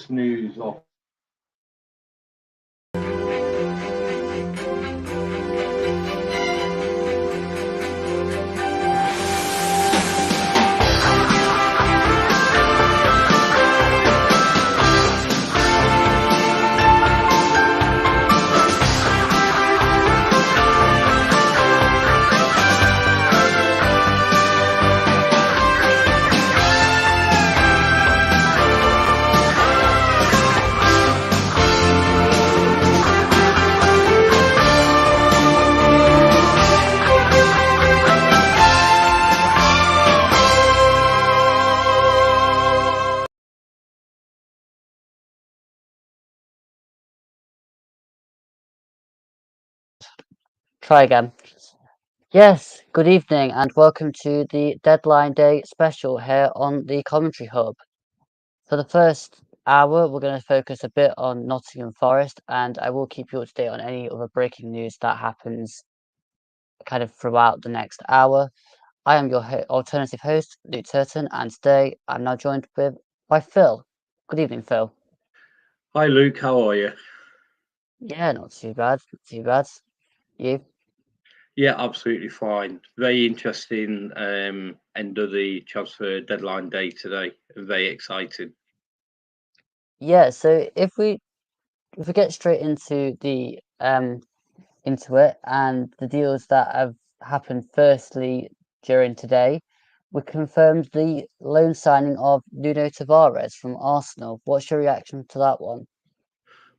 News of Try again. Yes, good evening and welcome to the Deadline Day special here on the Commentary Hub. For the first hour, we're going to focus a bit on Nottingham Forest, and I will keep you up to date on any other breaking news that happens kind of throughout the next hour. I am your alternative host, Luke Turton, and today I'm now joined by Phil. Good evening, Phil. Hi Luke, how are you? Yeah, not too bad, not too bad. You? Yeah, absolutely fine. Very interesting end of the transfer deadline day today. Very exciting. Yeah, so if we get straight into it and the deals that have happened firstly during today, we confirmed the loan signing of Nuno Tavares from Arsenal. What's your reaction to that one?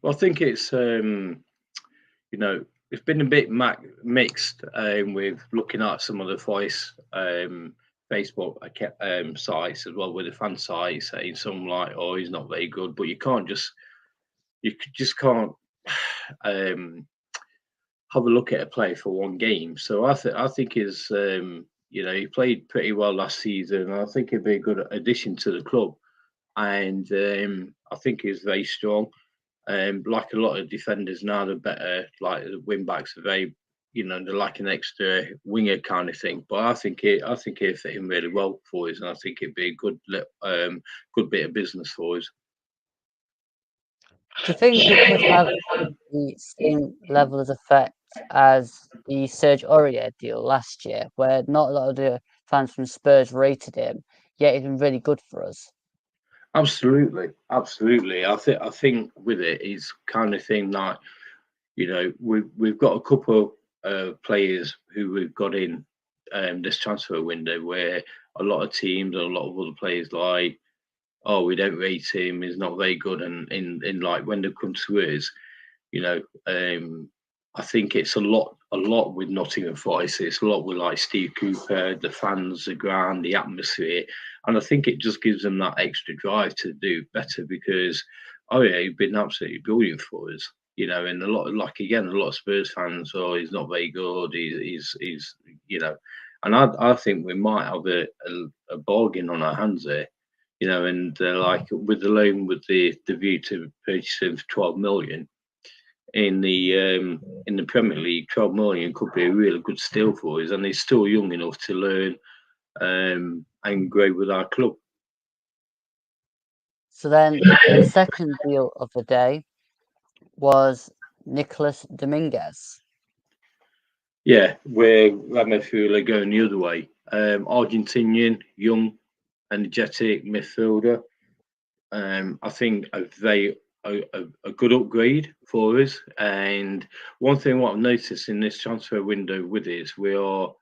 Well, I think it's been a bit mixed with looking at some of the voice Facebook sites as well with the fan sites saying some like, oh, he's not very good, but you just can't um, have a look at a player for one game. So I think he played pretty well last season. And I think he'd be a good addition to the club, and I think he's very strong. Like a lot of defenders now, they're better. Like the wing backs are very, they're like an extra winger kind of thing. But I think he'd fit in really well for us, and I think it'd be a good bit of business for us. Do you think it could have the same level of effect as the Serge Aurier deal last year, where not a lot of the fans from Spurs rated him, yet he's been really good for us? Absolutely, absolutely. I think with it is kind of thing like we've got a couple of players who we've got in this transfer window where a lot of teams and a lot of other players like, oh, we don't rate him, he's not very good, and in like when they come to us, you know, I think it's a lot with Nottingham Forest. It's a lot with like Steve Cooper, the fans, the ground, the atmosphere, and I think it just gives them that extra drive to do better because, oh yeah, he's been absolutely brilliant for us. And a lot of, like again, a lot of Spurs fans, oh, he's not very good. He's and I think we might have a bargain on our hands there. And like with the loan, with the view to purchase him for 12 million in the Premier League, 12 million could be a really good steal for us, and he's still young enough to learn and grow with our club. So then the second deal of the day was Nicholas Dominguez. Yeah, we're Ramafula going the other way. Argentinian, young, energetic midfielder. I think a good upgrade for us. And one thing what I've noticed in this transfer window with is we are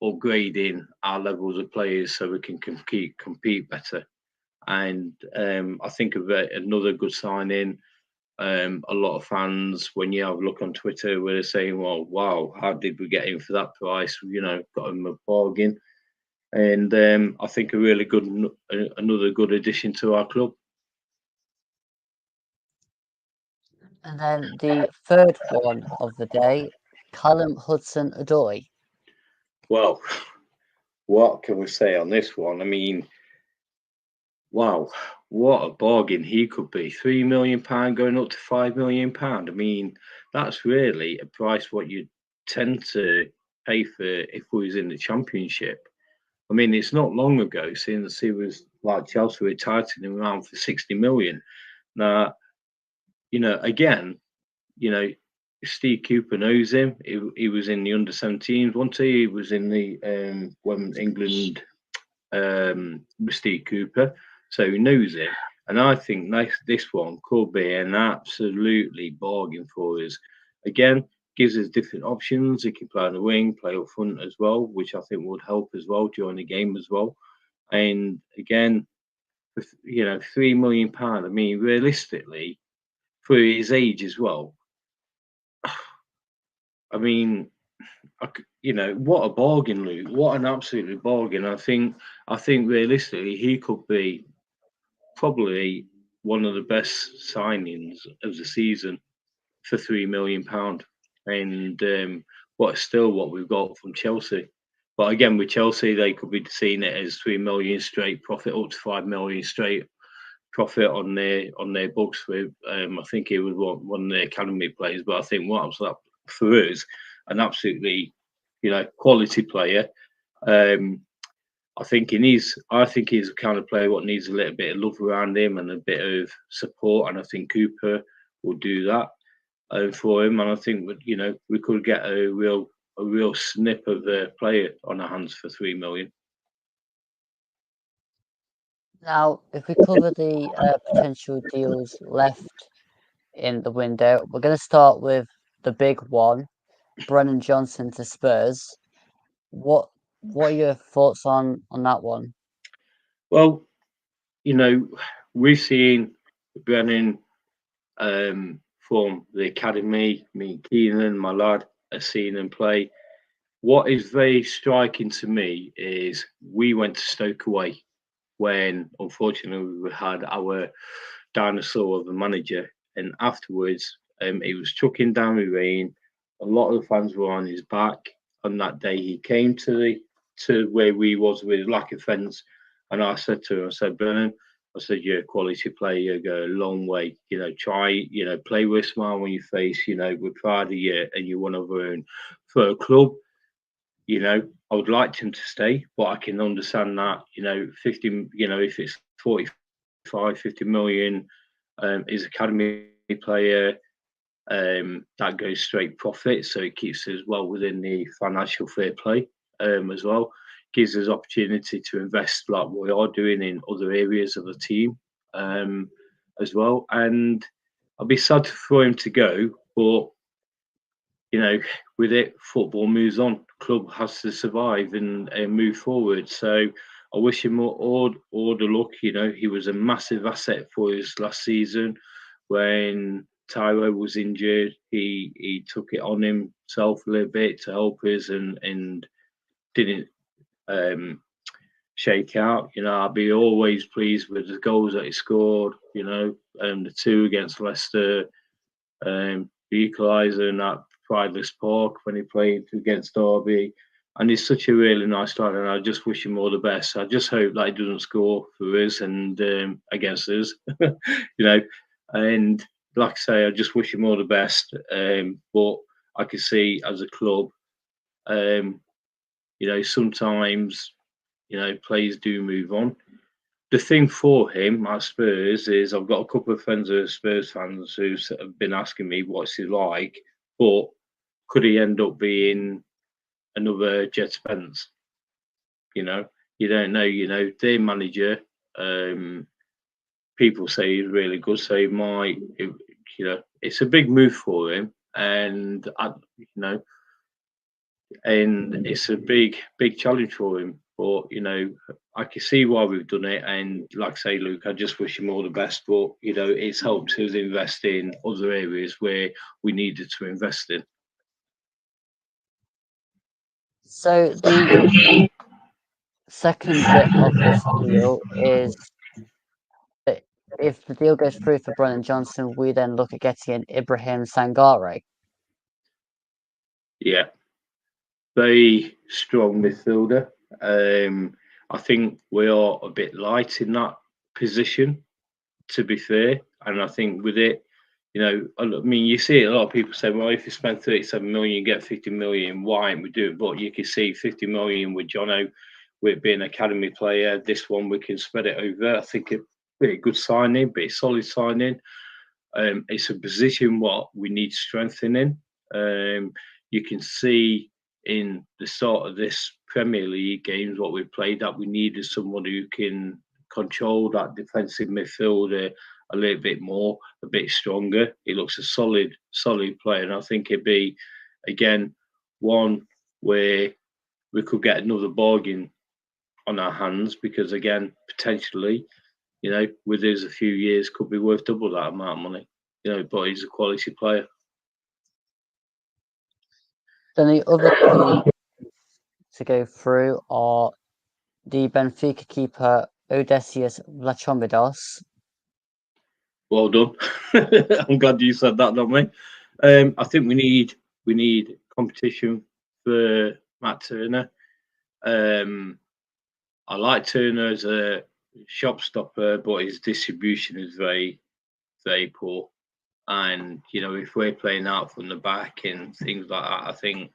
upgrading our levels of players so we can compete better. And I think of another good signing. A lot of fans, when you have a look on Twitter, were saying, "Well, wow, how did we get him for that price? Got him a bargain." And I think a really good, another good addition to our club. And then the third one of the day, Callum Hudson-Odoi. Well, what can we say on this one? I mean, wow, what a bargain he could be. £3 million going up to £5 million. I mean, that's really a price what you tend to pay for if we was in the championship. I mean, it's not long ago since he was like Chelsea were tightening him around for 60 million. Now, again, Steve Cooper knows him. He was in the under-17s, wasn't he? He was in the when England with Steve Cooper, so he knows it. And I think this one could be an absolutely bargain for us. Again, gives us different options. He can play on the wing, play up front as well, which I think would help as well during the game as well. And again, with, £3 million. I mean, realistically, for his age as well. I mean, what a bargain, Luke! What an absolute bargain! I think realistically, he could be probably one of the best signings of the season for £3 million. And what we've got from Chelsea. But again, with Chelsea, they could be seeing it as 3 million straight profit, up to 5 million straight profit on their books. With I think he was one of the academy players, but I think what was that for us, an absolutely quality player. I think he's the kind of player what needs a little bit of love around him and a bit of support, and I think Cooper will do that for him. And I think we could get a real snip of a player on our hands for 3 million. Now, if we cover the potential deals left in the window, we're going to start with the big one, Brennan Johnson to Spurs. What are your thoughts on that one? Well, we've seen Brennan from the academy. Me and Keenan, my lad, have seen him play. What is very striking to me is we went to Stoke away when, unfortunately, we had our dinosaur of a manager, and afterwards, he was chucking down the rain. A lot of the fans were on his back. On that day, he came to where we was with lack of fence, and I said to him, I said, Brennan, I said, you're a quality player, you go a long way. Try, play with a smile on your face. We're proud of you, and you're one of our own. For a club, I would like him to stay, but I can understand that, 50, if it's 45, 50 million, his academy player, that goes straight profit. So it keeps us well within the financial fair play as well. Gives us opportunity to invest like we are doing in other areas of the team as well. And I'd be sad for him to go, but with it, football moves on. Club has to survive and move forward. So I wish him all the luck. He was a massive asset for us last season. When Tyro was injured, he took it on himself a little bit to help us and didn't shake out. I'll be always pleased with the goals that he scored. The 2 against Leicester, the equaliser in that Prideless Park when he played against Derby. And he's such a really nice guy, and I just wish him all the best. I just hope that he doesn't score for us and against us, And like I say, I just wish him all the best. But I can see as a club, sometimes, players do move on. The thing for him at Spurs is I've got a couple of friends who are Spurs fans who have been asking me what's he like, but could he end up being another Jed Spence? You don't know. Their manager, people say he's really good, so he might. It's a big move for him, and and it's a big challenge for him. But I can see why we've done it, and like I say, Luke, I just wish him all the best. But it's helped us invest in other areas where we needed to invest in. So the second bit of this deal is that if the deal goes through for Brennan Johnson, we then look at getting in Ibrahim Sangare. Yeah, very strong midfielder. I think we are a bit light in that position, to be fair. And I think with it, you see a lot of people say, well, if you spend 37 million, you get 50 million. Why aren't we doing? But you can see 50 million with Jono, with being an academy player. This one we can spread it over. I think it'd be a good signing, be a solid signing. It's a position what we need strengthening. You can see in the start of this Premier League games what we played that we needed someone who can control that defensive midfielder a little bit more, a bit stronger. He looks a solid player, and I think it'd be again one where we could get another bargain on our hands because again potentially, with his a few years could be worth double that amount of money. But he's a quality player. Then the other two to go through are the Benfica keeper Odysseus Vlachomidos. Well done. I'm glad you said that, not me. I think we need competition for Matt Turner. I like Turner as a shop stopper, but his distribution is very, very poor. And if we're playing out from the back and things like that, I think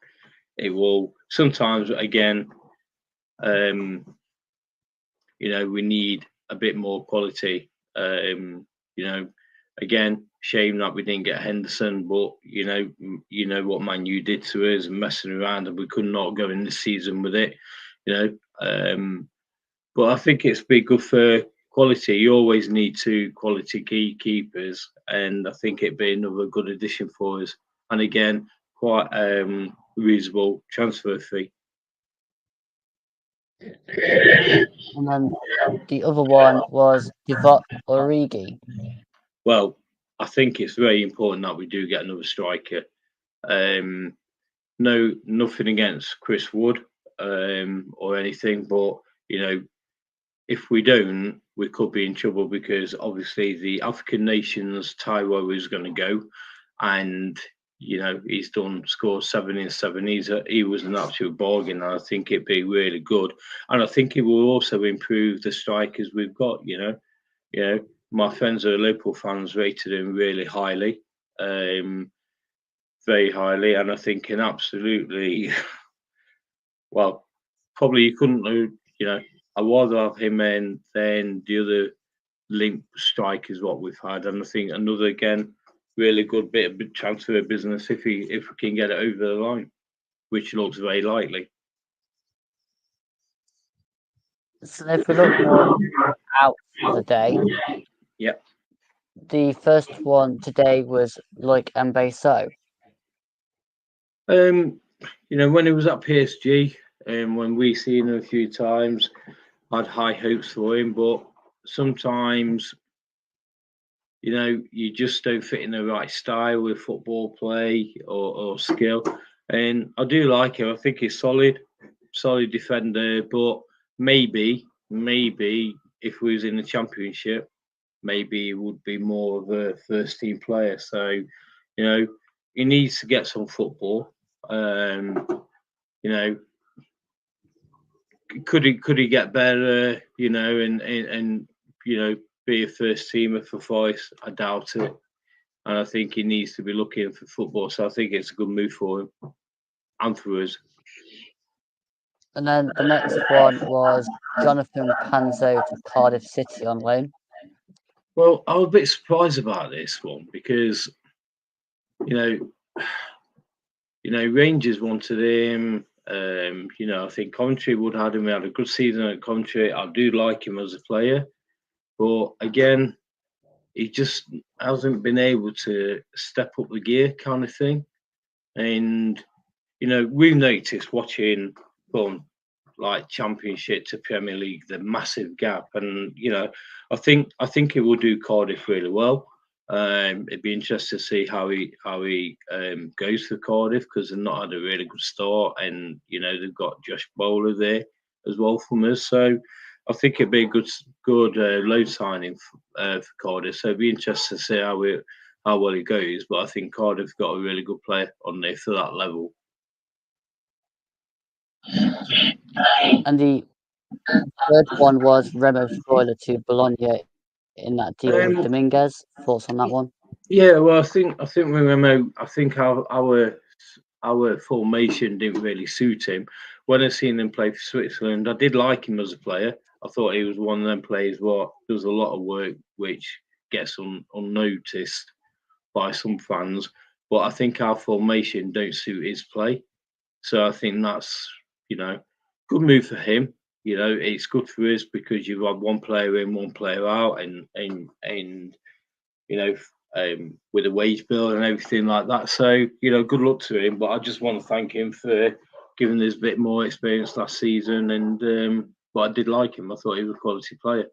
it will sometimes again. We need a bit more quality. Again, shame that we didn't get Henderson, but what Man U did to us and messing around, and we could not go in this season with it. But I think it's been good for quality. You always need two quality keepers, and I think it'd be another good addition for us. And again, quite reasonable transfer fee. And then the other one was Divock Origi. Well, I think it's very important that we do get another striker. No, nothing against Chris Wood or anything, but if we don't, we could be in trouble because obviously the African nations Taiwo is going to go, and he's scored 7 in 7. He was an absolute bargain, and I think it'd be really good. And I think it will also improve the strikers we've got. My friends who are Liverpool fans rated him really highly, very highly, and I think can absolutely, well, probably you couldn't, I'd rather have him than the other link strikers what we've had, and I think another again really good bit of transfer business if we can get it over the line, which looks very likely. So if we look more out for the day, yep. The first one today was like Mbeso. When he was at PSG, and when we seen him a few times, I had high hopes for him, but sometimes you just don't fit in the right style with football play or skill. And I do like him. I think he's solid defender, but maybe if we was in the Championship, maybe he would be more of a first team player. So, he needs to get some football. Could he get better, and be a first teamer for Forest? I doubt it. And I think he needs to be looking for football. So I think it's a good move for him and for us. And then the next one was Jonathan Panzo to Cardiff City on loan. Well, I was a bit surprised about this one because, Rangers wanted him. I think Coventry would have had him. We had a good season at Coventry. I do like him as a player. But again, he just hasn't been able to step up the gear kind of thing. And, we've noticed watching from like Championship to Premier League, the massive gap. And, I think he will do Cardiff really well. It'd be interesting to see how he goes for Cardiff because they've not had a really good start, and they've got Josh Bowler there as well from us. So I think it'd be a good load signing for Cardiff. So it'd be interesting to see how well it goes. But I think Cardiff got a really good player on there for that level. And the third one was Remo Freuler to Bologna in that deal with Dominguez. Thoughts on that one? Yeah, well, I think Remo. I think our formation didn't really suit him, when I seen him play for Switzerland, I did like him as a player. I thought he was one of them players what does a lot of work, which gets unnoticed by some fans. But I think our formation don't suit his play. So I think that's, good move for him. It's good for us because you've got one player in, one player out, and with a wage bill and everything like that. So good luck to him. But I just want to thank him for giving us a bit more experience last season. And but I did like him. I thought he was a quality player.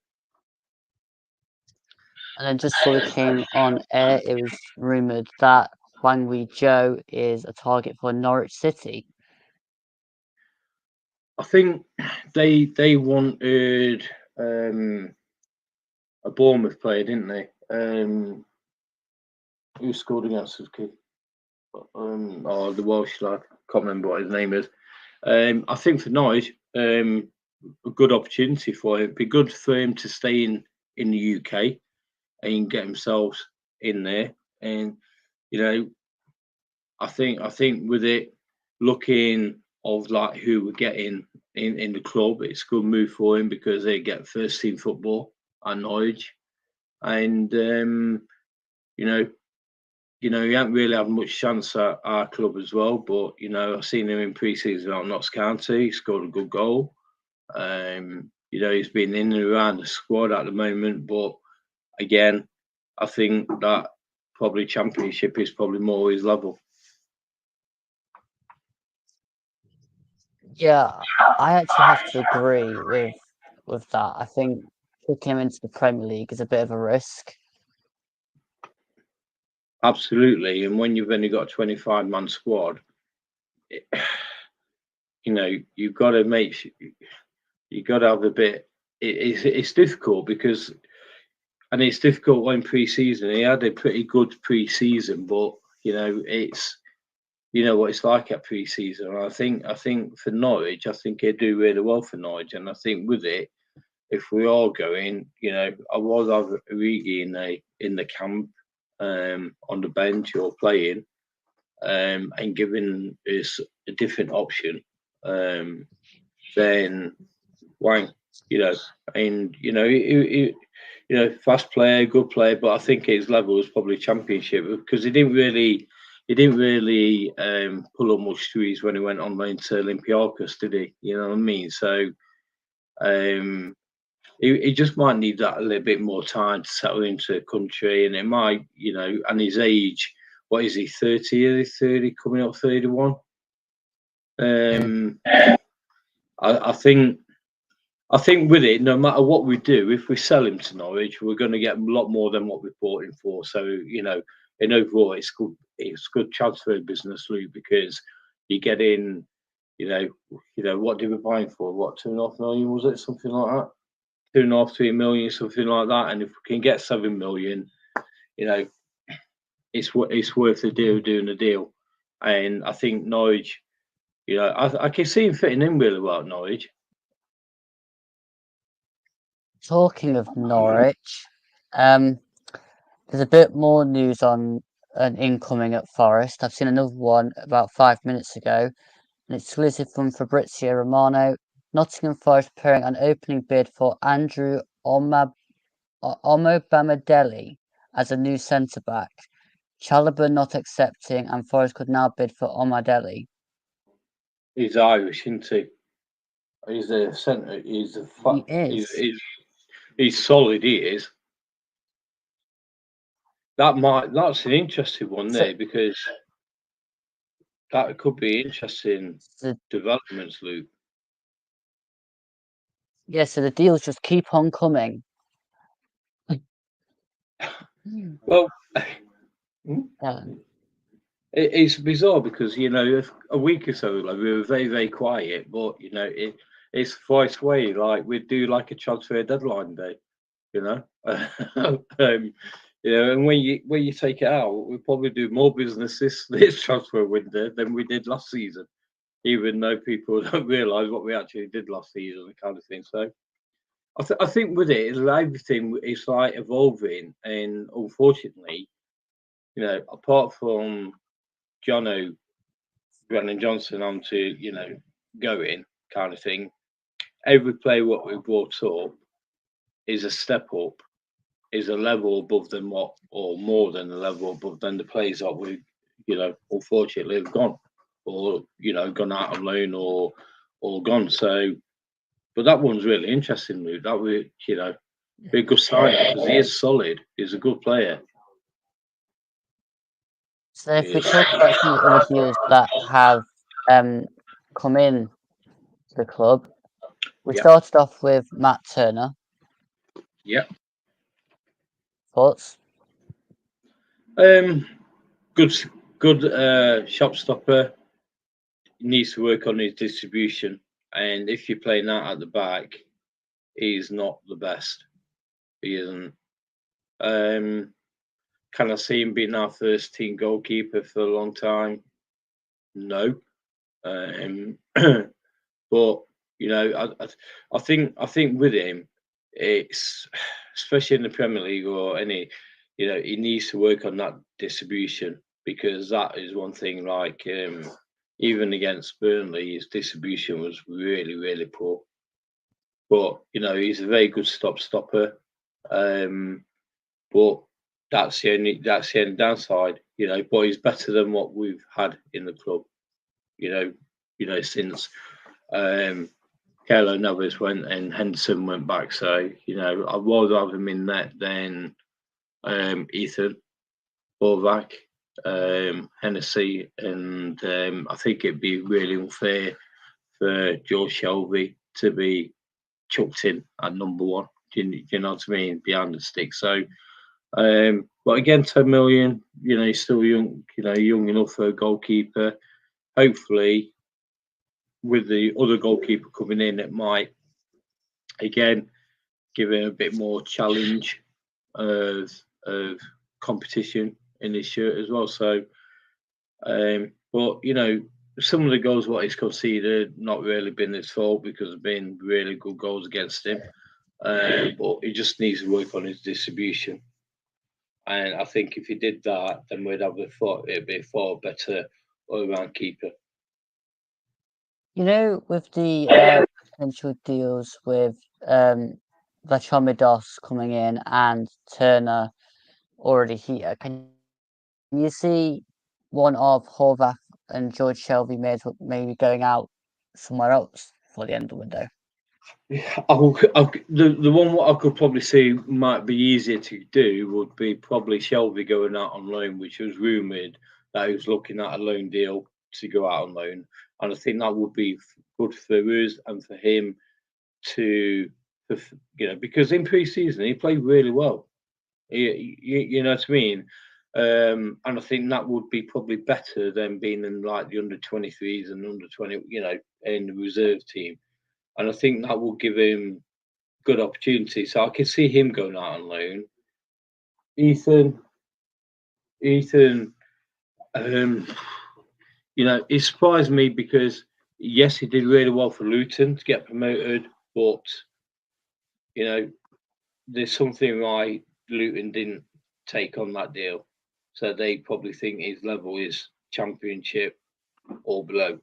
And then just before we came on air, it was rumoured that Hwang Wee-jo is a target for Norwich City. I think they wanted a Bournemouth player, didn't they? Who scored against us? The Welsh lad. Can't remember what his name is. I think for Norwich, a good opportunity for him. It'd be good for him to stay in the UK and get himself in there. And I think with it looking of like who we're getting in the club, it's a good move for him because they get first team football at Norwich, and he hasn't really had much chance at our club as well. But I've seen him in pre-season at Notts County. He scored a good goal. He's been in and around the squad at the moment, but again, I think that probably Championship is probably more his level. Yeah, I actually have to agree with that. I think kicking him into the Premier League is a bit of a risk. Absolutely, and when you've only got a 25-man squad, you've got to you've got to have a bit. It's difficult because, and it's difficult when pre-season. He had a pretty good pre-season, but it's what it's like at pre-season. I think for Norwich, I think he'd do really well for Norwich, and I think with it, if we are going, I was have Origi in the camp, on the bench or playing, and giving us a different option, then Hwang, and fast player, good player, but I think his level was probably Championship because he didn't really pull up much threes when he went on into Olympiacos, did he? You know what I mean? So he just might need that a little bit more time to settle into the country, and it might, and his age. What is he? 30? Is he 30? Coming up 31. I think with it, no matter what we do, if we sell him to Norwich, we're going to get a lot more than what we bought him for. So in overall, it's good. It's good transfer business, Luke, because you get in. What did we buy him for? What, 2.5 million? Was it something like that? 2.5, 3 million, something like that. And if we can get 7 million, it's worth the deal doing the deal. And I think Norwich, I can see him fitting in really well at Norwich. Talking of Norwich, there's a bit more news on an incoming at Forest. I've seen another one about 5 minutes ago, an exclusive from Fabrizio Romano. Nottingham Forest preparing an opening bid for Andrew Omobamidele as a new centre-back. Chalobah not accepting, and Forest could now bid for Omobamidele. He's Irish, isn't he? He's a centre. He is. He's solid. He is. That's an interesting one there because that could be interesting developments, Luke. Yeah, so the deals just keep on coming. Well, it's bizarre because a week or so like we were very, very quiet, but it's Forest way. Like we'd do like a transfer deadline day, and when you take it out, we probably do more business this transfer window than we did last season, even though people don't realise what we actually did last season, kind of thing. So I think with it, everything is like evolving, and unfortunately, apart from Brennan Johnson onto going, kind of thing. Every player what we brought up is a step up, is a level above than what, or more than a level above than the players that we, unfortunately have gone, or gone out on loan or gone. So, but that one's really interesting, Luke. That would, be a good sign because he is solid. He's a good player. So if we talk about some of the other deals that have come in the club, we started off with Matt Turner. Yeah. Thoughts? Good shop stopper. He needs to work on his distribution, and if you're playing that at the back, he's not the best. He isn't. Can I see him being our first team goalkeeper for a long time? No. But I think with him, it's especially in the Premier League or any, he needs to work on that distribution because that is one thing. Like even against Burnley, his distribution was really really poor. But he's a very good stopper. But that's the only downside. But he's better than what we've had in the club. Since Keylor Navas went and Henderson went back. So, I'd rather have him in net than Ethan, Borvac, Hennessy, and I think it'd be really unfair for George Shelby to be chucked in at number one. Do you know what I mean? Behind the stick. So, but again, 10 million, he's still young, young enough for a goalkeeper. Hopefully, with the other goalkeeper coming in, it might again give him a bit more challenge of competition in his shirt as well. So, but some of the goals what he's conceded not really been his fault because there've been really good goals against him. But he just needs to work on his distribution. And I think if he did that, then we'd have it'd be a far better all-round keeper. With the potential deals with Vlachomidos coming in and Turner already here, can you see one of Horvath and George Shelby maybe going out somewhere else for the end of the window? The one what I could probably see might be easier to do would be probably Shelby going out on loan, which was rumoured that he was looking at a loan deal to go out on loan, and I think that would be good for us and for him to, because in pre-season he played really well. You know what I mean? And I think that would be probably better than being in like the under 23s and under 20, in the reserve team. And I think that will give him good opportunity. So I could see him going out on loan. Ethan, it surprised me because yes, he did really well for Luton to get promoted, but there's something why Luton didn't take on that deal. So they probably think his level is Championship or below.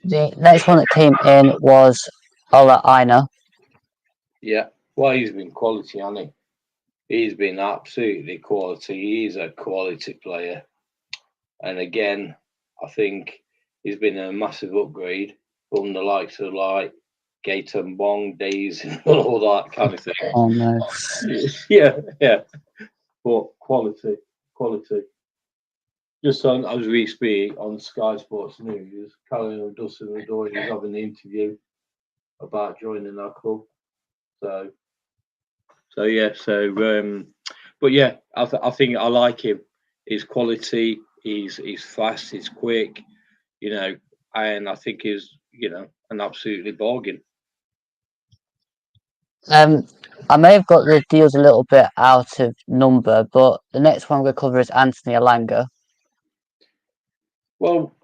The next one that came in was Ola Aina. Yeah, well, he's been quality, hasn't he? He's been absolutely quality. He's a quality player. And again, I think he's been a massive upgrade from the likes of like Gaten Bong days and all that kind of thing. Oh no. yeah. But quality. Just on as we speak on Sky Sports News, Callum Hudson-Odoi is having an interview about joining our club. But yeah, I think I like him. His quality, he's fast, he's quick, and I think he's an absolutely bargain. I may have got the deals a little bit out of number, but the next one we're going to cover is Anthony Elanga. Well,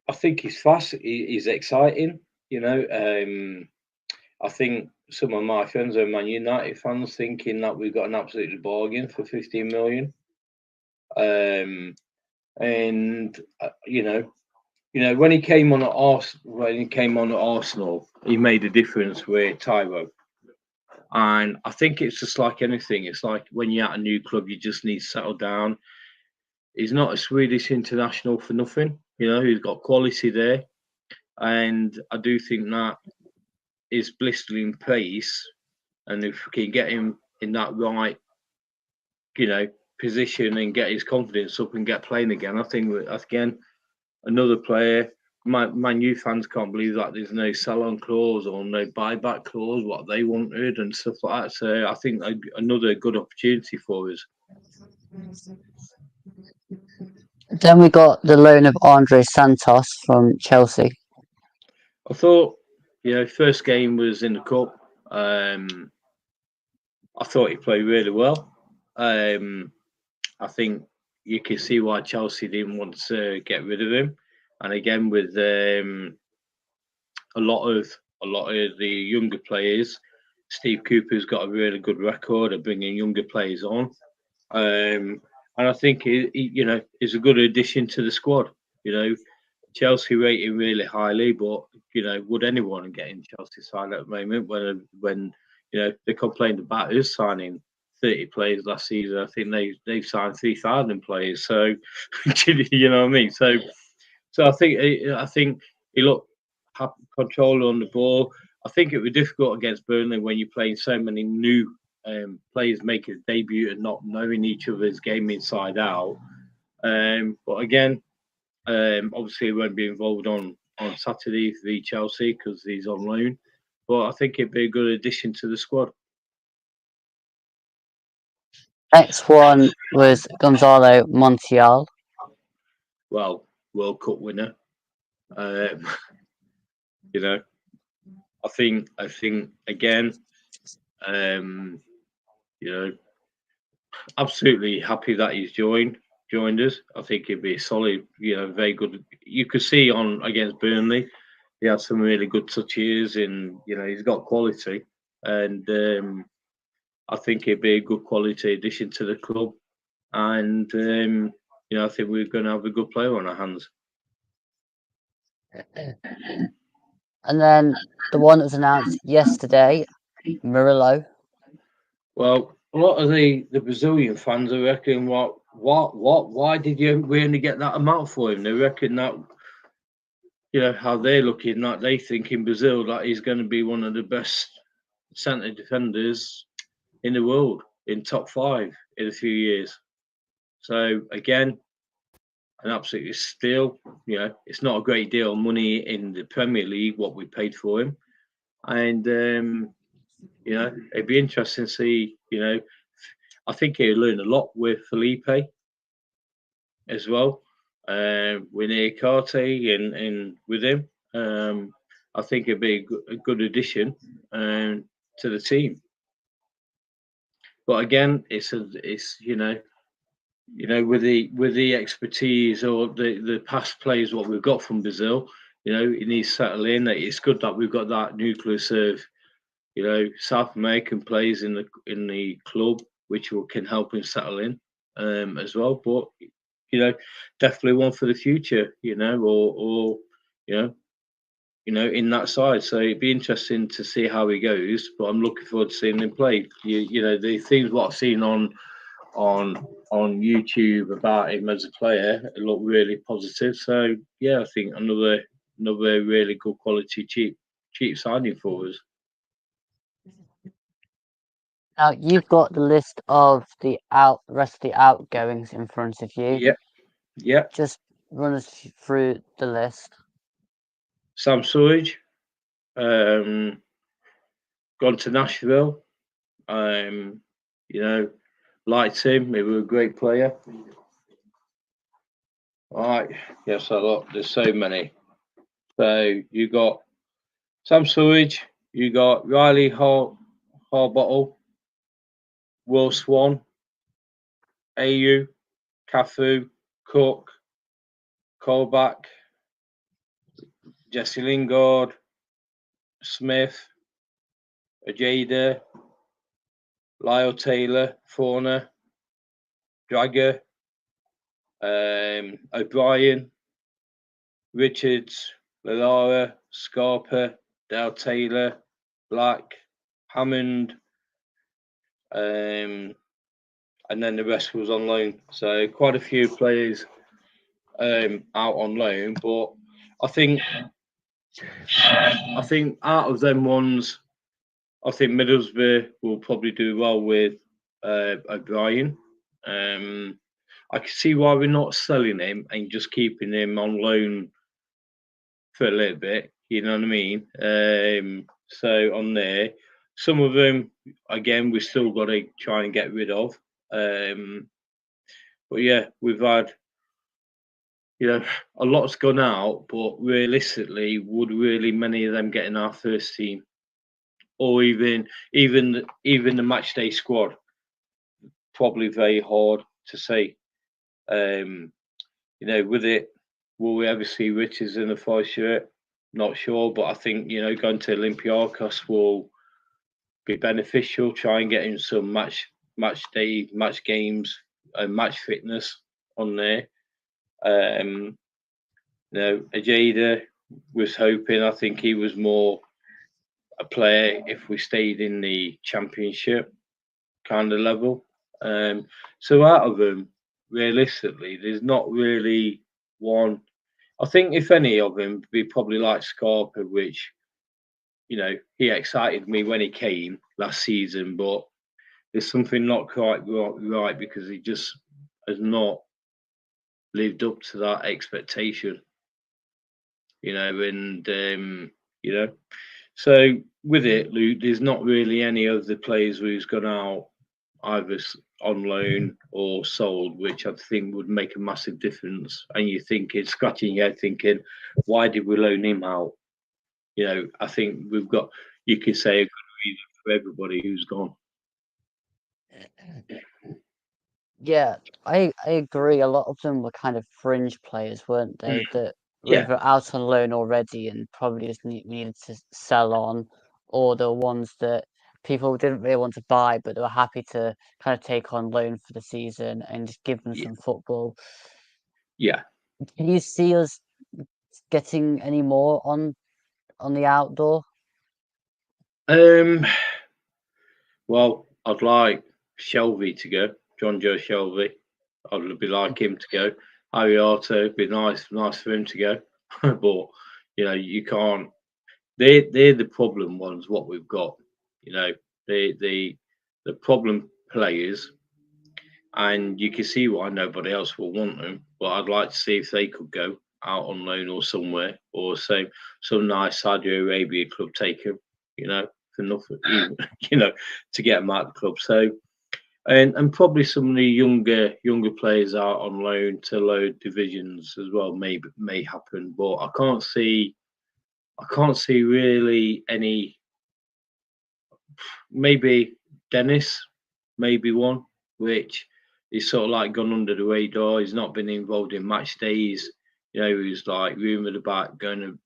I think he's fast. He's exciting. I think some of my friends are Man United fans thinking that we've got an absolutely bargain for 15 million. And when he came on at Arsenal, he made a difference with Tyro. And I think it's just like anything. It's like when you're at a new club, you just need to settle down. He's not a Swedish international for nothing. He's got quality there, and I do think that is blistering pace. And if we can get him in that right, position and get his confidence up and get playing again, I think again another player. My new fans can't believe that there's no sell-on clause or no buyback clause, what they wanted and stuff like that. So I think another good opportunity for us. Then we got the loan of Andre Santos from Chelsea. I thought, first game was in the cup. I thought he played really well. I think you can see why Chelsea didn't want to get rid of him. And again, with a lot of the younger players, Steve Cooper's got a really good record of bringing younger players on, and I think he's a good addition to the squad. Chelsea rate him really highly, but would anyone get in Chelsea's side at the moment when they complained about us signing 30 players last season? I think they've signed 3,000 players. So you know what I mean. So I think he looked control on the ball. I think it was difficult against Burnley when you're playing so many new players make a debut and not knowing each other's game inside out. But again, obviously he won't be involved on Saturday for the Chelsea because he's on loan. But I think it'd be a good addition to the squad. Next one was Gonzalo Montiel. Well, World Cup winner. I think again, absolutely happy that he's joined us. I think he'd be solid, very good. You could see on against Burnley, he had some really good touches, and he's got quality, and I think he'd be a good quality addition to the club, and I think we're going to have a good player on our hands. And then the one that was announced yesterday, Murillo. Well, a lot of the Brazilian fans are reckoning, why did we only get that amount for him? They reckon that, how they're looking, that they think in Brazil that he's going to be one of the best centre defenders in the world, in top 5 in a few years. So again, an absolute steal. It's not a great deal of money in the Premier League what we paid for him, and it'd be interesting to see. I think he'll learn a lot with Felipe as well. With Icardi and with him, I think it'd be a good addition to the team. But again, it's with the expertise or the past players what we've got from Brazil, it needs to settle in. It's good that we've got that nucleus of South American players in the club, which can help him settle in as well. But definitely one for the future, or in that side. So it'd be interesting to see how he goes. But I'm looking forward to seeing him play. The things what I've seen on YouTube about him as a player, it looked really positive. So yeah, I think another really good quality cheap signing for us. Now you've got the list of the rest of the outgoings in front of you. Yeah. Just run us through the list. Sam Surridge, gone to Nashville. Liked him. He was a great player. All right. Yes, a lot. There's so many. So you got Sam Surridge. You got Riley Harbottle, Will Swan, Ayew, Cafu, Cook, Colback, Jesse Lingard, Smith, Ojeda, Lyle Taylor, Forner, Dragger, O'Brien, Richards, Lalara, Scarpa, Dale Taylor, Black, Hammond, and then the rest was on loan. So quite a few players out on loan. But I think out of them ones, I think Middlesbrough will probably do well with O'Brien. I can see why we're not selling him and just keeping him on loan for a little bit. You know what I mean? So on there, some of them, again, we still got to try and get rid of. But yeah, we've had, a lot's gone out, but realistically, would really many of them get in our first team, or even the match day squad? Probably very hard to say. With it, will we ever see Richards in the 5 shirt? Not sure, but I think going to Olympiacos will be beneficial. Try and get him some match games, and match fitness on there. Ajeda was hoping. I think he was more a player if we stayed in the Championship kind of level. So out of them, realistically, there's not really one. I think if any of them, we probably like Scarpa, which he excited me when he came last season, but there's something not quite right because he just has not lived up to that expectation. So with it, Luke, there's not really any of the players who's gone out either on loan or sold, which I think would make a massive difference. And you're thinking, scratching your head, thinking, why did we loan him out? I think we've got, you could say, a good reason for everybody who's gone. Yeah, I agree. A lot of them were kind of fringe players, weren't they? That were Yeah. either out on loan already and probably just needed to sell on, or the ones that people didn't really want to buy, but they were happy to kind of take on loan for the season and just give them some football. Yeah. Can you see us getting any more on the outdoor? Well, I'd like Shelvey to go, John Joe Shelvey. I'd be like him to go. Harry Arto, be nice for him to go. But you can't. They're the problem ones. What we've got, the problem players, and you can see why nobody else will want them. But I'd like to see if they could go out on loan or somewhere, or some nice Saudi Arabia club take them. For nothing, to get them out of the club. So, and probably some of the younger players out on loan to lower divisions as well. May happen, but I can't see really any. Maybe Dennis, maybe one, which is sort of like gone under the radar. He's not been involved in match days. He's like rumored about going,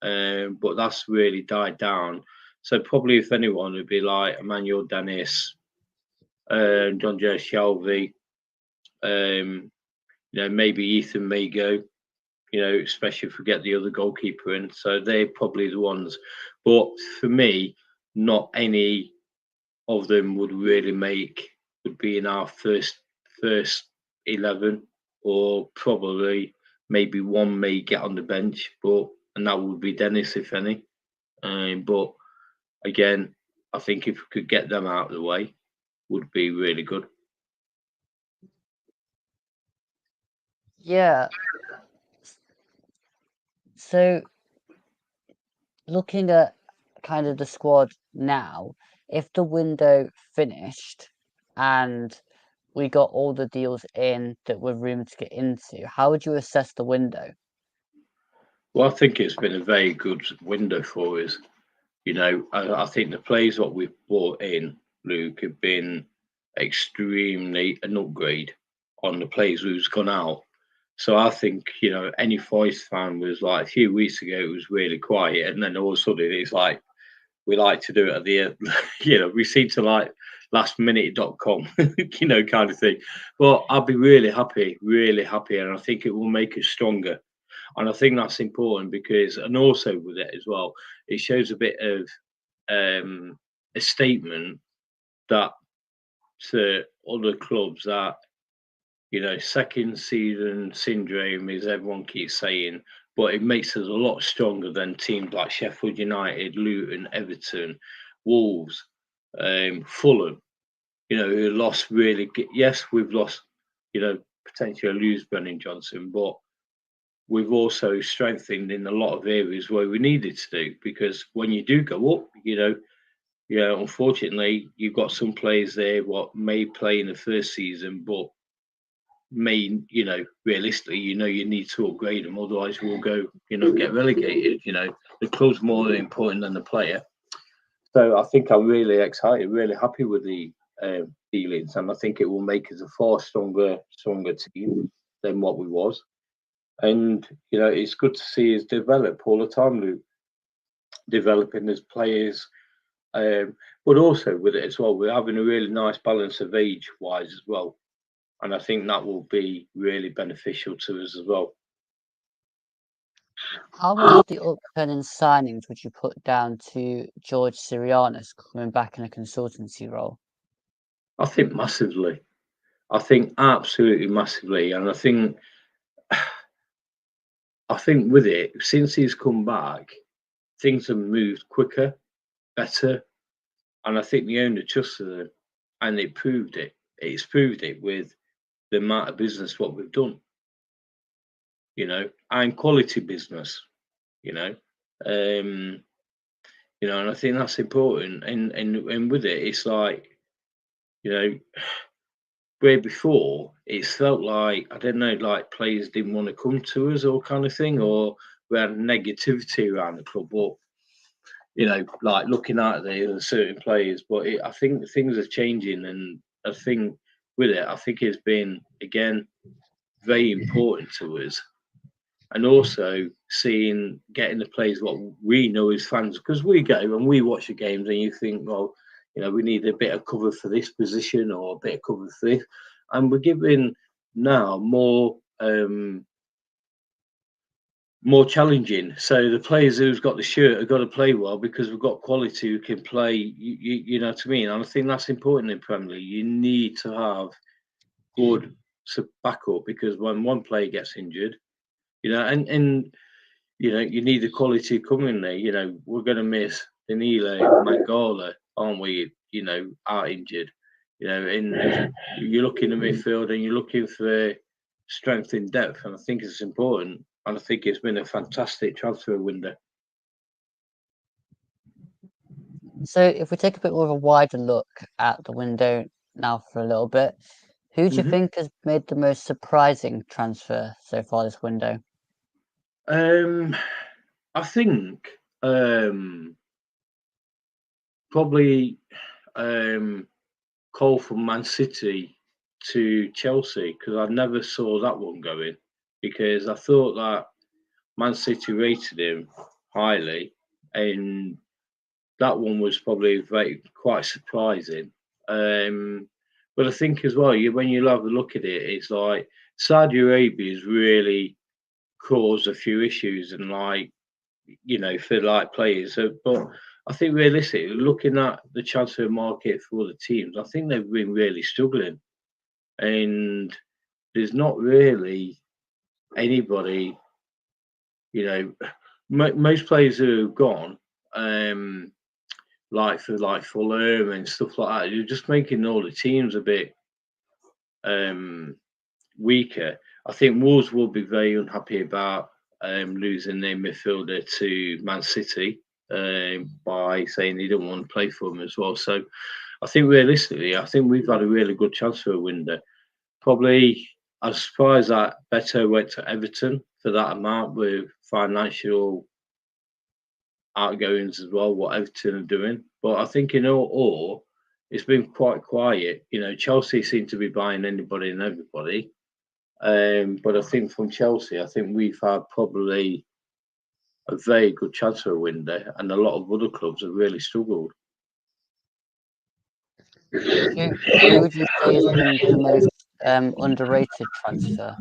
but that's really died down. So probably if anyone, would be like Emmanuel Dennis, John Joe Shelvey, maybe Ethan may go. Especially if we get the other goalkeeper in. So they're probably the ones. But for me, not any of them would be in our first 11, or probably maybe one may get on the bench, and that would be Dennis if any. But again, I think if we could get them out of the way, would be really good. Yeah. So looking at kind of the squad now, if the window finished and we got all the deals in that we're rumored to get into, how would you assess the window? Well, I think it's been a very good window for us. I think the players what we've brought in, Luke, have been extremely an upgrade on the players who's gone out. So I think, any Forest fan was like, a few weeks ago, it was really quiet. And then all of a sudden, it's like, we like to do it at the end. We seem to like lastminute.com, kind of thing. But I'll be really happy. And I think it will make us stronger. And I think that's important because, and also with it as well, it shows a bit of a statement that to other clubs that, second season syndrome is everyone keeps saying, but it makes us a lot stronger than teams like Sheffield United, Luton, Everton, Wolves, Fulham, who lost really. Yes, we've lost, potentially lose Brennan Johnson, but we've also strengthened in a lot of areas where we needed to do, because when you do go up, unfortunately, you've got some players there what may play in the first season, but may, realistically, you need to upgrade them, otherwise we'll go, get relegated. The club's more important than the player. So I think I'm really excited, really happy with the dealings, and I think it will make us a far stronger team than what we was. And it's good to see us develop all the time, Luke, developing as players. But also with it as well, we're having a really nice balance of age-wise as well, and I think that will be really beneficial to us as well. How much of the upturn in signings would you put down to George Sirianis coming back in a consultancy role? I think massively. I think absolutely massively, and I think with it, since he's come back, things have moved quicker, better, and I think the owner trusted him, and it proved it. It's proved it with the amount of business what we've done, and quality business, and I think that's important. And with it, it's like, where before it's felt like, I don't know, like players didn't want to come to us or kind of thing, or we had negativity around the club, but like looking at the certain players. But I think things are changing, and I think with it, I think it's been again very important to us, and also getting the players what we know as fans, because we go and we watch the games, and you think, well, we need a bit of cover for this position or a bit of cover for this, and we're giving now more challenging. So the players who's got the shirt have got to play well, because we've got quality who can play. You know what I mean? And I think that's important in Premier League. You need to have good backup, because when one player gets injured, and you need the quality coming there. We're going to miss Danilo, Mangala, aren't we? Are injured. And you're looking at midfield, and you're looking for strength in depth, and I think it's important. And I think it's been a fantastic transfer window. So if we take a bit more of a wider look at the window now for a little bit, who do you think has made the most surprising transfer so far this window? I think probably Cole from Man City to Chelsea, because I never saw that one going, because I thought that Man City rated him highly, and that one was probably quite surprising. But I think as well, when you have a look at it, it's like Saudi Arabia has really caused a few issues, and for like players. But I think realistically, looking at the transfer market for the teams, I think they've been really struggling, and there's not really anybody. Most players who have gone, like Fulham and stuff like that, you're just making all the teams a bit weaker. I think Wolves will be very unhappy about losing their midfielder to Man City by saying they don't want to play for them as well. So I think realistically, I think we've had a really good transfer window. Probably as far as that, Beto went to Everton for that amount with financial outgoings as well, what Everton are doing. But I think in all, it's been quite quiet. Chelsea seem to be buying anybody and everybody. But I think from Chelsea, I think we've had probably a very good transfer window, and a lot of other clubs have really struggled. Who would you say has been the most underrated transfer?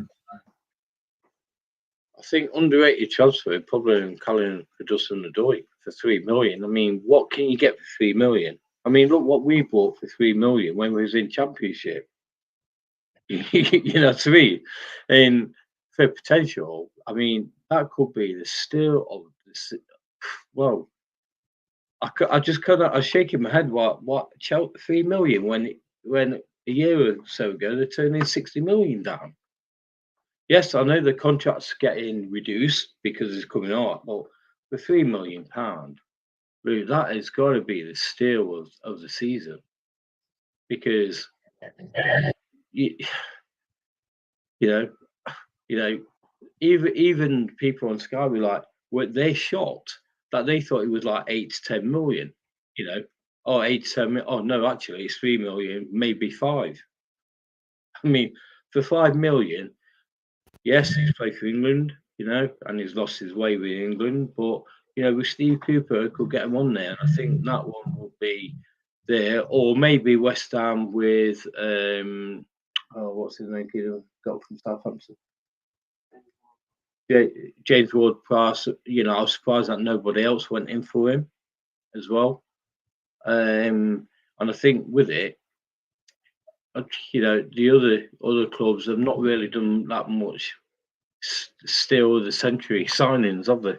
I think underrated transfer probably Callum Hudson-Odoi for 3 million. I mean, what can you get for 3 million? I mean, look what we bought for 3 million when we was in Championship. You know what I mean? And for potential, I mean, that could be the steal of the. Well, I just kind of I was shaking my head. What 3 million when a year or so ago they're turning 60 million down. Yes, I know the contract's getting reduced because it's coming out, but for £3 million, really, that has got to be the steal of the season because you, you know you know even people on Sky were like, were they shocked that they thought it was like 8 to 10 million, you know, oh 8 to 10 million. Oh no, actually it's 3 million, maybe 5. I mean, for 5 million, yes, he's played for England, you know, and he's lost his way with England, but you know, with Steve Cooper could get him on there, and I think that one will be there, or maybe West Ham with what's his name? Got from Southampton. James Ward-Prowse, you know, I was surprised that nobody else went in for him as well. And I think with it, you know, the other clubs have not really done that much steal of the century signings, have they?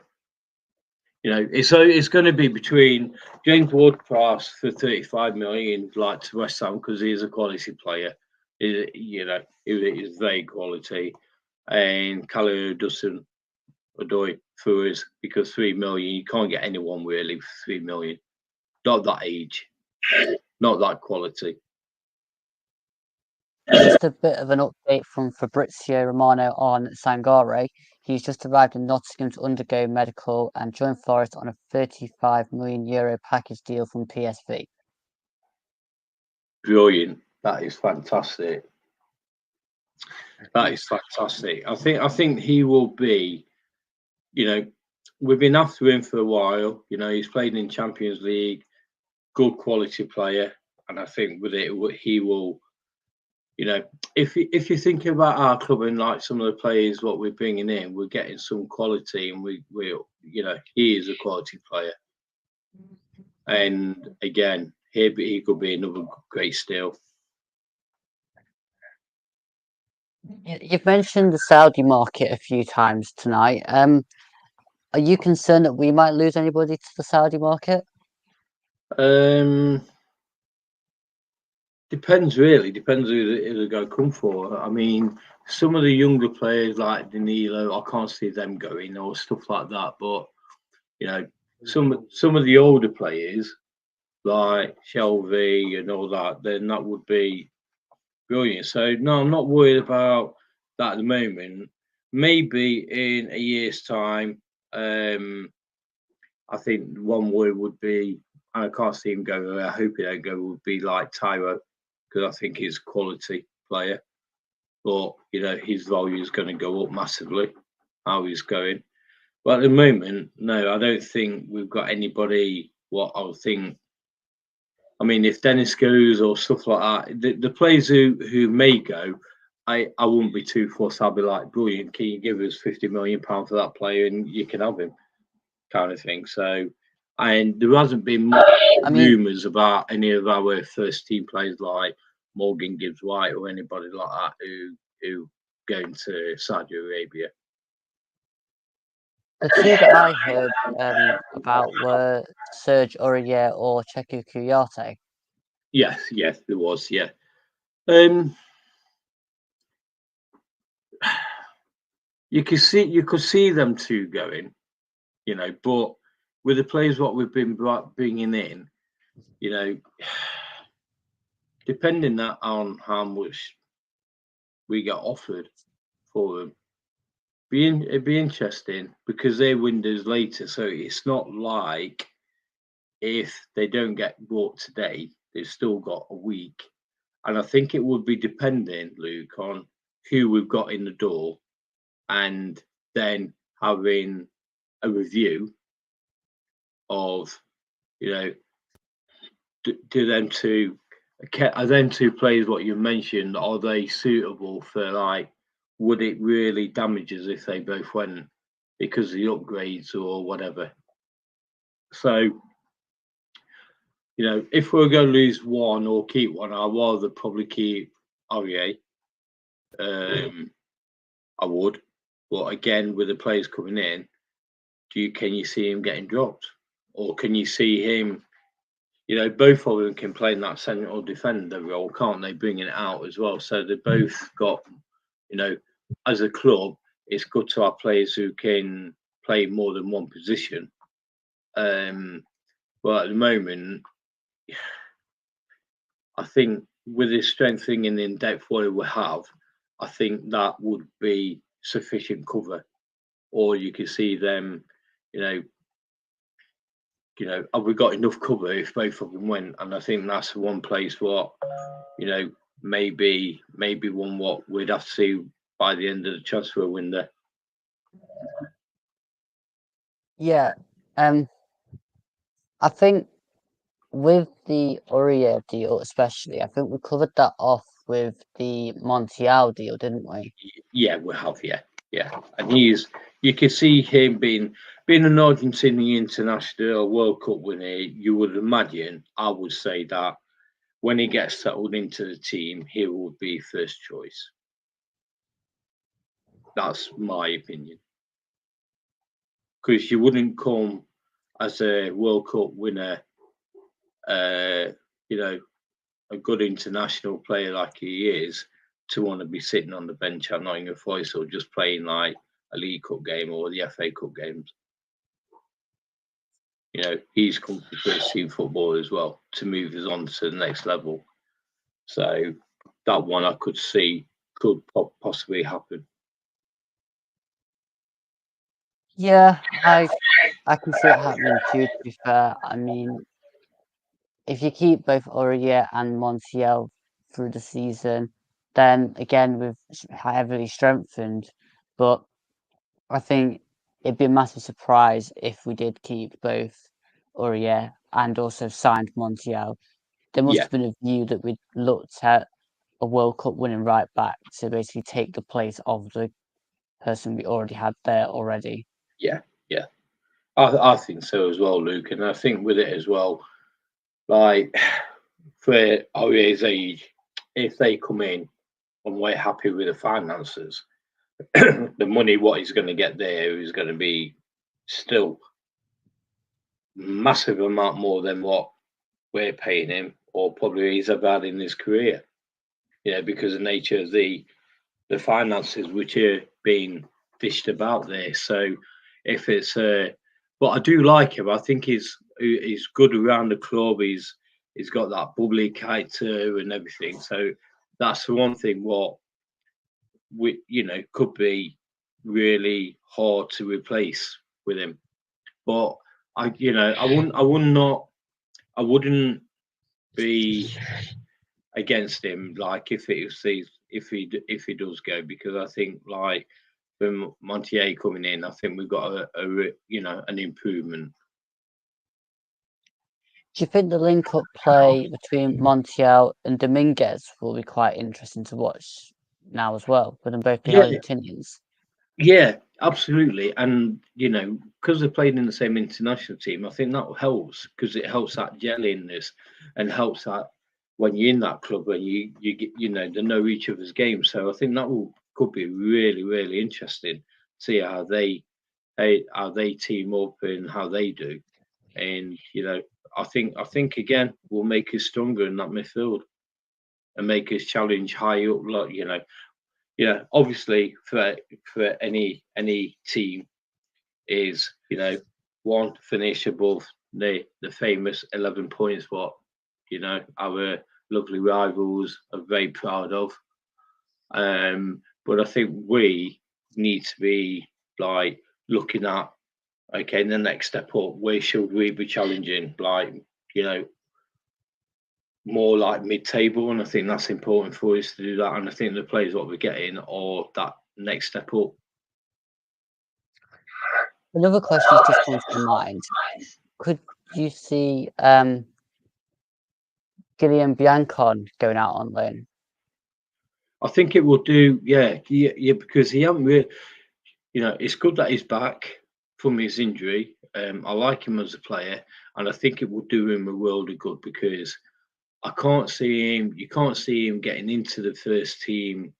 You know, it's going to be between James Ward-Prowse for 35 million, like to West Ham, because he is a quality player. You know, he is very quality, and Callum Hudson-Odoi for us because 3 million, you can't get anyone really for 3 million. Not that age, not that quality. Just a bit of an update from Fabrizio Romano on Sangare. He's just arrived in Nottingham to undergo medical and join Forest on a €35 million package deal from PSV. Brilliant! That is fantastic. That is fantastic. I think he will be. You know, we've been after him for a while. You know, he's played in Champions League, good quality player, and I think with it he will. You know, if you think about our club and like some of the players what we're bringing in, we're getting some quality, and we you know, he is a quality player. And again, he could be another great steal. You've mentioned the Saudi market a few times tonight. Are you concerned that we might lose anybody to the Saudi market? Depends really. Depends who they're going to come for. I mean, some of the younger players like Danilo, I can't see them going or stuff like that. But you know, some of the older players like Shelby and all that, then that would be brilliant. So no, I'm not worried about that at the moment. Maybe in a year's time, I think one word would be, and I can't see him go. I hope he don't go. Would be like Tyro, because I think he's a quality player. But you know, his value is going to go up massively. How he's going, but at the moment, no, I don't think we've got anybody. What I would think. I mean, if Dennis goes or stuff like that, the players who may go, I wouldn't be too fussed. I'd be like, brilliant, can you give us £50 million for that player and you can have him, kind of thing. So, and there hasn't been much rumours about any of our first team players like Morgan Gibbs White or anybody like that who going to Saudi Arabia. The two that I heard about were Serge Aurier or Cheikhou Kouyaté. Yes, there was, yeah. You could see them two going, you know, but with the players what we've been bringing in, you know, depending on how much we get offered for them, it'd be interesting because their window's later, so it's not like if they don't get bought today, they've still got a week. And I think it would be dependent, Luke, on who we've got in the door and then having a review of, you know, do them two, are them two players what you mentioned, are they suitable for like would it really damage us if they both went because of the upgrades or whatever? So, if we're going to lose one or keep one, I'd rather probably keep Aurier. I would, but again, with the players coming in, can you see him getting dropped, or can you see him? Both of them can play in that central defender role, can't they? Bringing it out as well. So they both got, as a club, it's good to have players who can play more than one position. But at the moment, I think with the strengthening and in depth what we have, I think that would be sufficient cover. Or you could see them, have we got enough cover if both of them went? And I think that's one place what, maybe one what we'd have to see by the end of the transfer window. Yeah, I think with the Aurier deal, especially, I think we covered that off with the Montiel deal, didn't we? Yeah, we have. Yeah, and you can see him being an Argentinian international World Cup winner. You would imagine, I would say that when he gets settled into the team, he will be first choice. That's my opinion. Because you wouldn't come as a World Cup winner, a good international player like he is, to want to be sitting on the bench at Nottingham Forest or just playing like a League Cup game or the FA Cup games. He's come to first team football as well to move us on to the next level. So that one I could see could possibly happen. Yeah, I can see it happening too, to be fair. I mean, if you keep both Aurier and Montiel through the season, then again, we've heavily strengthened. But I think it'd be a massive surprise if we did keep both Aurier and also signed Montiel. There must have been a view that we'd looked at a World Cup winning right back to basically take the place of the person we already had there already. Yeah. I think so as well, Luke. And I think with it as well, like for Aurier's age, if they come in and we're happy with the finances, the money what he's going to get there is going to be still massive amount more than what we're paying him, or probably he's about in his career. Because of the nature of the finances which are being dished about there. So if it's but I do like him. I think he's good around the club. He's got that bubbly character and everything. So that's the one thing what we could be really hard to replace with him. But I wouldn't be against him like if he does go, because I think like with Montiel coming in, I think we've got an improvement. Do you think the link-up play between Montiel and Dominguez will be quite interesting to watch now as well, with them both being Argentinians? Yeah, absolutely. And because they're playing in the same international team, I think that helps, because it helps that gelliness and helps that when you're in that club and you get they know each other's games. So I think that could be really, really interesting to see how they team up and how they do. And I think again will make us stronger in that midfield and make us challenge high up. Like obviously for any team is one, finish above the famous 11 points what our lovely rivals are very proud of. But I think we need to be like looking at, okay, the next step up, where should we be challenging? Like, more like mid-table, and I think that's important for us to do that. And I think the players what we're getting are that next step up. Another question just comes to mind. Could you see Gillian Biancon going out on loan? I think it will do. Yeah, because he hasn't really. It's good that he's back from his injury. I like him as a player, and I think it will do him a world of good because I can't see him. You can't see him getting into the first team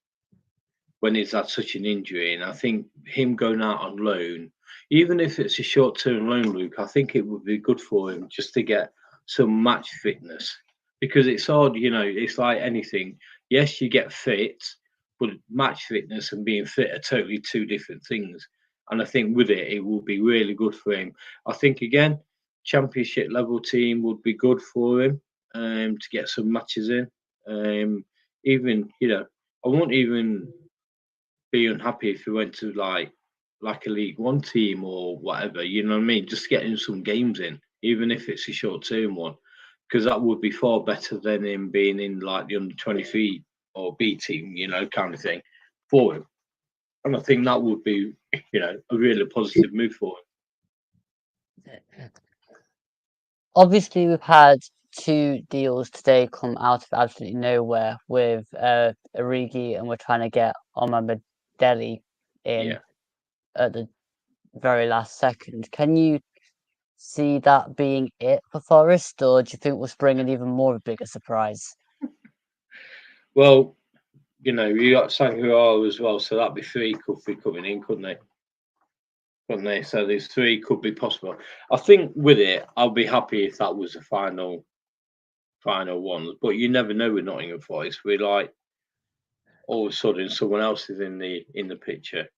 when he's had such an injury. And I think him going out on loan, even if it's a short-term loan, Luke, I think it would be good for him just to get some match fitness because it's hard. It's like anything. Yes, you get fit, but match fitness and being fit are totally two different things. And I think with it, it will be really good for him. I think again, championship level team would be good for him to get some matches in. Even I won't even be unhappy if he went to like a League One team or whatever. You know what I mean? Just getting some games in, even if it's a short term one, because that would be far better than him being in like the under-23 or B team, kind of thing for him. And I think that would be, a really positive move for him. Obviously, we've had 2 deals today come out of absolutely nowhere with Origi, and we're trying to get Omar Deli in Yeah. at the very last second. Can you see that being it for Forest, or do you think we'll spring an even more of a bigger surprise? Well, you got Sangararo as well, so that'd be 3 could be coming in, couldn't they? Couldn't they? So there's 3 could be possible. I think with it, I'll be happy if that was the final one. But you never know with Nottingham Forest. We're like all of a sudden someone else is in the picture.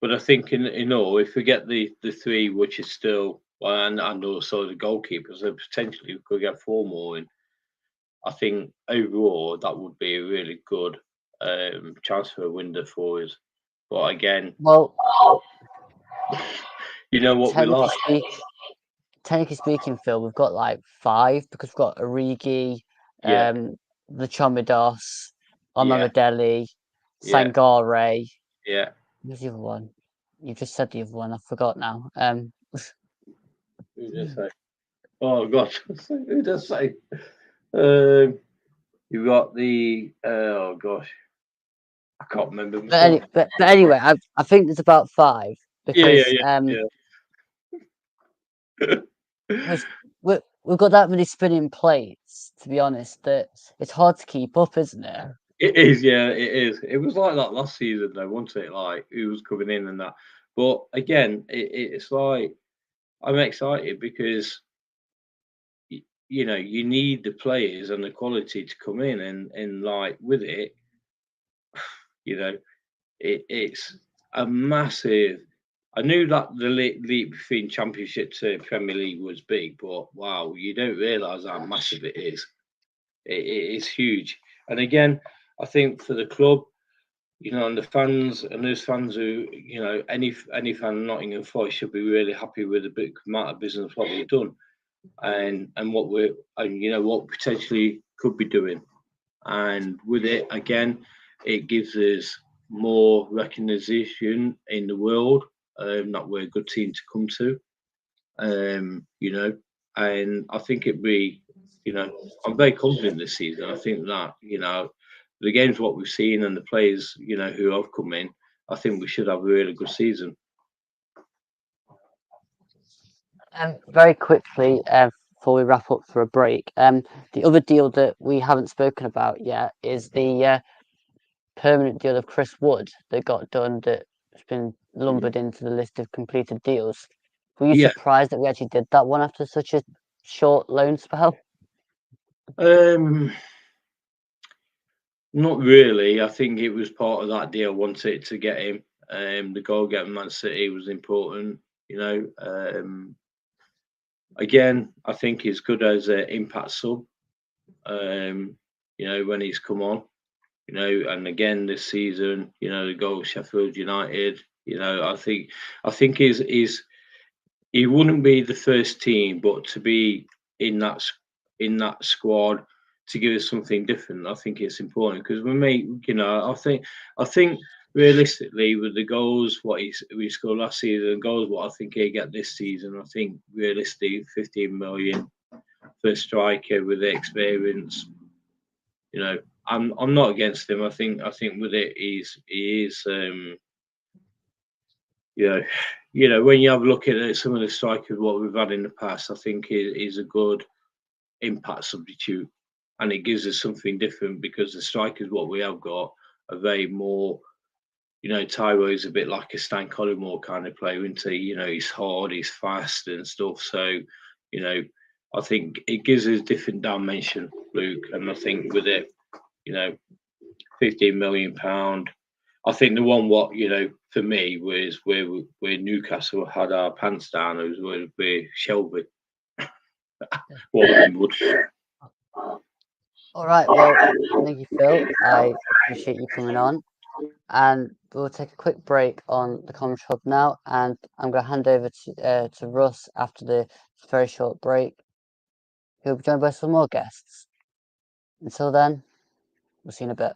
But I think in all, if we get the 3, which is still and also the goalkeepers, then potentially we could get 4 more in. I think overall that would be a really good transfer window for us. But again, Well, you know what we like. Technically speaking, Phil, we've got like 5 because we've got Origi, Yeah, the Chomidos, yeah, Omamadeli, yeah, Sangare. yeah. Who's the other one? You just said the other one. I forgot now. Who does say? Oh gosh, who does say? You got the oh gosh, I can't remember myself. But anyway, I think there's about 5 Yeah, because yeah. we've got that many spinning plates. To be honest, that it's hard to keep up, isn't it? It is, yeah, it is. It was like that last season, though, wasn't it? Like who was coming in and that. But again, it's like I'm excited because you need the players and the quality to come in, and like with it, it's a massive. I knew that the leap between Championship to Premier League was big, but wow, you don't realise how massive it is. It is huge, and again, I think for the club, and the fans and those fans who, any fan of Nottingham Forest should be really happy with the big amount of business what we've done, and what potentially could be doing, and with it again, it gives us more recognition in the world that we're a good team to come to, and I think it'd be, I'm very confident this season. I think that the games what we've seen and the players who have come in, I think we should have a really good season. Very quickly, before we wrap up for a break, the other deal that we haven't spoken about yet is the permanent deal of Chris Wood that got done, that's been lumbered into the list of completed deals. Were you surprised that we actually did that one after such a short loan spell? Not really. I think it was part of that deal. Wanted to get him. The goal getting Man City was important. Again, I think he's good as an impact sub. When he's come on, and again this season, the goal of Sheffield United. I think he wouldn't be the first team, but to be in that squad to give us something different, I think it's important because I think realistically with the goals we scored last season, goals what I think he get this season, I think realistically 15 million for a striker with the experience, I'm not against him. I think with it, he is you know when you have a look at some of the strikers what we've had in the past, I think he's a good impact substitute, and it gives us something different because the strikers what we have got are very more. Taiwo's a bit like a Stan Collymore kind of player, isn't he? He's hard, he's fast and stuff. So, you know, I think it gives us a different dimension, Luke. And I think with it, you know, £15 million. I think the one what for me was where Newcastle had our pants down. It was where Shelby. Would. All right. Well, thank you, Phil. I appreciate you coming on. And we'll take a quick break on the Commentary Hub now. And I'm going to hand over to Russ after the very short break. He'll be joined by some more guests. Until then, we'll see you in a bit.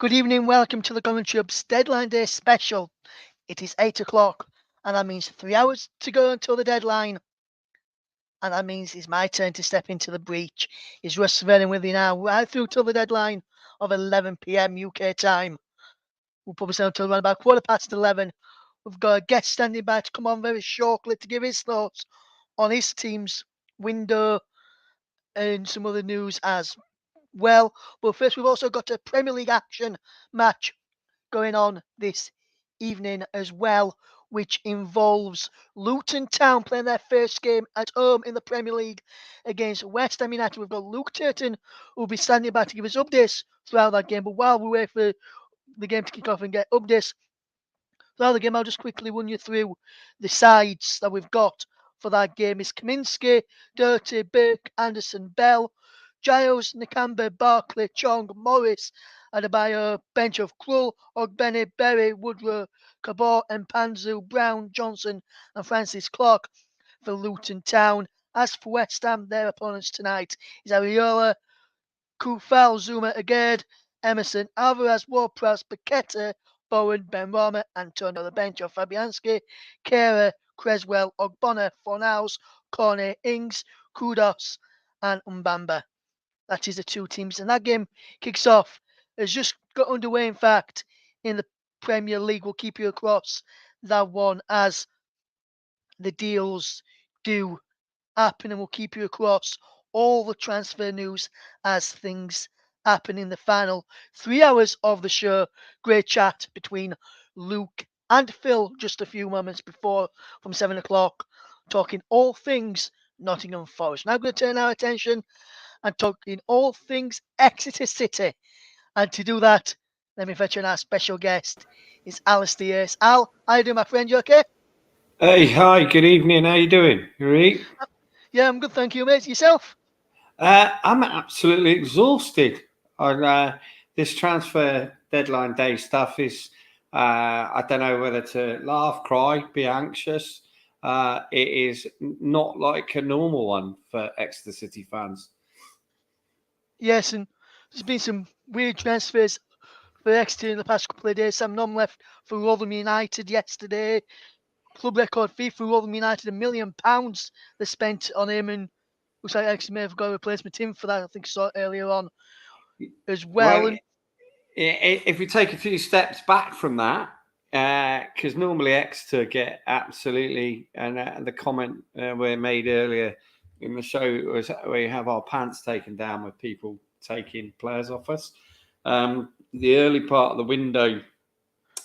Good evening, welcome to the Commentary Hub's Deadline Day special. It is 8 o'clock, and that means 3 hours to go until the deadline. And that means it's my turn to step into the breach. Is Russ Vernon with you now, right through till the deadline of 11 p.m. UK time. We'll probably stay until around about 11:15. We've got a guest standing by to come on very shortly to give his thoughts on his team's window and some other news as well. But first, we've also got a Premier League action match going on this evening as well, which involves Luton Town playing their first game at home in the Premier League against West Ham United. We've got Luke Turton who will be standing by to give us updates throughout that game. But while we wait for the game to kick off and get updates throughout the game, I'll just quickly run you through the sides that we've got for that game. Is Kaminsky, Doherty, Burke, Anderson, Bell, Giles, Nakamba, Barkley, Chong, Morris, Adebayo, bench of Krull, Ogbene, Berry, Woodrow, Cabot, Mpanzu, Brown, Johnson, and Francis Clark for Luton Town. As for West Ham, their opponents tonight is Ariola, Kufal, Zuma, Agard, Emerson, Alvarez, Ward-Prowse, Paqueta, Bowen, Benrahma, Antonio, the bench of Fabianski, Kera, Creswell, Ogbonna, Fornals, Cornet, Ings, Kudos, and Mbamba. That is the two teams. And that game kicks off. Has just got underway, in fact, in the Premier League. We'll keep you across that one as the deals do happen, and we'll keep you across all the transfer news as things happen in the final 3 hours of the show. Great chat between Luke and Phil just a few moments before from 7 o'clock, talking all things Nottingham Forest. Now I'm going to turn our attention and talking all things Exeter City. And to do that, let me fetch in our special guest. It's Alistair Ace. Al, how you doing, my friend? You okay? Hey, hi, good evening. How you doing? You all right? Yeah, I'm good, thank you, mate. Yourself? I'm absolutely exhausted. This transfer deadline day stuff is, I don't know whether to laugh, cry, be anxious. It is not like a normal one for Exeter City fans. Yes, and there's been some weird transfers for Exeter in the past couple of days. Sam Nom left for Rotherham United yesterday. Club record fee for Rotherham United, £1 million they spent on him, and looks like Exeter may have got a replacement in for that. I think I saw it earlier on as well. Well, if we take a few steps back from that, because normally Exeter get absolutely, and the comment we made earlier in the show was we have our pants taken down with people taking players off us. The early part of the window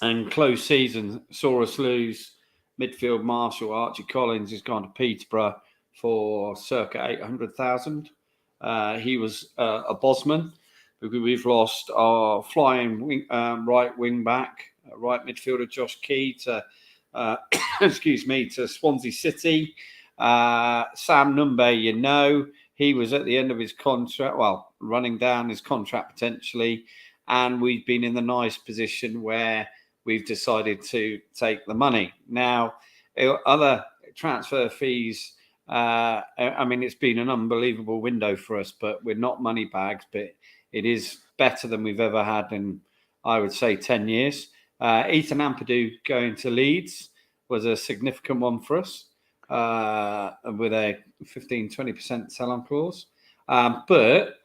and close season saw us lose midfield Marshall. Archie Collins has gone to Peterborough for circa 800,000. He was a Bosman. We've lost our flying right wing back, right midfielder Josh Key to to Swansea City. Sam Numbe, he was at the end of his contract, running down his contract potentially, and we've been in the nice position where we've decided to take the money. Now, other transfer fees, it's been an unbelievable window for us, but we're not money bags, but it is better than we've ever had in, I would say, 10 years. Ethan Ampadu going to Leeds was a significant one for us with a 15-20% sell-on clause. But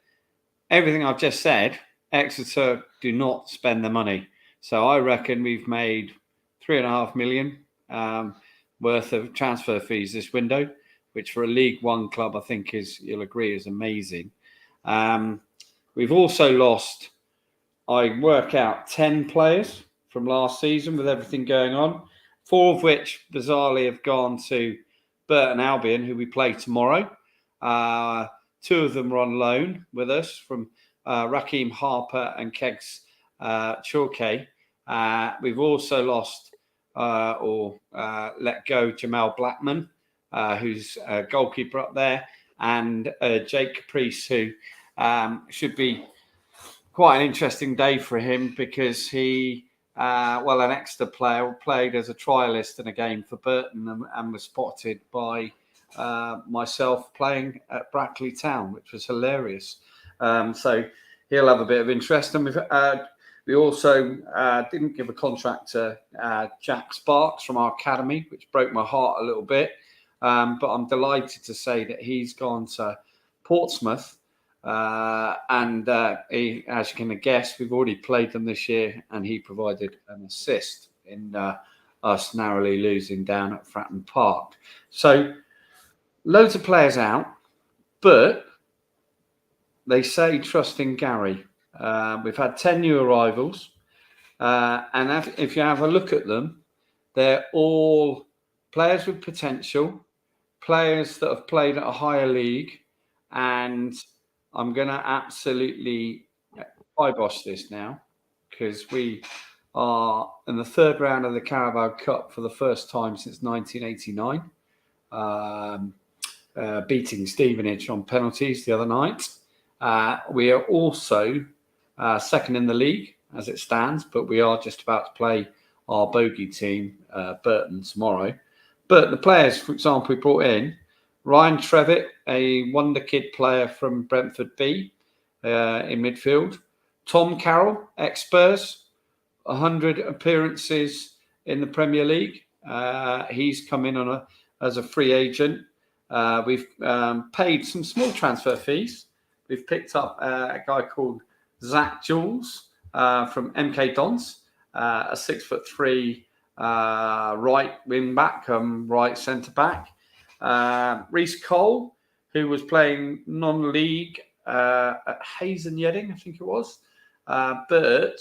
everything I've just said, Exeter do not spend the money. So I reckon we've made £3.5 million worth of transfer fees this window, which for a League One club, I think you'll agree, is amazing. We've also lost, I work out, 10 players from last season with everything going on, 4 of which bizarrely have gone to Burton Albion, who we play tomorrow. 2 of them are on loan with us from Raheem Harper and Kegs Chorke. We've also lost let go Jamal Blackman, who's a goalkeeper up there, and Jake Caprice, who should be quite an interesting day for him because he, an Exeter player, played as a trialist in a game for Burton and was spotted by myself playing at Brackley Town, which was hilarious. So he'll have a bit of interest. And We also didn't give a contract to Jack Sparks from our academy, which broke my heart a little bit. But I'm delighted to say that he's gone to Portsmouth. And he, as you can guess, we've already played them this year, and he provided an assist in us narrowly losing down at Fratton Park. So loads of players out, but they say trust in Gary. We've had 10 new arrivals, and if you have a look at them, they're all players with potential, players that have played at a higher league, and I'm going to absolutely kibosh this now because we are in the third round of the Carabao Cup for the first time since 1989, beating Stevenage on penalties the other night. We are also second in the league as it stands, but we are just about to play our bogey team, Burton, tomorrow. But the players, for example, we brought in Ryan Trevitt, a wonder kid player from Brentford B in midfield. Tom Carroll, ex-Spurs, 100 appearances in the Premier League. He's come in as a free agent. We've paid some small transfer fees. We've picked up a guy called Zach Jules from MK Dons, a 6'3" right wing back, right centre back. Reece Cole, who was playing non-league at Hayes and Yedding, I think it was, but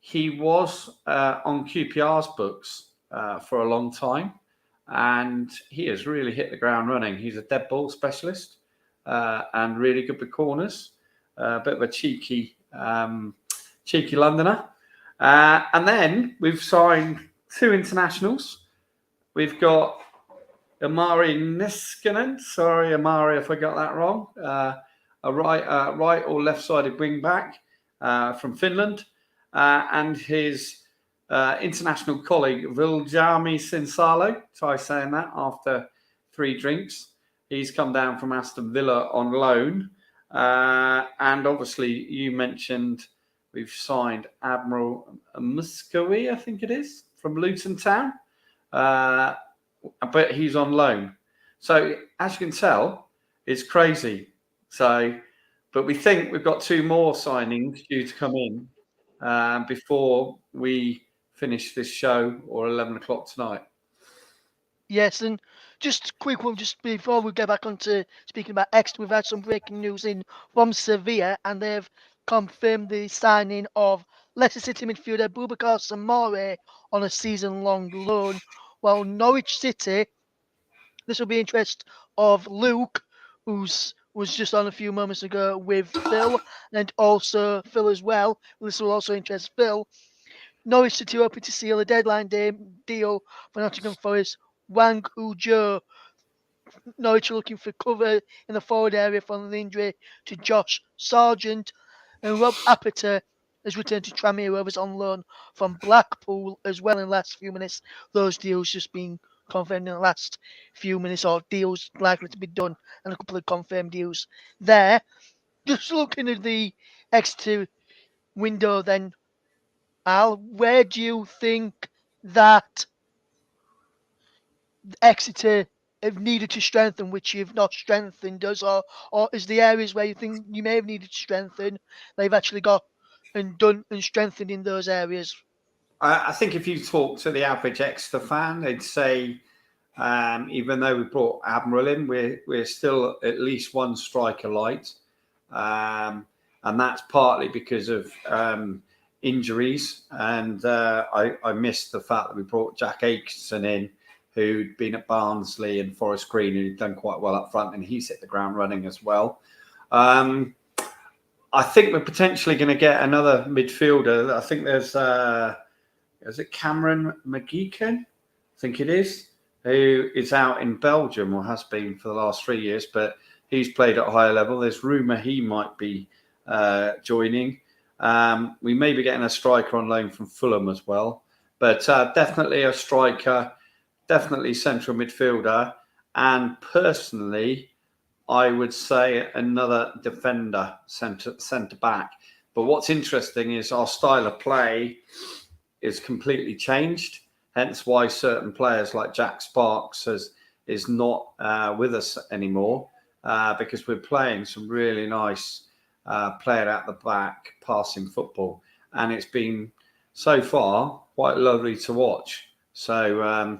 he was on QPR's books for a long time, and he has really hit the ground running. He's a dead ball specialist and really good with corners. A bit of a cheeky Londoner. And then we've signed 2 internationals. We've got Amari Niskanen. Sorry, Amari, if I got that wrong. A right or left-sided wing back from Finland. And his international colleague, Viljami Sinsalo. Try saying that after 3 drinks. He's come down from Aston Villa on loan. And obviously, you mentioned we've signed Admiral Muscovy, I think it is, from Luton Town. But he's on loan. So, as you can tell, it's crazy. So, but we think we've got 2 more signings due to come in before we finish this show, or 11 o'clock tonight. Yes, and just a quick one, just before we get back onto speaking about Exeter, we've had some breaking news in from Sevilla, and they've confirmed the signing of Leicester City midfielder Boubacar Samore on a season-long loan. While Norwich City, this will be interest of Luke, was just on a few moments ago with Phil, and also Phil as well. This will also interest Phil. Norwich City hoping to seal a deadline day deal for Nottingham Forest Wang Hu-jo. Norwich are looking for cover in the forward area from the injury to Josh Sargent. And Rob Apatow has returned to Tranmere Rovers on loan from Blackpool as well in the last few minutes. Those deals just being confirmed in the last few minutes, or deals likely to be done, and a couple of confirmed deals there. Just looking at the Exeter window then, Al, where do you think that Exeter have needed to strengthen, which you've not strengthened us, or is the areas where you think you may have needed to strengthen, they've actually got and done and strengthened in those areas? I think if you talk to the average Exeter fan, they'd say, even though we brought Admiral in, we're still at least 1 striker light. And that's partly because of injuries. And I missed the fact that we brought Jack Aitchison in, who'd been at Barnsley and Forest Green, who'd done quite well up front, and he's hit the ground running as well. I think we're potentially going to get another midfielder. I think there's, is it Cameron McGeechan? I think it is, who is out in Belgium, or has been for the last 3 years, but he's played at a higher level. There's rumour he might be joining. We may be getting a striker on loan from Fulham as well, but definitely a striker, definitely central midfielder, and personally, I would say another defender, centre back. But what's interesting is our style of play is completely changed. Hence why certain players like Jack Sparks is not with us anymore, because we're playing some really nice player at the back passing football, and it's been so far quite lovely to watch. So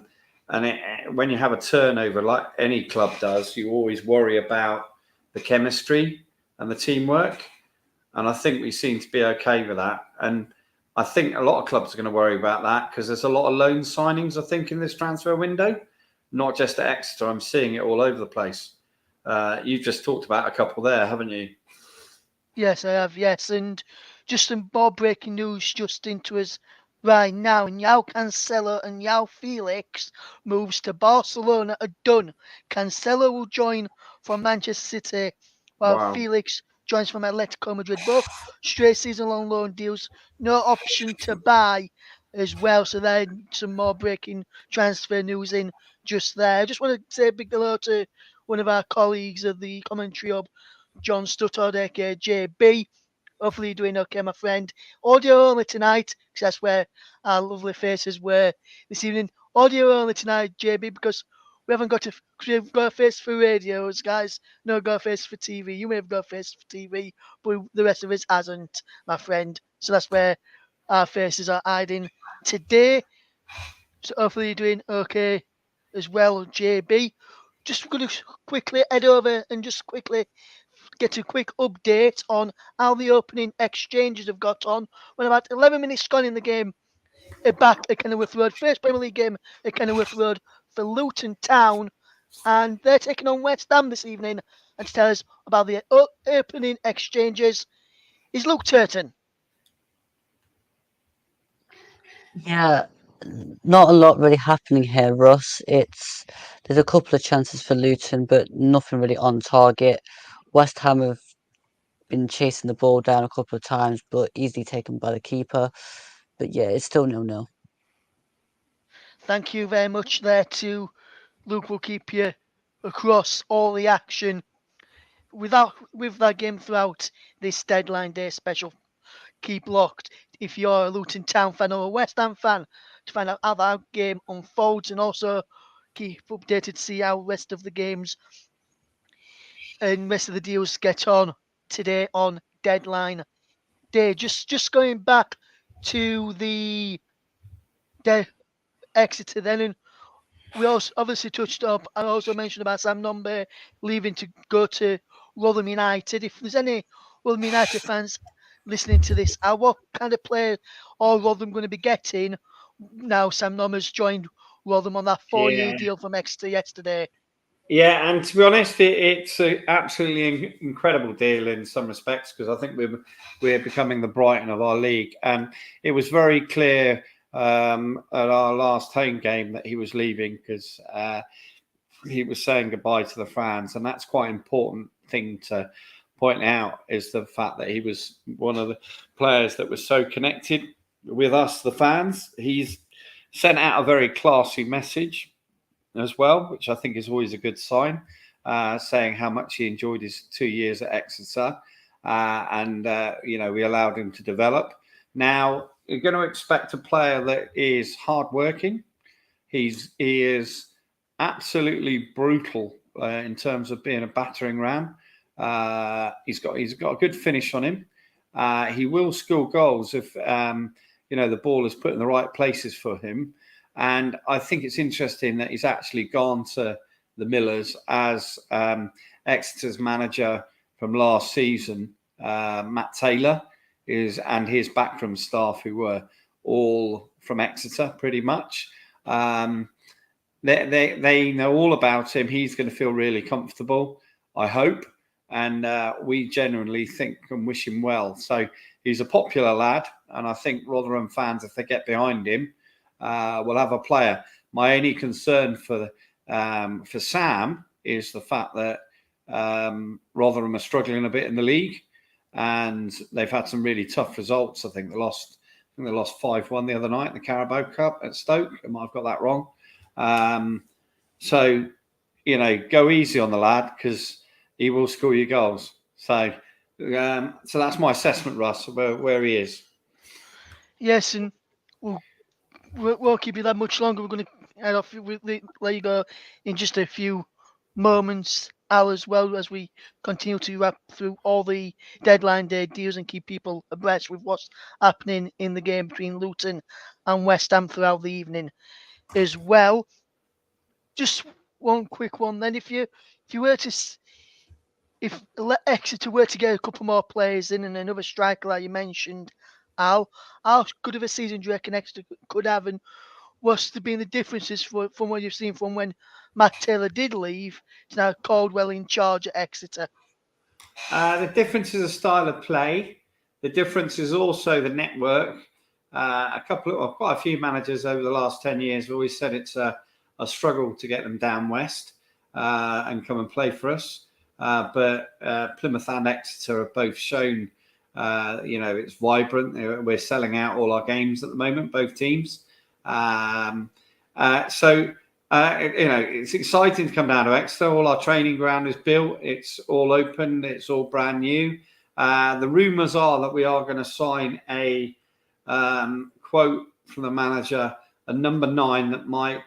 when you have a turnover like any club does, you always worry about the chemistry and the teamwork, and I think we seem to be okay with that. And I think a lot of clubs are going to worry about that because there's a lot of loan signings, I think, in this transfer window, not just at Exeter. I'm seeing it all over the place. You've just talked about a couple there, haven't you? Yes, I have. Yes, and just some more breaking news just into us right now. João Cancelo and João Felix moves to Barcelona are done. Cancelo will join from Manchester City, while Wow. Felix joins from Atletico Madrid. Both straight season-long loan deals, no option to buy as well. So there some more breaking transfer news in just there. I just want to say a big hello to one of our colleagues of the commentary hub, John Stuttard, aka JB. Hopefully you're doing okay, my friend. Audio only tonight, because that's where our lovely faces were this evening. Audio only tonight, JB, because we haven't got cause we've got a face for radios, guys. No, got a face for TV. You may have got a face for TV, but the rest of us hasn't, my friend. So that's where our faces are hiding today. So hopefully you're doing okay as well, JB. Just going to quickly head over and just quickly get a quick update on how the opening exchanges have got on. When about 11 minutes gone in the game, back at Kenilworth Road, first Premier League game at Kenilworth Road for Luton Town, and they're taking on West Ham this evening. And to tell us about the opening exchanges is Luke Turton. Yeah, not a lot really happening here, Russ. There's a couple of chances for Luton, but nothing really on target. West Ham have been chasing the ball down a couple of times, but easily taken by the keeper. But yeah, it's still 0-0. Thank you very much there to Luke. Will keep you across all the action with that game throughout this deadline day special. Keep locked if you're a Luton Town fan or a West Ham fan to find out how that game unfolds, and also keep updated to see how the rest of the games and rest of the deals get on today on deadline day. Just going back to the Exeter then, and we also obviously touched up. I also mentioned about Sam Nombe leaving to go to Rotherham United. If there's any Rotherham United fans listening to this, what kind of player are Rotherham going to be getting now Sam Nombe's joined Rotherham on that 4-year deal from Exeter yesterday? Yeah, and to be honest, it's an absolutely incredible deal in some respects, because I think we're becoming the Brighton of our league. And it was very clear at our last home game that he was leaving because he was saying goodbye to the fans, and that's quite an important thing to point out, is the fact that he was one of the players that was so connected with us, the fans. He's sent out a very classy message as well, which I think is always a good sign, saying how much he enjoyed his 2 years at Exeter, and we allowed him to develop. Now you're going to expect a player that is hardworking. He is absolutely brutal in terms of being a battering ram. He's got a good finish on him. He will score goals if the ball is put in the right places for him. And I think it's interesting that he's actually gone to the Millers as Exeter's manager from last season. Matt Taylor and his backroom staff, who were all from Exeter pretty much. They know all about him. He's going to feel really comfortable, I hope. And we genuinely think and wish him well. So he's a popular lad. And I think Rotherham fans, if they get behind him, will have a player. My only concern for Sam is the fact that Rotherham are struggling a bit in the league, and they've had some really tough results. I think they lost 5-1 the other night in the Carabao Cup at Stoke. I might have got that wrong. So go easy on the lad, because he will score you goals. So So that's my assessment, Russ, where he is. Yes, and we'll keep you that much longer. We're going to head off. We'll let you go in just a few moments, Al, as well, as we continue to wrap through all the deadline day deals and keep people abreast with what's happening in the game between Luton and West Ham throughout the evening as well. Just one quick one then. If you were to if Exeter were to get a couple more players in and another striker like you mentioned, Al, how good of a season do you reckon Exeter could have, and what's been the differences from what you've seen from when Matt Taylor did leave to now Caldwell in charge at Exeter? The difference is a style of play. The difference is also the network. Quite a few managers over the last 10 years have always said it's a struggle to get them down west and come and play for us. But Plymouth and Exeter have both shown, it's vibrant. We're selling out all our games at the moment, both teams. It's exciting to come down to Exeter. All our training ground is built. It's all open. It's all brand new. The rumours are that we are going to sign a quote from the manager, a number 9 that might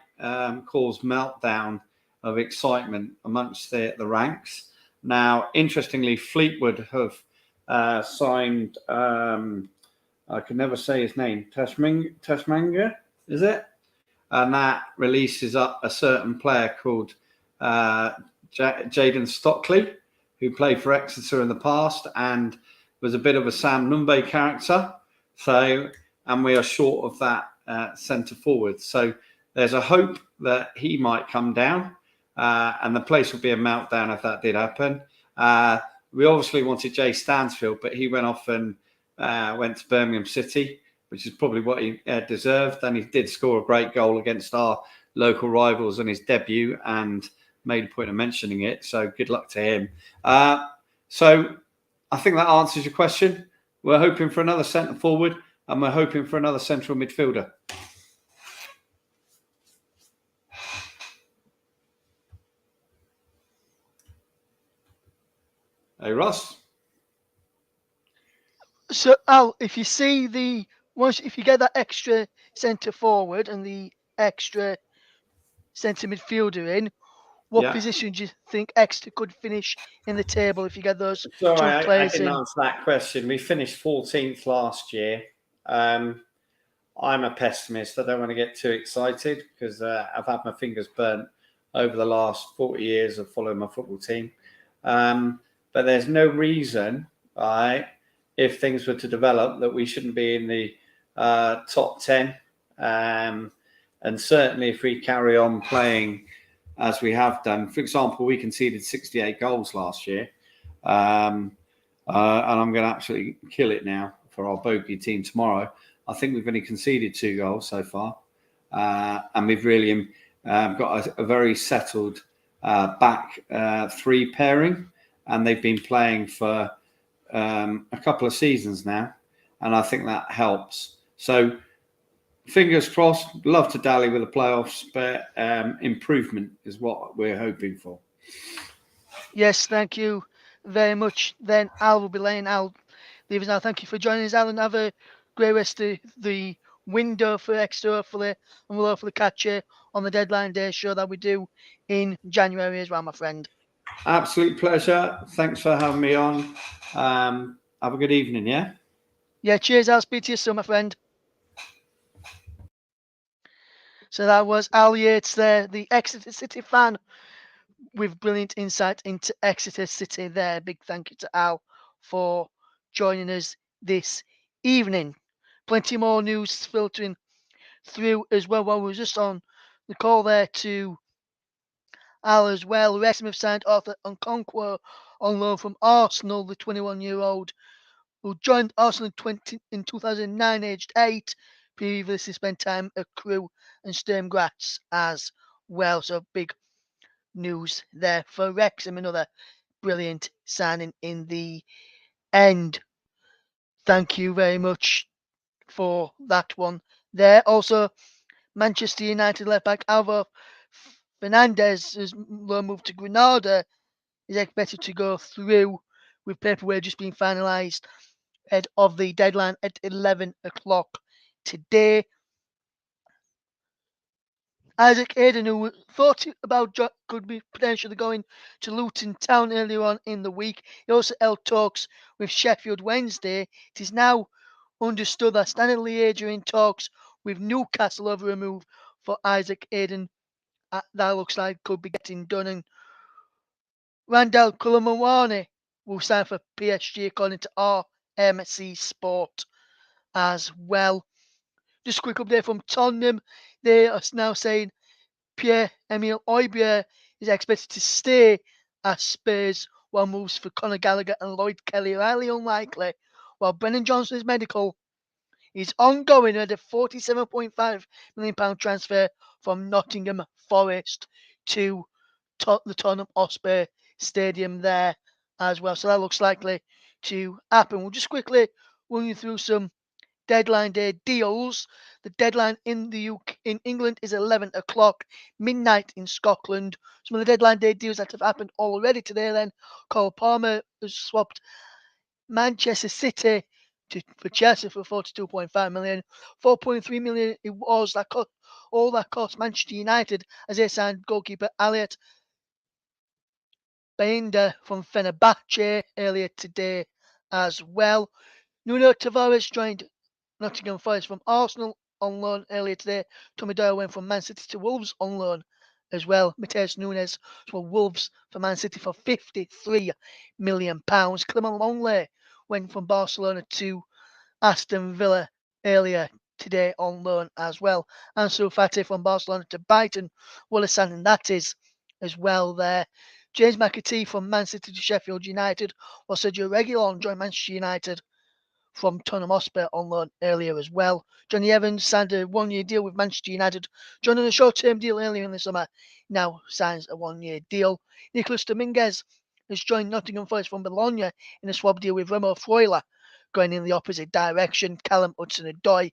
cause meltdown of excitement amongst the ranks. Now, interestingly, Fleetwood have signed, I can never say his name, Tashmanga, is it? And that releases up a certain player called Jaden Stockley, who played for Exeter in the past and was a bit of a Sam Numbe character. And we are short of that centre forward. So there's a hope that he might come down and the place would be a meltdown if that did happen. We obviously wanted Jay Stansfield, but he went off and went to Birmingham City, which is probably what he deserved. And he did score a great goal against our local rivals on his debut and made a point of mentioning it. So good luck to him. So I think that answers your question. We're hoping for another centre forward and we're hoping for another central midfielder. Hey, Ross. So, Al, if you see if you get that extra centre forward and the extra centre midfielder in, what position do you think Exeter could finish in the table if you get those two players I didn't in? answer that question. We finished 14th last year. I'm a pessimist. I don't want to get too excited because I've had my fingers burnt over the last 40 years of following my football team. But there's no reason, if things were to develop, that we shouldn't be in the top 10. And certainly if we carry on playing as we have done. For example, we conceded 68 goals last year. And I'm going to absolutely kill it now for our bogey team tomorrow. I think we've only conceded 2 goals so far. And we've really got a very settled back 3 pairing. And they've been playing for a couple of seasons now. And I think that helps. So fingers crossed, love to dally with the playoffs, but improvement is what we're hoping for. Yes, thank you very much. Then Al will be laying out. Leave us now. Thank you for joining us, Al, and have a great rest of the window for Exeter, hopefully. And we'll hopefully catch you on the deadline day show that we do in January as well, my friend. Absolute pleasure. Thanks for having me on. Have a good evening, yeah? Yeah, cheers. I'll speak to you soon, my friend. So that was Al Yates there, the Exeter City fan, with brilliant insight into Exeter City there. Big thank you to Al for joining us this evening. Plenty more news filtering through as well. While we were just on the call there to Al as well. Wrexham have signed Arthur Nkonkwo on loan from Arsenal, the 21-year-old who joined Arsenal in 2009, aged 8. Previously spent time at Crewe and Sturm Graz as well. So big news there for Wrexham. Another brilliant signing in the end. Thank you very much for that one there. Also, Manchester United left back Alvaro Fernandez has move to Granada is expected to go through with paperwork just being finalised ahead of the deadline at 11 o'clock today. Isaac Hayden, who thought about could be potentially going to Luton Town earlier on in the week, he also held talks with Sheffield Wednesday. It is now understood that Stanley Liège are in talks with Newcastle over a move for Isaac Hayden. That looks like could be getting done. And Randall Kolomowane will sign for PSG according to RMC Sport as well. Just a quick update from Tottenham. They are now saying Pierre-Emile Højbjerg is expected to stay at Spurs, while moves for Conor Gallagher and Lloyd Kelly are highly unlikely, while Brennan Johnson's medical is ongoing at a £47.5 million transfer from Nottingham Forest to the Tottenham Hotspur Stadium there as well. So that looks likely to happen. We'll just quickly run you through some deadline day deals. The deadline in England is 11 o'clock, midnight in Scotland. Some of the deadline day deals that have happened already today then. Cole Palmer has swapped Manchester City for Chelsea for 42.5 million. 4.3 million it was that cost Manchester United as they signed goalkeeper Elliot Bayindir from Fenerbahce earlier today as well. Nuno Tavares joined Nottingham Forest from Arsenal on loan earlier today. Tommy Doyle went from Man City to Wolves on loan as well. Mateus Nunes for Wolves for Man City for £53 million. Clement Longley went from Barcelona to Aston Villa earlier today on loan as well. Ansu Fati from Barcelona to Brighton. Willis and that is as well there. James McAtee from Man City to Sheffield United, while Sergio Reguilon joined Manchester United from Tottenham Hotspur on loan earlier as well. Johnny Evans signed a one-year deal with Manchester United, joining a short-term deal earlier in the summer. Now signs a one-year deal. Nicolas Dominguez has joined Nottingham Forest from Bologna in a swap deal with Remo Freuler, going in the opposite direction. Callum Hudson-Odoi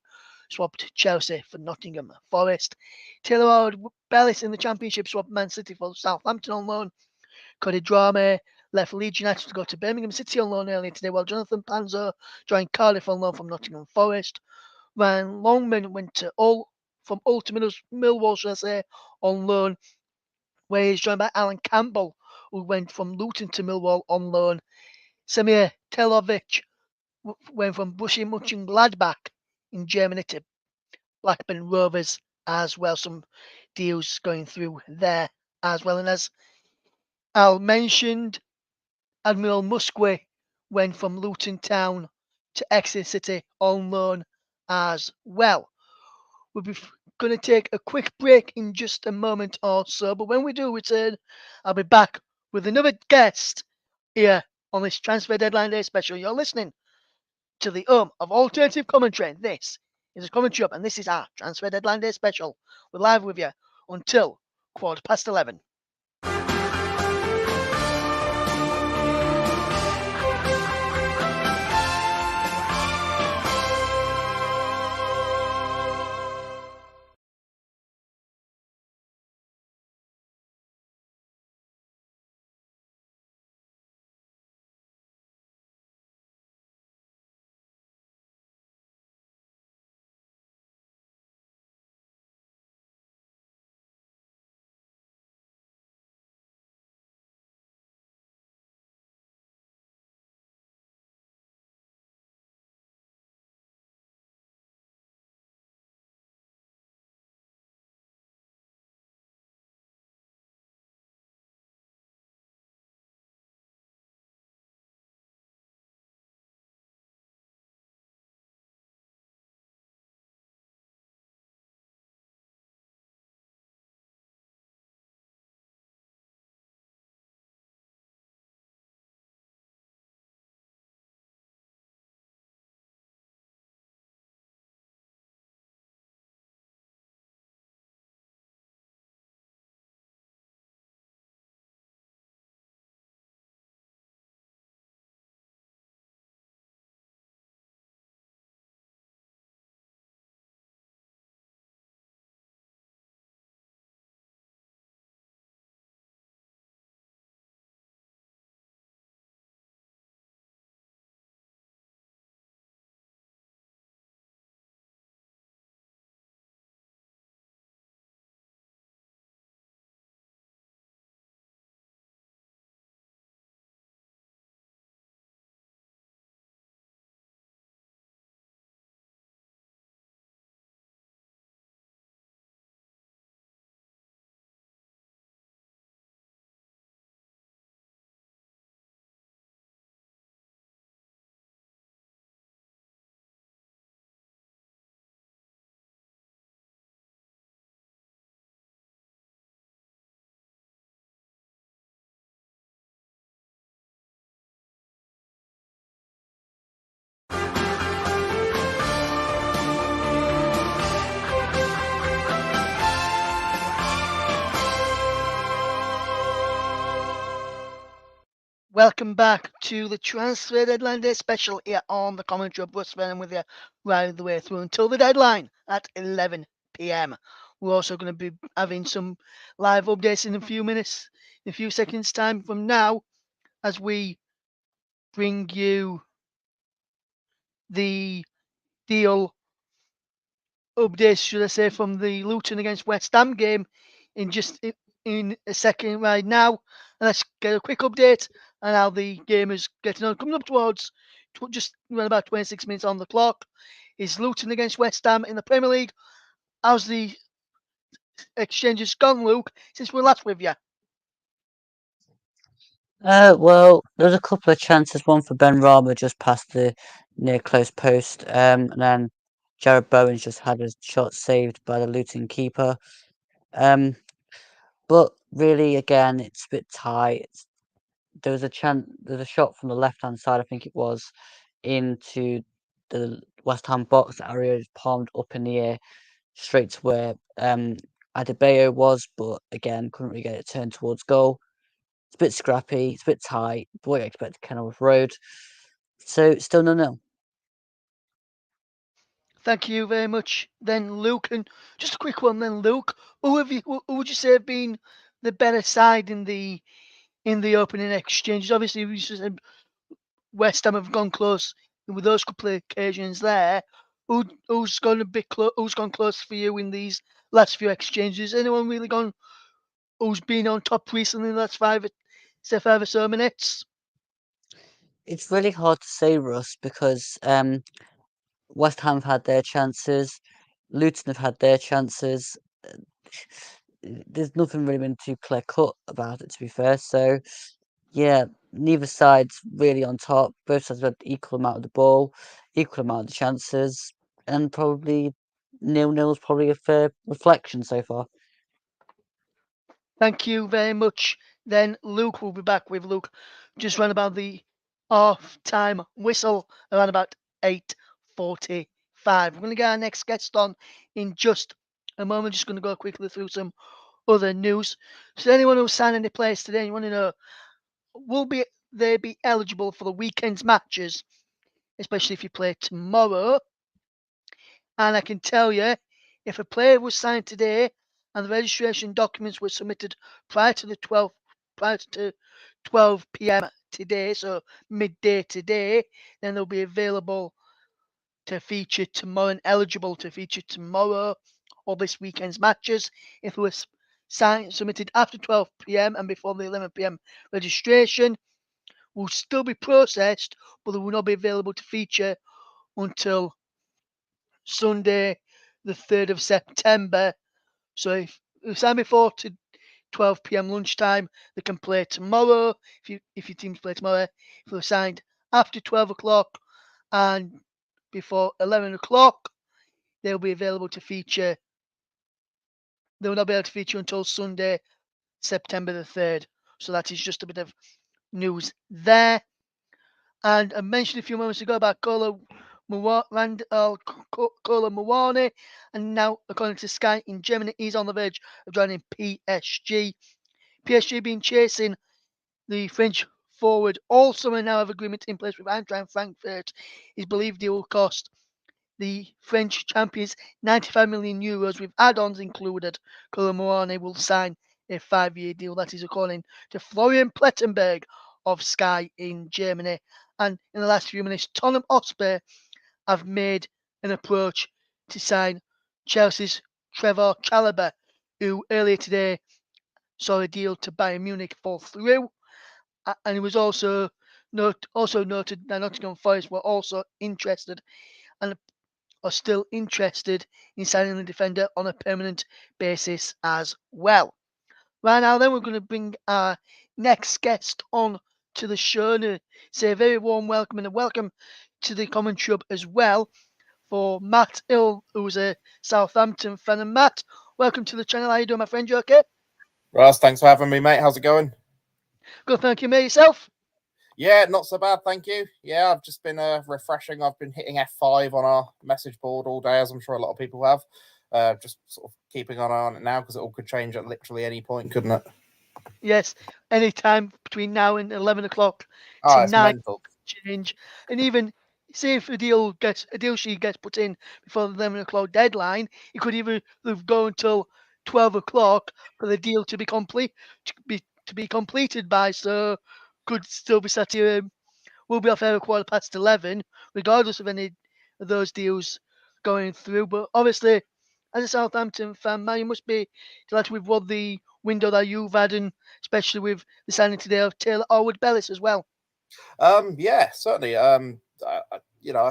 swapped Chelsea for Nottingham Forest. Taylor Howard-Bellis in the Championship swapped Man City for Southampton on loan. Cody Drame left Leeds United to go to Birmingham City on loan earlier today, while Jonathan Panzo joined Cardiff on loan from Nottingham Forest. Ryan Longman went from Hull to Millwall, should I say, on loan, where he's joined by Alan Campbell, who went from Luton to Millwall on loan. Semir Telovic went from Borussia Mönchengladbach in Germany to Blackburn Rovers as well. Some deals going through there as well. And as Al mentioned, Admiral Musque went from Luton Town to Exeter City on loan as well. We'll be going to take a quick break in just a moment or so, but when we do return, I'll be back with another guest here on this Transfer Deadline Day special. You're listening to the home of alternative commentary. This is a commentary up, and this is our Transfer Deadline Day special. We're live with you until 11:15. Welcome back to the Transfer Deadline Day special here on the Commentary of Russ Venom with you right the way through until the deadline at 11 p.m. We're also going to be having some live updates in a few seconds time from now, as we bring you the deal updates, should I say, from the Luton against West Ham game in a second right now. And let's get a quick update on how the game is getting on. Coming up towards just around about 26 minutes on the clock is Luton against West Ham in the Premier League. How's the exchanges gone, Luke, since we're last with you? Well, there's a couple of chances. One for Ben Rama just past the near close post, and then Jared Bowen's just had his shot saved by the Luton keeper. But really, again, it's a bit tight. There's a shot from the left-hand side, I think it was, into the West Ham box. Area is palmed up in the air, straight to where Adebayo was, but again, couldn't really get it turned towards goal. It's a bit scrappy, it's a bit tight. What you expect Kenilworth Road. So still 0-0. Thank you very much, then, Luke. And just a quick one, then, Luke. Who would you say have been the better side in the opening exchanges? Obviously, we just said West Ham have gone close with those couple of occasions there. Who's gone close for you in these last few exchanges? Anyone really gone who's been on top recently in the last 5 or so minutes? It's really hard to say, Russ, because West Ham have had their chances, Luton have had their chances. There's nothing really been too clear cut about it, to be fair. So, yeah, neither side's really on top. Both sides have had equal amount of the ball, equal amount of the chances, and probably 0-0 is probably a fair reflection so far. Thank you very much. Then Luke will be back with Luke just round about the half-time whistle around about 8:45. We're going to get our next guest on in just a moment. Just going to go quickly through some other news. So anyone who's signed any players today, you want to know, will they be eligible for the weekend's matches, especially if you play tomorrow? And I can tell you, if a player was signed today and the registration documents were submitted prior to 12 p.m. today, so midday today, then they'll be available to feature tomorrow and eligible to feature tomorrow or this weekend's matches. If it was submitted after 12 p.m. and before the 11 p.m. registration, will still be processed, but they will not be available to feature until Sunday, the 3rd of September. So if you sign before to 12 p.m. lunchtime, they can play tomorrow. If your teams play tomorrow, if they're signed after 12 o'clock and before 11 o'clock, they'll be available to feature. They will not be able to feature until Sunday, September the 3rd. So that is just a bit of news there. And I mentioned a few moments ago about Kolo Muani, and now, according to Sky in Germany, he's on the verge of joining PSG. PSG been chasing the French forward all summer, now have agreement in place with Eintracht Frankfurt. It's believed he will cost the French champions 95 million euros with add-ons included. Kolo Muani will sign a 5-year deal. That is according to Florian Plettenberg of Sky in Germany. And in the last few minutes, Tottenham Hotspur have made an approach to sign Chelsea's Trevor Chalobah, who earlier today saw a deal to Bayern Munich fall through. And it was also noted that Nottingham Forest were also interested and are still interested in signing the defender on a permanent basis as well. Right now, then, we're going to bring our next guest on to the show and say a very warm welcome and a welcome to the commentary hub as well for Matt Hill, who's a Southampton fan. And Matt, welcome to the channel. How you doing, my friend? You okay? Ross, thanks for having me, mate. How's it going? Good, thank you, mate. Yourself? Yeah, not so bad, thank you. Yeah, I've just been refreshing. I've been hitting F5 on our message board all day, as I'm sure a lot of people have. Just sort of keeping an eye on it now because it all could change at literally any point, couldn't it? Yes, any time between now and 11 o'clock Oh, it's tonight mental. change. And even say if a deal sheet gets put in before the 11 o'clock deadline, it could even go until 12 o'clock for the deal to be completed by. So could still be sat here. We'll be off air at 11:15, regardless of any of those deals going through. But obviously, as a Southampton fan, man, you must be delighted with what the window that you've had, and especially with the signing today of Taylor Harwood-Bellis as well. Yeah, certainly. I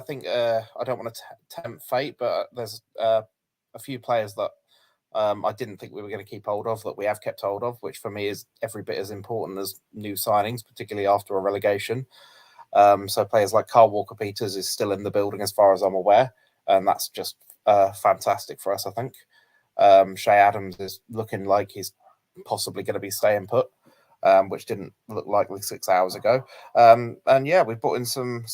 think I don't want to tempt fate, but there's a few players that I didn't think we were going to keep hold of that we have kept hold of, which for me is every bit as important as new signings, particularly after a relegation. So players like Carl Walker-Peters is still in the building as far as I'm aware, and that's just fantastic for us, I think. Shay Adams is looking like he's possibly going to be staying put, which didn't look likely 6 hours ago. And yeah, we've brought in some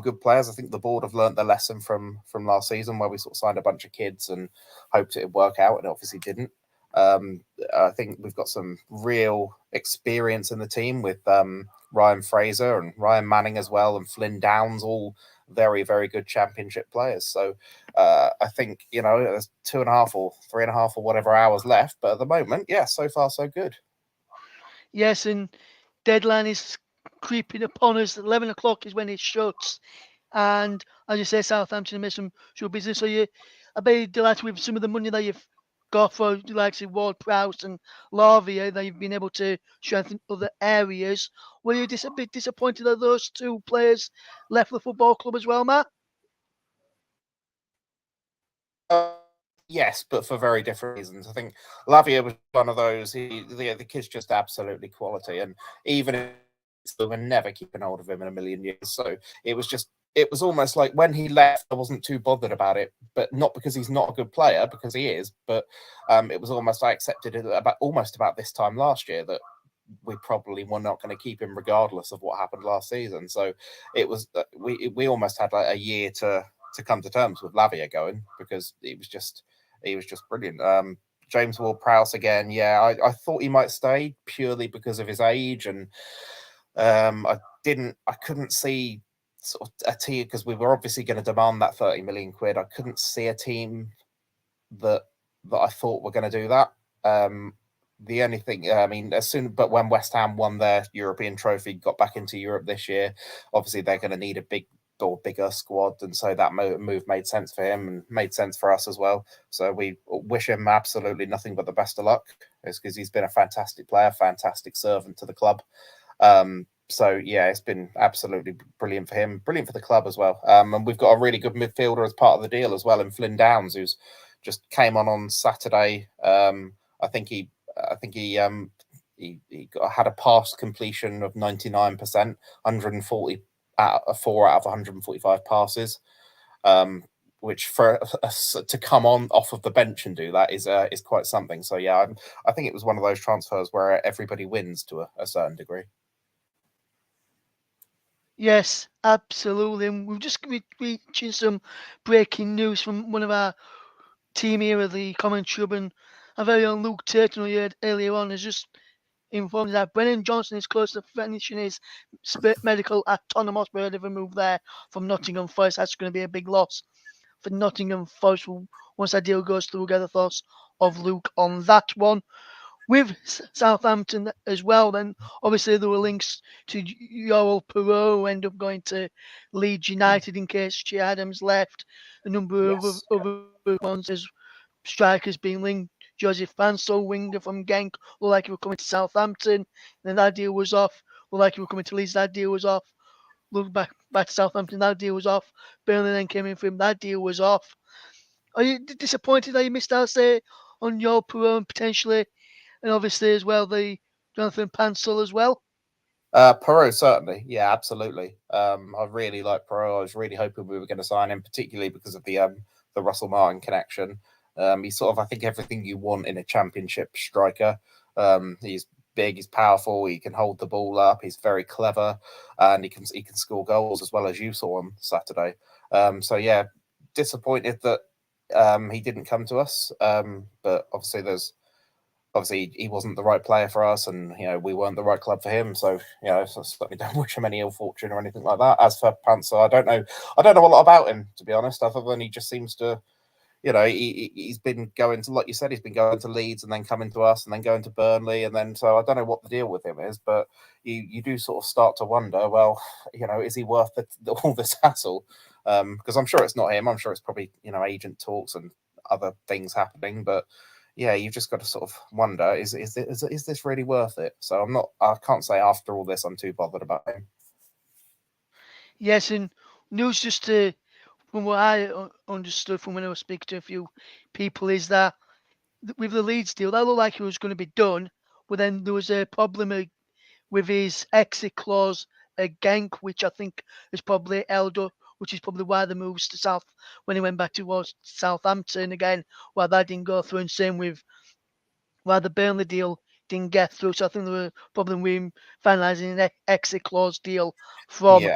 good players. I think the board have learnt their lesson from last season, where we sort of signed a bunch of kids and hoped it'd work out, and it obviously didn't. I think we've got some real experience in the team with Ryan Fraser and Ryan Manning as well, and Flynn Downs, all very, very good championship players. So I think, there's 2.5 or 3.5 or whatever hours left. But at the moment, yeah, so far so good. Yes, and deadline is creeping upon us. 11 o'clock is when it shuts. And as you say, Southampton made some show business. So I bet you're delighted with some of the money that you've got for the likes of Ward-Prowse and Lavia, that you've been able to strengthen other areas. Were you a bit disappointed that those two players left the football club as well, Matt? Yes, but for very different reasons. I think Lavia was one of those. The kid's just absolutely quality, and even if we were never keeping hold of him in a million years. So it was almost like when he left, I wasn't too bothered about it, but not because he's not a good player, because he is. But it was almost I accepted it about this time last year that we probably were not going to keep him regardless of what happened last season. So it was we almost had like a year to come to terms with Lavia going, because he was just brilliant. James Ward-Prowse again, yeah, I thought he might stay purely because of his age, and I couldn't see sort of a team, because we were obviously going to demand that 30 million quid. I couldn't see a team that I thought were going to do that. The only thing, but when West Ham won their European trophy, got back into Europe this year, obviously they're going to need a bigger squad, and so that move made sense for him and made sense for us as well. So we wish him absolutely nothing but the best of luck, because he's been a fantastic player, fantastic servant to the club. So yeah, it's been absolutely brilliant for him, brilliant for the club as well. And we've got a really good midfielder as part of the deal as well, in Flynn Downs, who's just came on Saturday. I think he had a pass completion of 99%, 140 out of 145 passes, which for us to come on off of the bench and do that is quite something. So yeah, I think it was one of those transfers where everybody wins to a certain degree. Yes, absolutely. And we've just reaching some breaking news from one of our team here at the Commentary Hub, and our very own Luke Turton, who you heard earlier on, has just informed that Brennan Johnson is close to finishing his medical at Tottenham Hotspur. They've moved there from Nottingham Forest. That's going to be a big loss for Nottingham Forest once that deal goes through. Get the thoughts of Luke on that one. With Southampton as well, then obviously there were links to Yoel Perreault, who ended up going to Leeds United in case Che Adams left. A number of other ones as strikers being linked. Joseph Fansel, winger from Genk, looked like he was coming to Southampton. Then that deal was off. Looked like he was coming to Leeds. That deal was off. Looked back to Southampton. That deal was off. Burnley then came in for him. That deal was off. Are you disappointed that you missed out, say, on Yoel Perreault and potentially, and obviously as well, the Jonathan Pansel as well? Perreault, certainly. Yeah, absolutely. I really like Perreault. I was really hoping we were going to sign him, particularly because of the Russell Martin connection. He's sort of, I think, everything you want in a championship striker. He's big, he's powerful, he can hold the ball up, he's very clever, and he can score goals as well, as you saw on Saturday. So yeah, disappointed that he didn't come to us. But obviously there's obviously he wasn't the right player for us, and we weren't the right club for him. So so certainly don't wish him any ill fortune or anything like that. As for Panzer, I don't know a lot about him, to be honest, other than he just seems to. He's been going to, like you said, he's been going to Leeds and then coming to us and then going to Burnley. And then, so I don't know what the deal with him is, but you do sort of start to wonder, well, is he worth all this hassle? Because I'm sure it's not him. I'm sure it's probably, agent talks and other things happening. But yeah, you've just got to sort of wonder, is this really worth it? So I can't say after all this, I'm too bothered about him. Yes, and news just to, from what I understood from when I was speaking to a few people, is that with the Leeds deal, that looked like it was going to be done, but then there was a problem with his exit clause at Genk, which I think is probably held up, which is probably why the moves to South, when he went back towards Southampton again, why that didn't go through, and same with why the Burnley deal didn't get through. So I think there was a problem with him finalising an exit clause deal from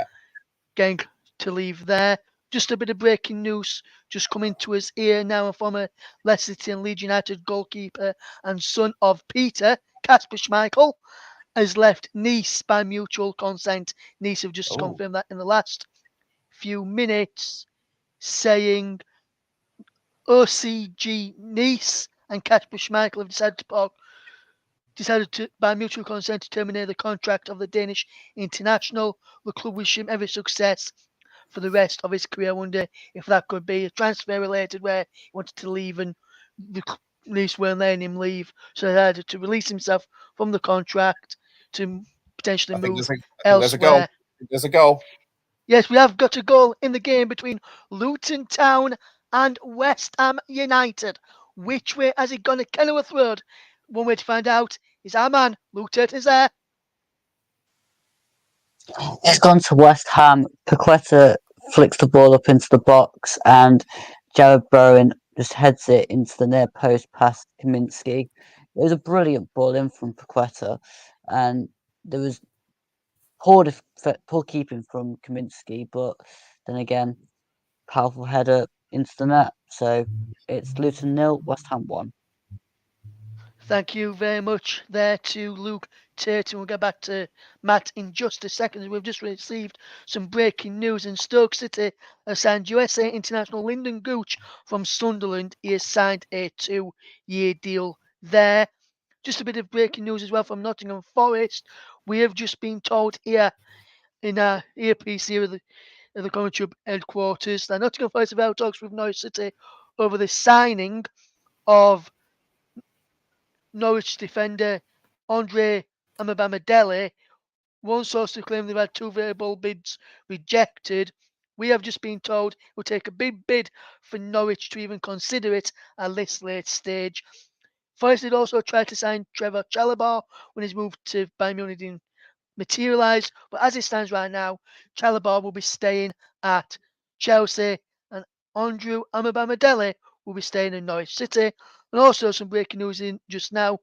Genk to leave there. Just a bit of breaking news just coming to us here now. A former Leicester City and Leeds United goalkeeper and son of Peter, Kasper Schmeichel, has left Nice by mutual consent. Nice have just confirmed that in the last few minutes, saying OCG Nice and Kasper Schmeichel have decided to, by mutual consent, to terminate the contract of the Danish international. The club wish him every success for the rest of his career. I wonder if that could be a transfer related, where he wanted to leave and the Nice weren't letting him leave, so he had to release himself from the contract to potentially move elsewhere. There's a goal. Yes, we have got a goal in the game between Luton Town and West Ham United. Which way has it gone to Kenilworth Road? One way to find out is our man, Luke Tate, is there. It's gone to West Ham. Paqueta flicks the ball up into the box, and Jared Bowen just heads it into the near post past Kaminsky. It was a brilliant ball in from Paqueta, and there was poor keeping from Kaminsky, but then again, powerful header into the net. So it's Luton 0, West Ham 1. Thank you very much there to Luke Tate, and we'll get back to Matt in just a second. We've just received some breaking news in Stoke City. Signed USA international Lyndon Gooch from Sunderland. He has signed a 2-year deal there. Just a bit of breaking news as well from Nottingham Forest. We have just been told here in our earpiece here at the Commentary headquarters that Nottingham Forest have held talks with Norwich City over the signing of Norwich defender Andre Amabamadele. One source to claim they've had 2 verbal bids rejected. We have just been told it will take a big bid for Norwich to even consider it at this late stage. Forest had also tried to sign Trevor Chalobah when his move to Bayern Munich didn't materialise, but as it stands right now, Chalobah will be staying at Chelsea and Andrew Amabamadele will be staying in Norwich City. And also some breaking news in just now.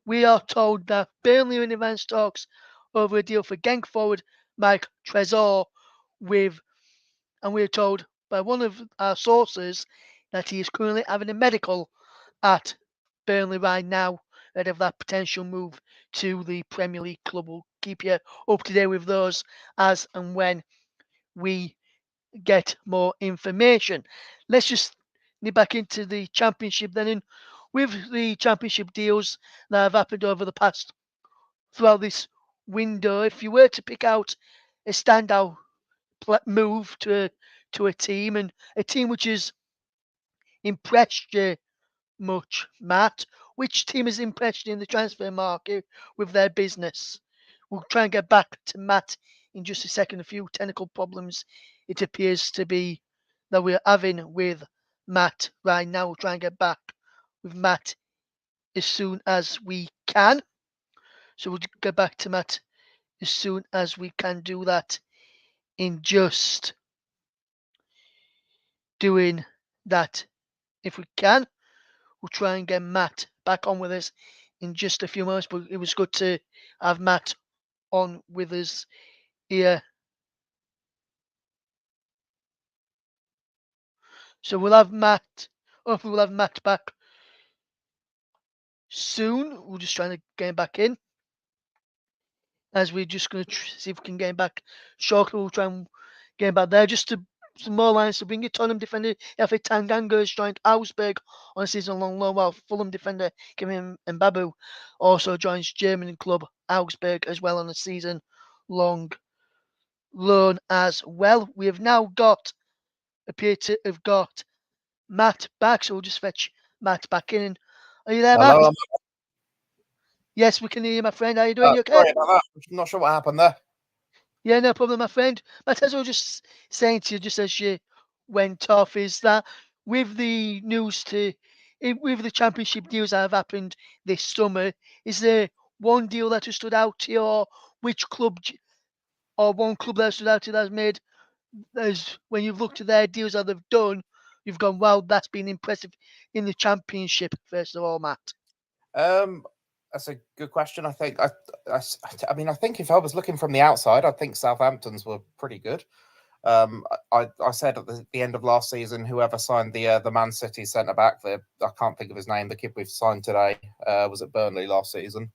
We are told that Burnley are in advanced talks over a deal for Genk forward Mike Trezor and we are told by one of our sources that he is currently having a medical at Burnley right now ahead of that potential move to the Premier League club. We'll keep you up to date with those as and when we get more information. Let's just nip back into the Championship then. And with the Championship deals that have happened over the past, throughout this window, if you were to pick out a standout move to a team, and a team which has impressed you much, Matt, which team has impressed you in the transfer market with their business? We'll try and get back to Matt in just a second. A few technical problems it appears to be that we're having with Matt right now. We'll try and get back with Matt as soon as we can. So we'll get back to Matt as soon as we can do that in just doing that. If we can, we'll try and get Matt back on with us in just a few moments, but it was good to have Matt on with us here. So we'll have Matt, hopefully we'll have Matt back soon. We're just trying to get him back in. As we're just going to see if we can get him back shortly. We'll try and get him back there. Just to some more lines to bring it. Tottenham defender Efe Tanganga has joined Augsburg on a season-long loan, while Fulham defender Kim Mbabu also joins German club Augsburg as well on a season-long loan as well. We have now appear to have got Matt back, so we'll just fetch Matt back in. Are you there, Hello, Matt? Yes, we can hear you, my friend. How are you doing? You okay? sorry about that. I'm not sure what happened there. Yeah, no problem, my friend. But as I was just saying to you, just as you went off, is that with the with the championship deals that have happened this summer, is there one deal that has stood out to you, or which club, or one club that has stood out to you that has made, as when you've looked at their deals that they've done, you've gone, wow, that's been impressive in the championship, first of all, Matt? That's a good question. I think I mean, I think if I was looking from the outside, I think Southampton's were pretty good. I said at the end of last season, whoever signed the Man City centre back, I can't think of his name, the kid we've signed today, was at Burnley last season.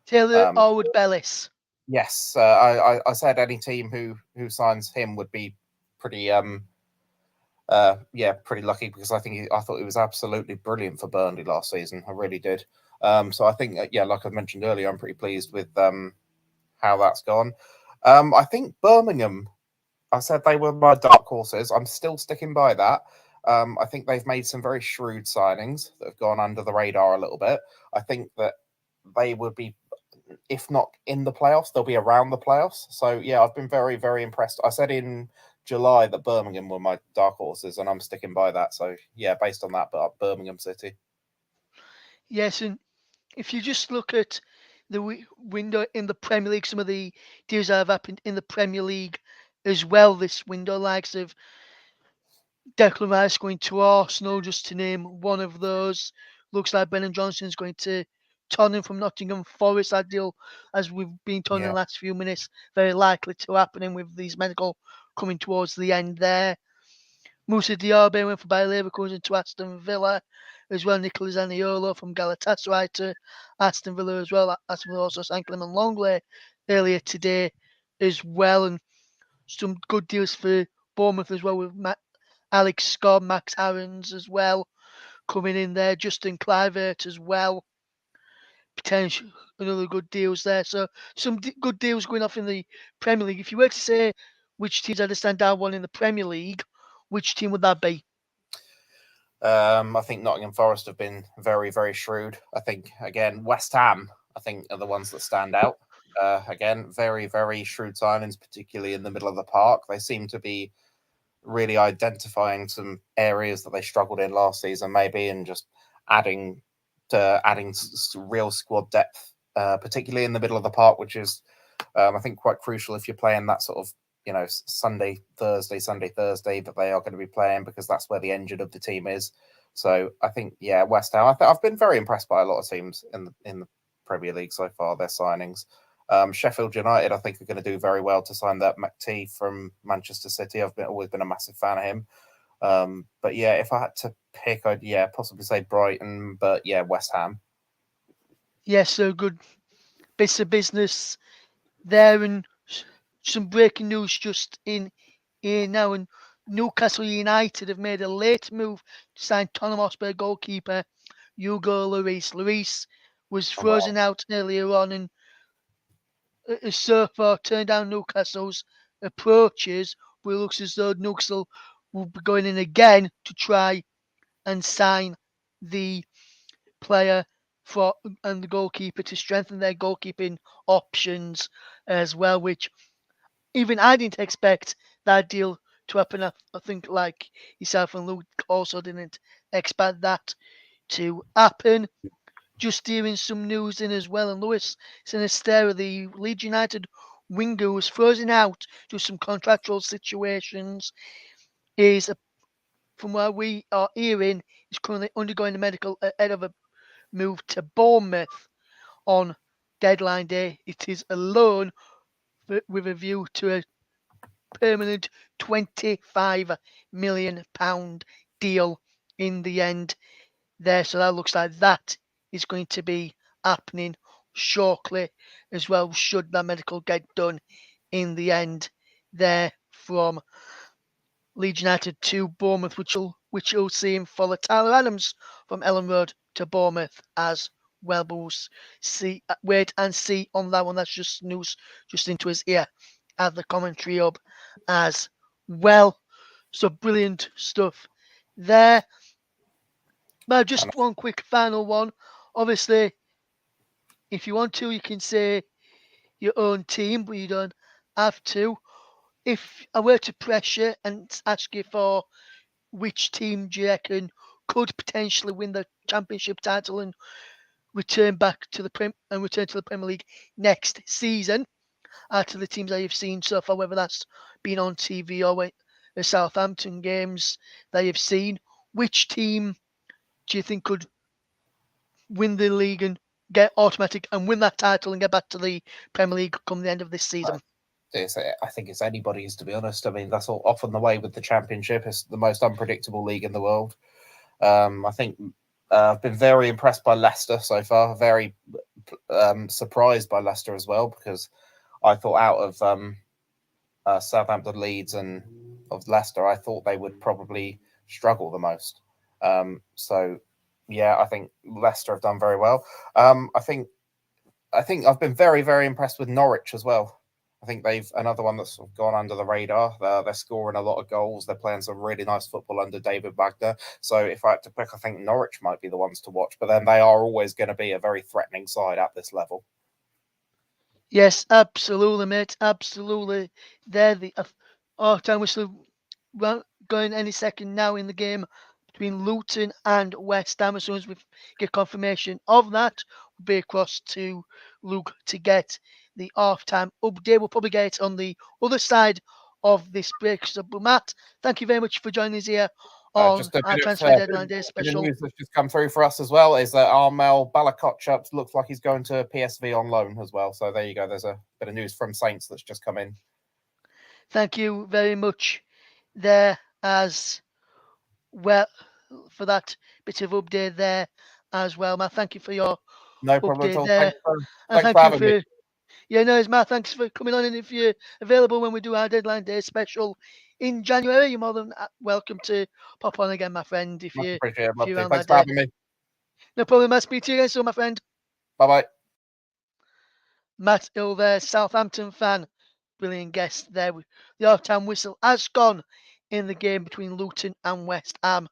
Taylor Arwood Bellis. Yes, I said any team who signs him would be pretty pretty lucky, because I thought he was absolutely brilliant for Burnley last season. I really did. So I think like I mentioned earlier, I'm pretty pleased with how that's gone. I think Birmingham, I said they were my dark horses. I'm still sticking by that. I think they've made some very shrewd signings that have gone under the radar a little bit. I think that they would be, if not in the playoffs, they'll be around the playoffs. So yeah, I've been very, very impressed. I said in July that Birmingham were my dark horses, and I'm sticking by that. So yeah, based on that, but Birmingham City. Yes, and if you just look at the window in the Premier League, some of the deals that have happened in the Premier League as well this window, likes of Declan Rice going to Arsenal, just to name one of those. Looks like Brennan Johnson's going to Tottenham from Nottingham Forest. That deal, as we've been told in the last few minutes, very likely to happen, and with these medical coming towards the end there. Moussa Diaby went for Bayer Leverkusen to Aston Villa as well. Nicolas Zaniolo from Galatasaray to Aston Villa as well. Aston Villa also signed Clement Longley earlier today as well. And some good deals for Bournemouth as well, with Alex Scott, Max Aarons as well coming in there. Justin Kluivert as well. Potential another good deals there. So some good deals going off in the Premier League. If you were to say which teams are the standout one in the Premier League, which team would that be? I think Nottingham Forest have been very, very shrewd. I think, again, West Ham, I think, are the ones that stand out. Again, very, very shrewd signings, particularly in the middle of the park. They seem to be really identifying some areas that they struggled in last season, maybe, and just adding real squad depth, particularly in the middle of the park, which is, I think, quite crucial if you're playing that sort of, Sunday, Thursday that they are going to be playing, because that's where the engine of the team is. So I think, West Ham. I've been very impressed by a lot of teams in the Premier League so far, their signings. Sheffield United, I think, are going to do very well to sign that McT from Manchester City. I've always been a massive fan of him. But yeah, if I had to pick, I'd possibly say Brighton, but West Ham. Yes, so good bits of business there, and some breaking news just in here now. And Newcastle United have made a late move to sign Tottenham Hotspur goalkeeper Hugo Lloris. Lloris was frozen out earlier on, and so far turned down Newcastle's approaches, but it looks as though Newcastle will be going in again to try and sign the player and the goalkeeper to strengthen their goalkeeping options as well, which even I didn't expect that deal to happen. I think, like yourself and Luke, also didn't expect that to happen. Just hearing some news in as well, and Luis Sinisterra, the Leeds United winger, was frozen out due to some contractual situations. From where we are hearing, is currently undergoing the medical ahead of a move to Bournemouth on deadline day. It is a loan with a view to a permanent £25 million deal in the end there. So that looks like that is going to be happening shortly as well, should that medical get done in the end there from Leeds United to Bournemouth, which will see him follow Tyler Adams from Ellen Road to Bournemouth as well. But we'll wait and see on that one. That's just news just into his ear at the commentary hub as well. So brilliant stuff there. Now, just one quick final one. Obviously, if you want to, you can say your own team, but you don't have to. If I were to pressure and ask you for which team do you reckon could potentially win the championship title and return to the Premier League next season, out of the teams that you've seen so far, whether that's been on TV or the Southampton games that you've seen, which team do you think could win the league and get automatic and win that title and get back to the Premier League come the end of this season? I think it's anybody's, to be honest. I mean, that's all often the way with the Championship. It's the most unpredictable league in the world. I think I've been very impressed by Leicester so far. Very surprised by Leicester as well, because I thought out of Southampton, Leeds, and of Leicester, I thought they would probably struggle the most. So, yeah, I think Leicester have done very well. I think I've been very, very impressed with Norwich as well. I think they've another one that's gone under the radar. They're scoring a lot of goals. They're playing some really nice football under David Wagner. So if I had to pick, I think Norwich might be the ones to watch. But then they are always going to be a very threatening side at this level. Yes, absolutely, mate. Absolutely. They're the time whistle going any second now in the game between Luton and West Ham. As soon as we get confirmation of that, we'll be across to Luke to get the half-time update. We'll probably get it on the other side of this break. So, but Matt, thank you very much for joining us here on Just a our bit Transfer of, Deadline Day special. News that's just come through for us as well is that Armel Balakotchup looks like he's going to PSV on loan as well. So there you go. There's a bit of news from Saints that's just come in. Thank you very much there as well for that bit of update there as well, Matt. Thank you for your No problem at update all. there. Thanks for having me. Yeah, no, it's Matt. Thanks for coming on. And if you're available when we do our Deadline Day special in January, you're more than welcome to pop on again, my friend. If Much you appreciated. if you're around Thanks that for day. having me. No problem. I'll speak to you again soon, my friend. Bye-bye. Matt Hill there, Southampton fan. Brilliant guest there. The half-time whistle has gone in the game between Luton and West Ham.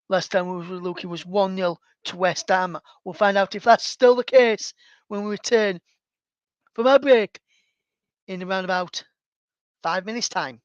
Last time we were looking was 1-0 to West Ham. We'll find out if that's still the case when we return from our break in around about 5 minutes' time.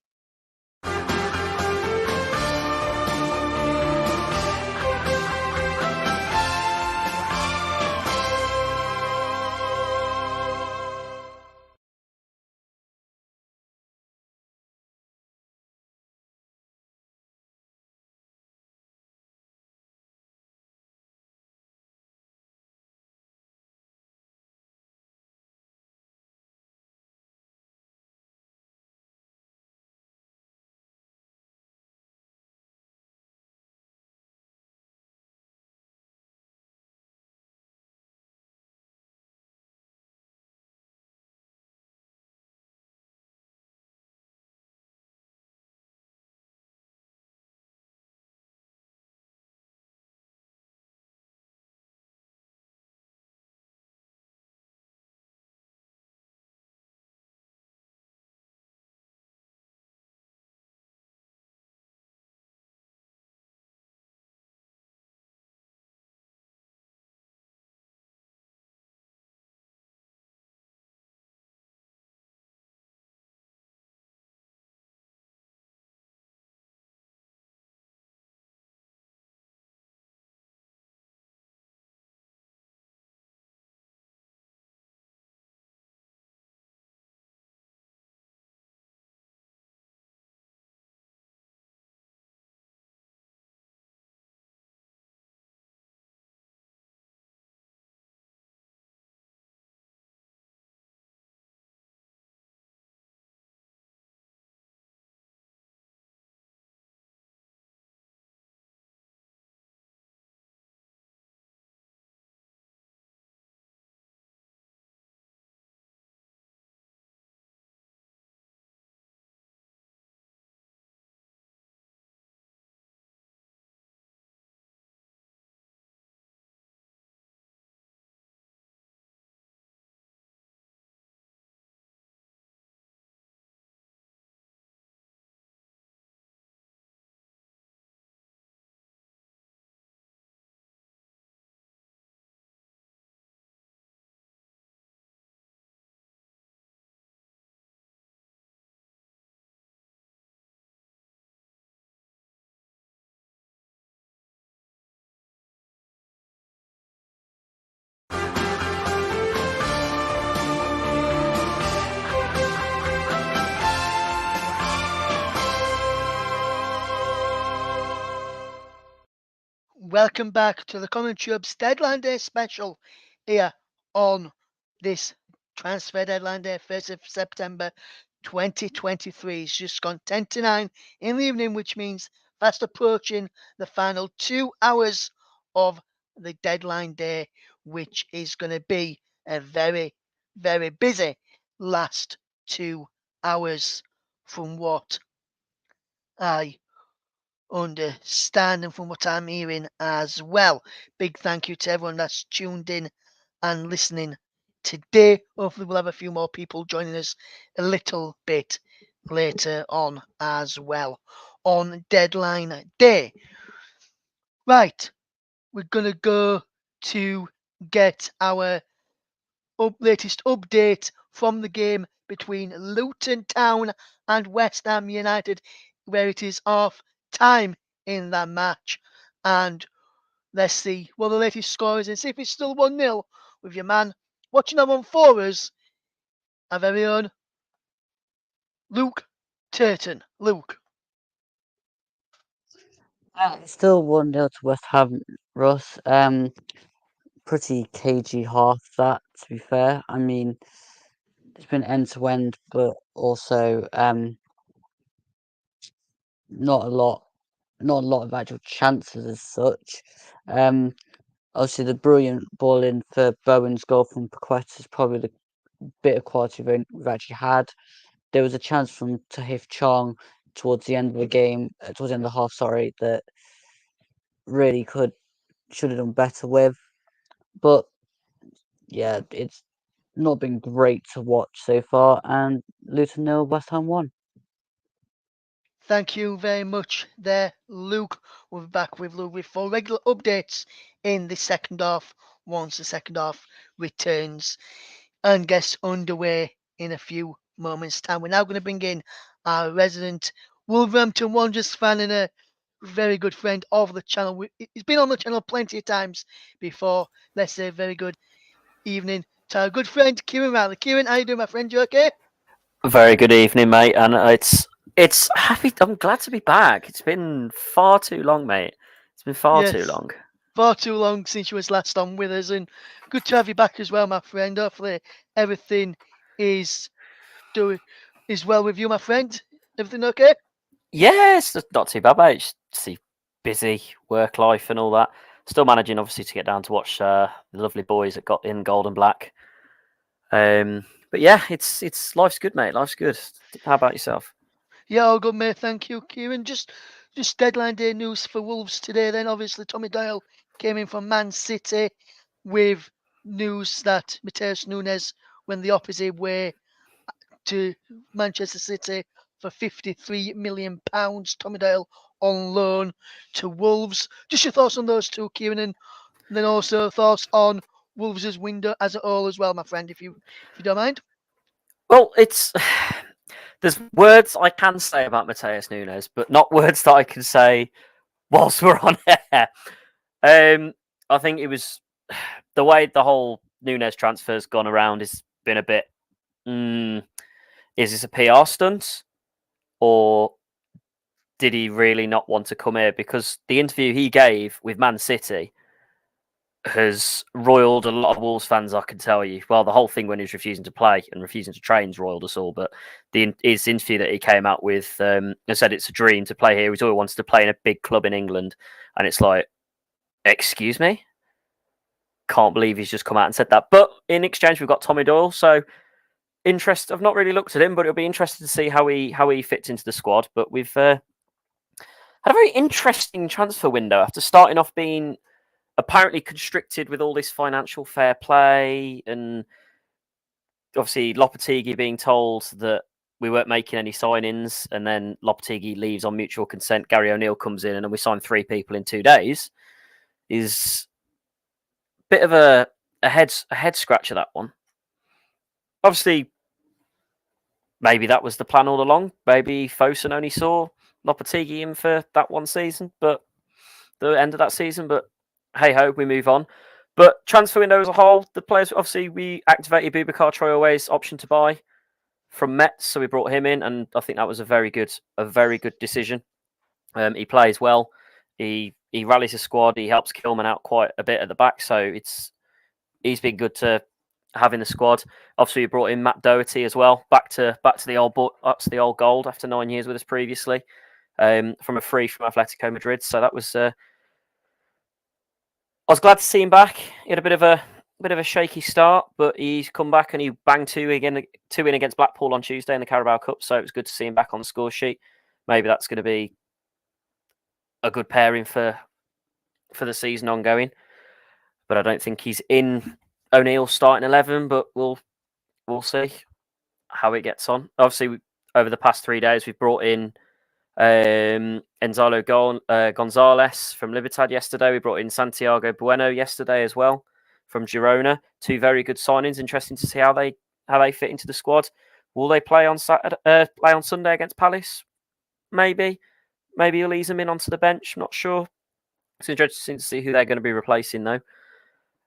welcome back to the Commentary Hub's Deadline Day special here on this transfer deadline day, 1st of September 2023. It's just gone 10 to 9 in the evening, which means fast approaching the final 2 hours of the deadline day, which is going to be a very, very busy last 2 hours from what I understand and from what I'm hearing as well. Big thank you to everyone that's tuned in and listening today. Hopefully we'll have a few more people joining us a little bit later on as well on deadline day. Right, we're gonna go to get our latest update from the game between Luton Town and West Ham United, where it is half time in that match. And let's see what the latest score is and see if it's still 1-0 with your man watching that one for us, our very own Luke Turton. Luke. It's still 1-0 to West Ham, Russ. Pretty cagey half that, to be fair. I mean, it's been end to end, but also not a lot of actual chances as such. Obviously the brilliant ball in for Bowen's goal from Paqueta is probably the bit of quality we've actually had. There was a chance from Tahith Chong towards the end of the game, towards the end of the half, sorry, that really should have done better with. But yeah, it's not been great to watch so far, and Luton 0, West Ham 1. Thank you very much there, Luke. We'll be back with Luke with 4 regular updates in the second half once the second half returns and gets underway in a few moments' time. We're now going to bring in our resident Wolverhampton Wanderers fan and a very good friend of the channel. He's been on the channel plenty of times before. Let's say very good evening to our good friend Kieran Riley. Kieran, how you doing, my friend? You okay? Very good evening, mate. And it's happy. I'm glad to be back. It's been far too long, mate. It's been far too Yes. long. Far too long since you was last on with us, and good to have you back as well, my friend. Hopefully everything is well with you, my friend. Everything okay? Yeah, it's not too bad, mate. Just busy work life and all that. Still managing, obviously, to get down to watch the lovely boys that got in gold and black. But yeah, it's life's good, mate. Life's good. How about yourself? Yeah, all good, mate. Thank you, Kieran. Just deadline day news for Wolves today. Then obviously Tommy Doyle came in from Man City with news that Matheus Nunes went the opposite way to Manchester City for £53 million. Tommy Doyle on loan to Wolves. Just your thoughts on those two, Kieran, and then also thoughts on Wolves' window as a whole as well, my friend, if you don't mind. Well, there's words I can say about Matheus Nunes, but not words that I can say whilst we're on air. I think it was the way the whole Nunes transfer's gone around has been a bit. Is this a PR stunt, or did he really not want to come here? Because the interview he gave with Man City has roiled a lot of Wolves fans, I can tell you. Well, the whole thing when he was refusing to play and refusing to train's roiled us all. But his interview that he came out with said it's a dream to play here. He's always wanted to play in a big club in England. And it's like, excuse me? Can't believe he's just come out and said that. But in exchange, we've got Tommy Doyle. So I've not really looked at him, but it'll be interesting to see how he fits into the squad. But we've had a very interesting transfer window after starting off being apparently constricted with all this financial fair play, and obviously Lopetegui being told that we weren't making any signings, and then Lopetegui leaves on mutual consent. Gary O'Neill comes in, and then we signed 3 people in 2 days. Is a bit of a head scratcher, that one. Obviously, maybe that was the plan all along. Maybe Fosun only saw Lopetegui in for that one season, but the end of that season. But hey ho, we move on. But transfer window as a whole, the players, obviously we activated Boubacar Traore's option to buy from Metz, so we brought him in, and I think that was a very good decision. He plays well. He he rallies the squad. He helps Kilman out quite a bit at the back, so he's been good to have in the squad. Obviously, we brought in Matt Doherty as well, back to the old gold after 9 years with us previously, from a free from Atletico Madrid. So that was I was glad to see him back. He had a bit of a shaky start, but he's come back and he banged two in against Blackpool on Tuesday in the Carabao Cup. So it was good to see him back on the score sheet. Maybe that's going to be a good pairing for the season ongoing. But I don't think he's in O'Neill's starting 11. But we'll see how it gets on. Obviously, over the past 3 days, we've brought in Gonzalo Gonzalez from Libertad yesterday. We brought in Santiago Bueno yesterday as well from Girona. Two very good signings. Interesting to see how they fit into the squad. Will they play on Sunday against Palace? Maybe he'll ease them in onto the bench. I'm not sure. It's interesting to see who they're going to be replacing though.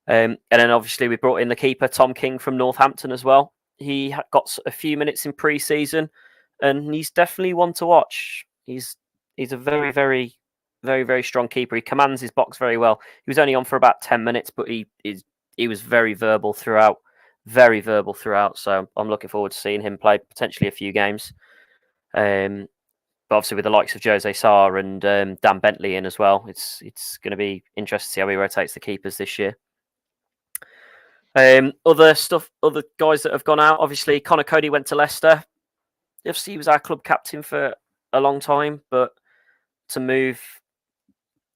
And then obviously we brought in the keeper Tom King from Northampton as well. He got a few minutes in pre-season, and he's definitely one to watch. He's a very, very, very, very strong keeper. He commands his box very well. He was only on for about 10 minutes, but he was very verbal throughout. Very verbal throughout. So I'm looking forward to seeing him play potentially a few games. But obviously with the likes of Jose Sarr and Dan Bentley in as well, it's going to be interesting to see how he rotates the keepers this year. Other guys that have gone out. Obviously, Conor Cody went to Leicester. Obviously, he was our club captain for a long time, but a move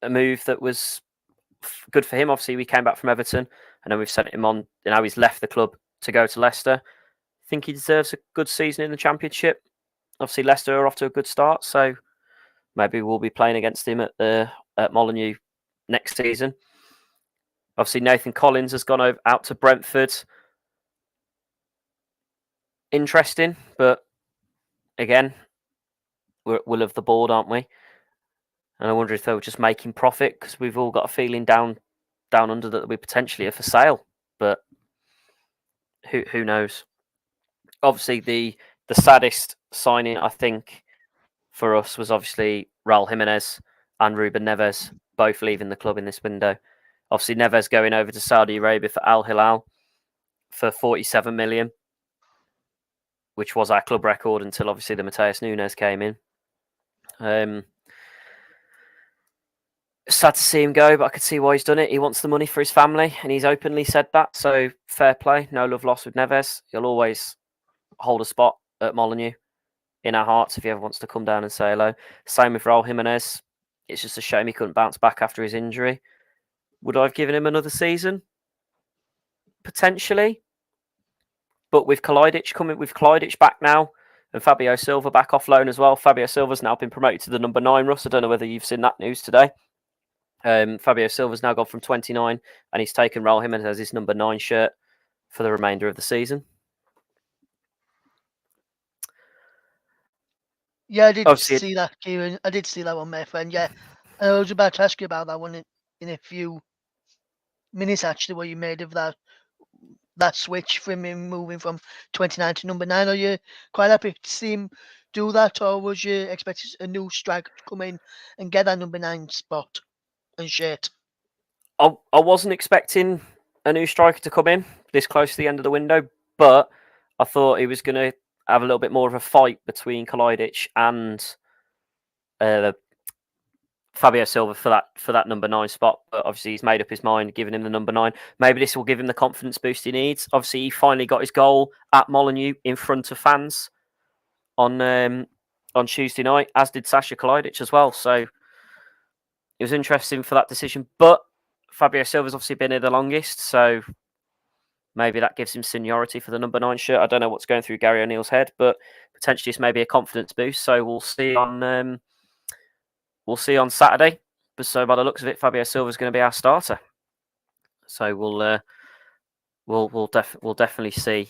that was good for him. Obviously, we came back from Everton, and then we've sent him on. Now he's left the club to go to Leicester. I think he deserves a good season in the Championship. Obviously, Leicester are off to a good start, so maybe we'll be playing against him at Molineux next season. Obviously, Nathan Collins has gone out to Brentford. Interesting, but again, we're of the board, aren't we? And I wonder if they were just making profit, because we've all got a feeling down under that we potentially are for sale. But who knows? Obviously, the saddest signing, I think, for us was obviously Raul Jimenez and Ruben Neves both leaving the club in this window. Obviously, Neves going over to Saudi Arabia for Al Hilal for 47 million, which was our club record until obviously the Mateus Nunes came in. Sad to see him go, but I could see why he's done it. He wants the money for his family, and he's openly said that. So fair play, no love lost with Neves. He'll always hold a spot at Molineux in our hearts if he ever wants to come down and say hello. Same with Raul Jimenez. It's just a shame he couldn't bounce back after his injury. Would I have given him another season? Potentially. But with Kalajdzic back now, and Fabio Silva back off loan as well. Fabio Silva's now been promoted to the number 9, Russ. I don't know whether you've seen that news today. Fabio Silva's now gone from 29, and he's taken Raul Jimenez as his number 9 shirt for the remainder of the season. Yeah, I did see that, Kieran. I did see that one, my friend. Yeah, and I was about to ask you about that one in a few minutes, actually, what you made of that switch from him moving from 29 to number 9. Are you quite happy to see him do that, or was you expecting a new striker to come in and get that number 9 spot and shirt? I wasn't expecting a new striker to come in this close to the end of the window, but I thought he was going to have a little bit more of a fight between Kalajdzic and Fabio Silva for that number 9 spot. But obviously he's made up his mind, giving him the number 9. Maybe this will give him the confidence boost he needs. Obviously he finally got his goal at Molineux in front of fans on Tuesday night, as did Sasha Kalajdzic as well. So it was interesting for that decision. But Fabio Silva's obviously been here the longest, so maybe that gives him seniority for the number 9 shirt. I don't know what's going through Gary O'Neill's head, but potentially it's maybe a confidence boost. So we'll see on Saturday. But so by the looks of it, Fabio Silva's going to be our starter. So we'll definitely see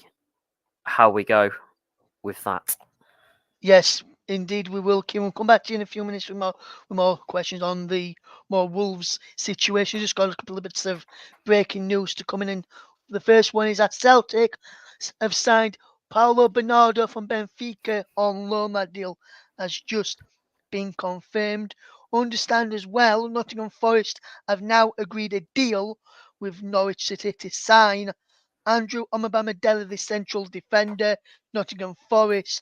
how we go with that. Yes, indeed we will, Kim. We'll come back to you in a few minutes with more questions on the more Wolves situation. Just got a couple of bits of breaking news to come in. The first one is that Celtic have signed Paulo Bernardo from Benfica on loan. That deal has just been confirmed. understand as well, Nottingham Forest have now agreed a deal with Norwich City to sign Andrew Omobamidele, the central defender. Nottingham Forest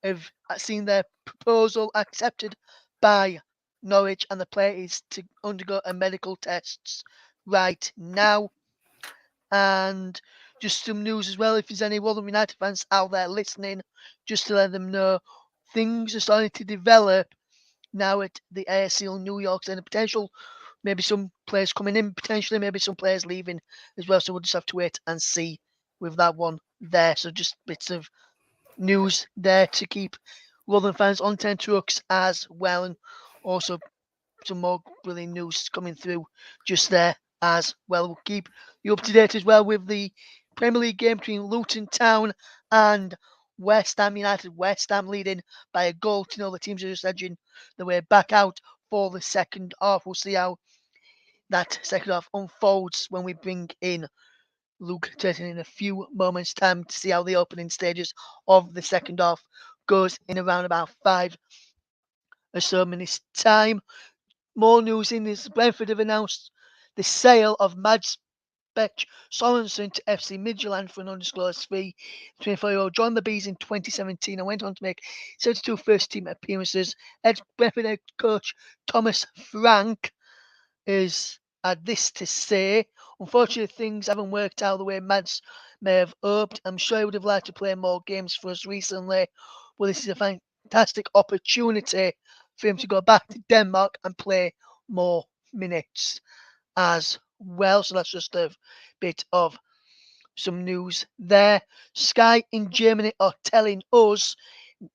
have seen their proposal accepted by Norwich, and the player is to undergo a medical tests right now. And just some news as well, if there's any Rotherham United fans out there listening, just to let them know, things are starting to develop now at the ASL New York, and the potential, maybe some players coming in, potentially maybe some players leaving as well. So we'll just have to wait and see with that one there. So just bits of news there to keep Rotherham fans on 10 trucks as well, and also some more brilliant news coming through just there as well. We'll keep you up to date as well with the Premier League game between Luton Town and West Ham United. West Ham leading by a goal to nil. The teams are just edging the way back out for the second half. We'll see how that second half unfolds when we bring in Luke Turton in a few moments' time to see how the opening stages of the second half goes in around about 5 or so minutes' time. More news in this: Brentford have announced the sale of Mads Bech Sorensen to FC Midtjylland for an undisclosed fee. The 24-year-old joined the Bees in 2017 and went on to make 72 first-team appearances. Brentford head coach Thomas Frank had this to say: "Unfortunately, things haven't worked out the way Mads may have hoped. I'm sure he would have liked to play more games for us recently, but this is a fantastic opportunity for him to go back to Denmark and play more minutes as well." So that's just a bit of some news there. Sky in Germany are telling us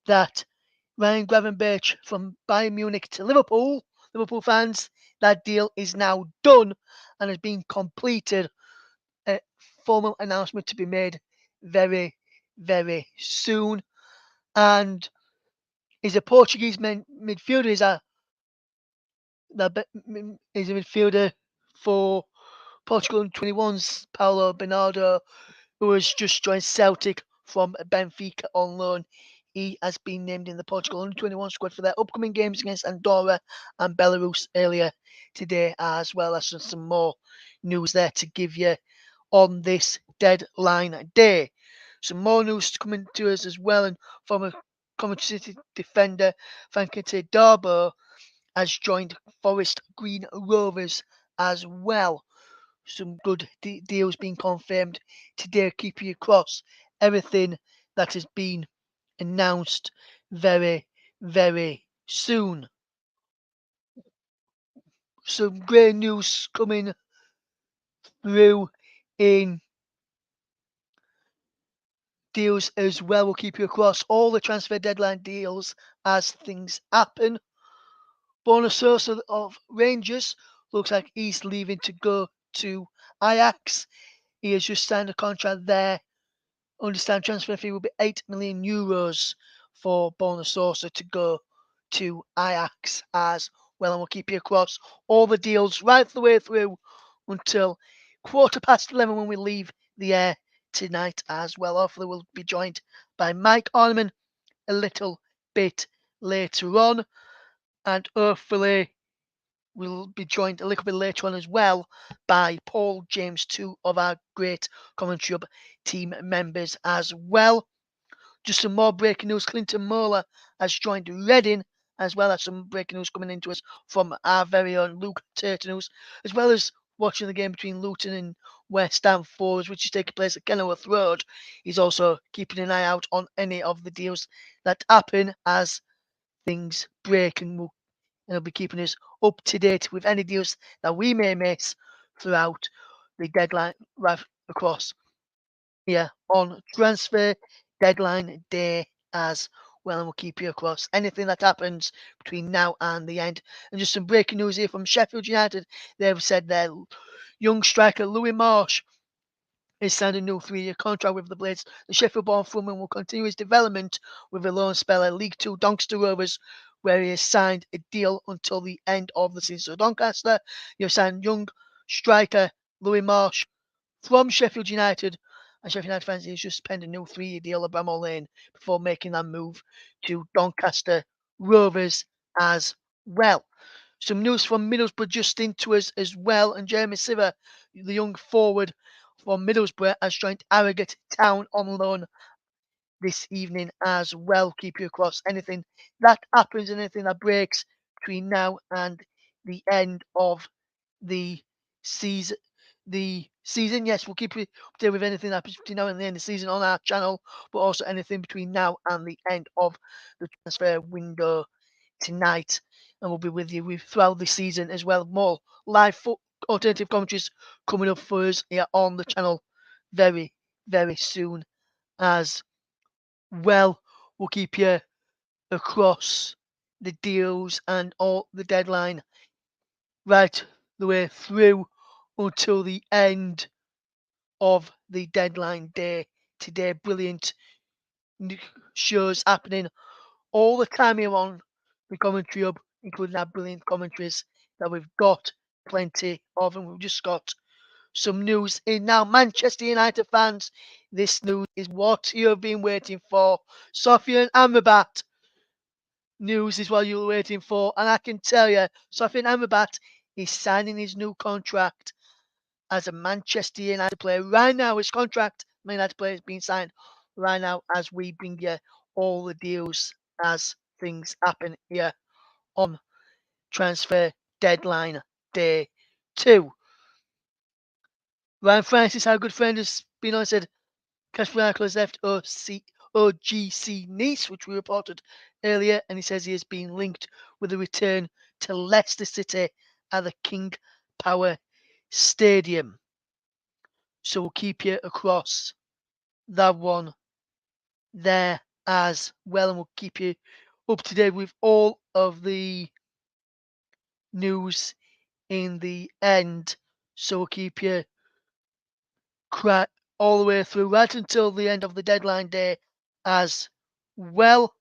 that Ryan Gravenberch from Bayern Munich to Liverpool fans, that deal is now done and has been completed. A formal announcement to be made very, very soon. And is a Portuguese midfielder, is a midfielder for Portugal 21's Paulo Bernardo, who has just joined Celtic from Benfica on loan. He has been named in the Portugal under-21 squad for their upcoming games against Andorra and Belarus earlier today as well. That's just some more news there to give you on this deadline day. Some more news coming to us as well, and former Coventry City defender Fankete Darbo has joined Forest Green Rovers as well. Some good deals being confirmed today, keeping you across everything that has been announced very, very soon. Some great news coming through in deals as well. We'll keep you across all the transfer deadline deals as things happen. Borna Sosa of Rangers looks like he's leaving to go to Ajax. He has just signed a contract there. Understand transfer fee will be €8 million for Borna Sosa to go to Ajax as well. And we'll keep you across all the deals right the way through until 11:15 when we leave the air tonight as well. Hopefully we'll be joined by Mike Orneman a little bit later on, and hopefully we'll be joined a little bit later on as well by Paul James, two of our great Coventry Hub team members as well. Just some more breaking news: Clinton Mola has joined Reading, as well as some breaking news coming into us from our very own Luke Turton, as well as watching the game between Luton and West Ham Forwards, which is taking place at Kenilworth Road. He's also keeping an eye out on any of the deals that happen as things break, and he'll be keeping us up to date with any deals that we may miss throughout the deadline right across here on transfer deadline day as well. And we'll keep you across anything that happens between now and the end. And just some breaking news here from Sheffield United. They've said their young striker Louis Marsh has signed a new 3-year contract with the Blades. The Sheffield-born Fulham will continue his development with a loan spell at League Two Doncaster Rovers, where he has signed a deal until the end of the season. So Doncaster, you've signed young striker Louis Marsh from Sheffield United, and Sheffield United fans, he's just penned a new 3-year deal at Bramall Lane before making that move to Doncaster Rovers as well. Some news from Middlesbrough just into us as well, and Jeremy Siver, the young forward from Middlesbrough, has joined Harrogate Town on loan this evening as well. Keep you across anything that happens, anything that breaks between now and the end of the season. Yes, we'll keep you updated with anything that happens between now and the end of the season on our channel, but also anything between now and the end of the transfer window tonight. And we'll be with you throughout the season as well. More live alternative commentaries coming up for us here on the channel very, very soon as well. We'll keep you across the deals and all the deadline right the way through until the end of the deadline day today. Brilliant shows happening all the time here on the Commentary Hub, including our brilliant commentaries that we've got plenty of, and we've just got some news in now. Manchester United fans, this news is what you have been waiting for. Sofyan Amrabat news is what you were waiting for, and I can tell you, Sofyan Amrabat is signing his new contract as a Manchester United player right now. His contract, Man United player, is being signed right now as we bring you all the deals as things happen here on transfer deadline day 2. Ryan Francis, our good friend, has been on, said Kasper Schmeichel has left OGC Nice, which we reported earlier, and he says he has been linked with a return to Leicester City at the King Power Stadium. So we'll keep you across that one there as well, and we'll keep you up to date with all of the news in the end. So we'll keep you all the way through right until the end of the deadline day as well.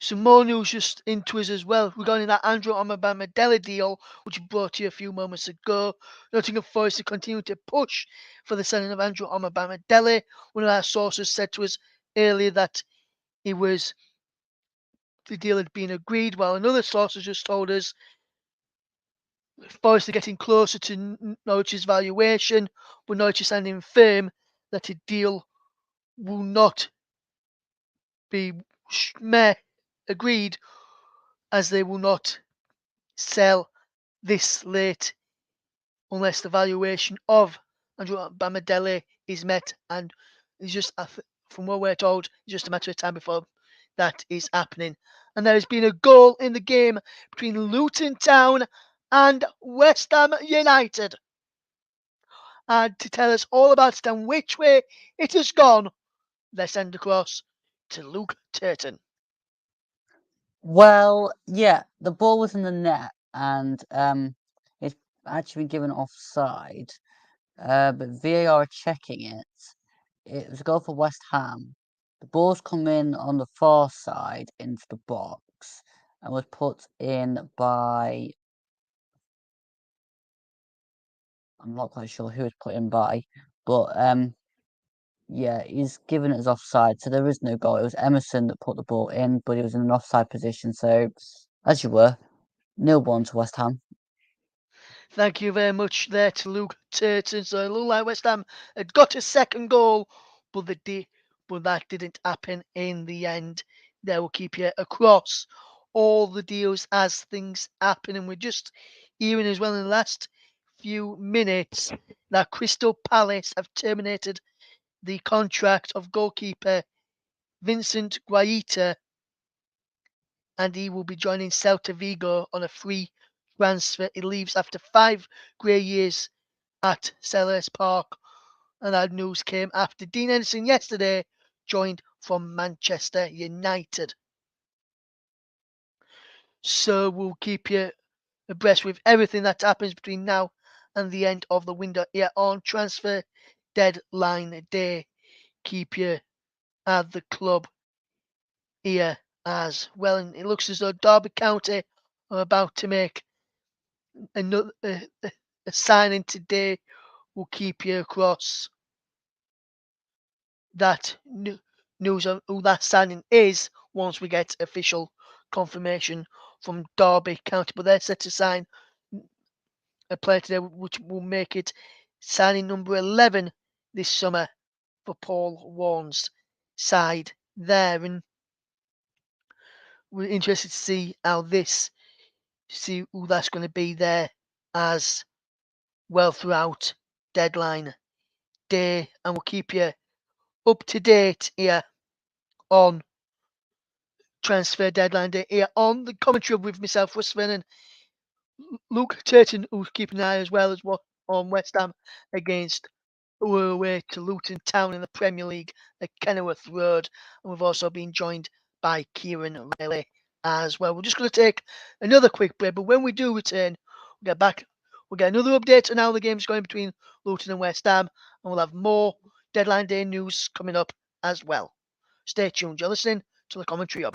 Some more news just into us as well regarding that Andrew Omobamidele deal, which we brought to you a few moments ago. Nottingham Forest to continue to push for the selling of Andrew Omobamidele. One of our sources said to us earlier that the deal had been agreed, while another source has just told us Forest are getting closer to Norwich's valuation, but Norwich is standing firm that a deal will not be agreed, as they will not sell this late unless the valuation of Andrew Omobamidele is met, and it's just, from what we're told, it's just a matter of time before that is happening. And there has been a goal in the game between Luton Town and West Ham United. And to tell us all about it and which way it has gone, let's send across to Luke Turton. Well, yeah, the ball was in the net, and it's actually been given offside. But VAR are checking it. It was a goal for West Ham. The ball's come in on the far side into the box and was put in by, I'm not quite sure who it's put in by, but yeah, he's given it as offside, so there is no goal. It was Emerson that put the ball in, but he was in an offside position. So, as you were, 0-1 to West Ham. Thank you very much there to Luke Turton. So it looked like West Ham had got a second goal, but that didn't happen in the end. They will keep you across all the deals as things happen. And we're just hearing as well in the last few minutes that Crystal Palace have terminated the contract of goalkeeper Vincent Guaita, and he will be joining Celta Vigo on a free transfer. He leaves after 5 grey years at Selhurst Park, and that news came after Dean Henderson yesterday joined from Manchester United. So we'll keep you abreast with everything that happens between now and the end of the window here on transfer deadline day. Keep you at the club here as well, and it looks as though Derby County are about to make another a signing today. Will keep you across that news of who that signing is once we get official confirmation from Derby County, but they're set to sign a player today, which will make it signing number 11 this summer for Paul Warne's side there. And we're interested to see who that's going to be there as well throughout deadline day, and we'll keep you up to date here on transfer deadline day here on the commentary with myself, Russ Finn, and Luke Turton, who's keeping an eye as well as what on West Ham against who are away to Luton Town in the Premier League at Kenilworth Road, and we've also been joined by Kieran Riley as well. We're just going to take another quick break, but when we do return, we'll get back. We'll get another update on how the game's going between Luton and West Ham, and we'll have more deadline day news coming up as well. Stay tuned. You're listening to the Commentary Hub.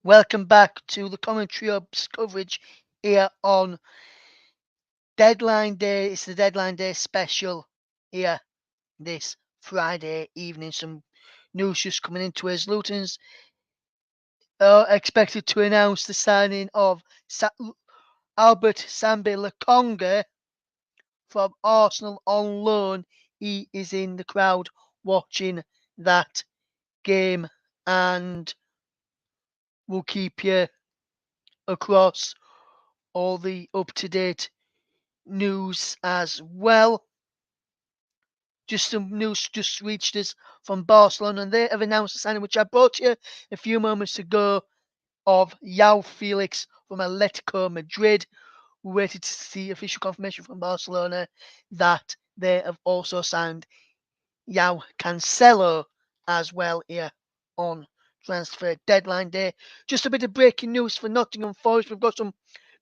Welcome back to the Commentary Hub's coverage here on Deadline Day. It's the Deadline Day special here this Friday evening. Some news just coming into us. Luton's expected to announce the signing of Albert Sambi Lokonga from Arsenal on loan. He is in the crowd watching that game, and we'll keep you across all the up-to-date news as well. Just some news just reached us from Barcelona, and they have announced a signing which I brought you a few moments ago of João Felix from Atletico Madrid. We waited to see official confirmation from Barcelona that they have also signed João Cancelo as well here on transfer deadline day. Just a bit of breaking news for Nottingham Forest. We've got some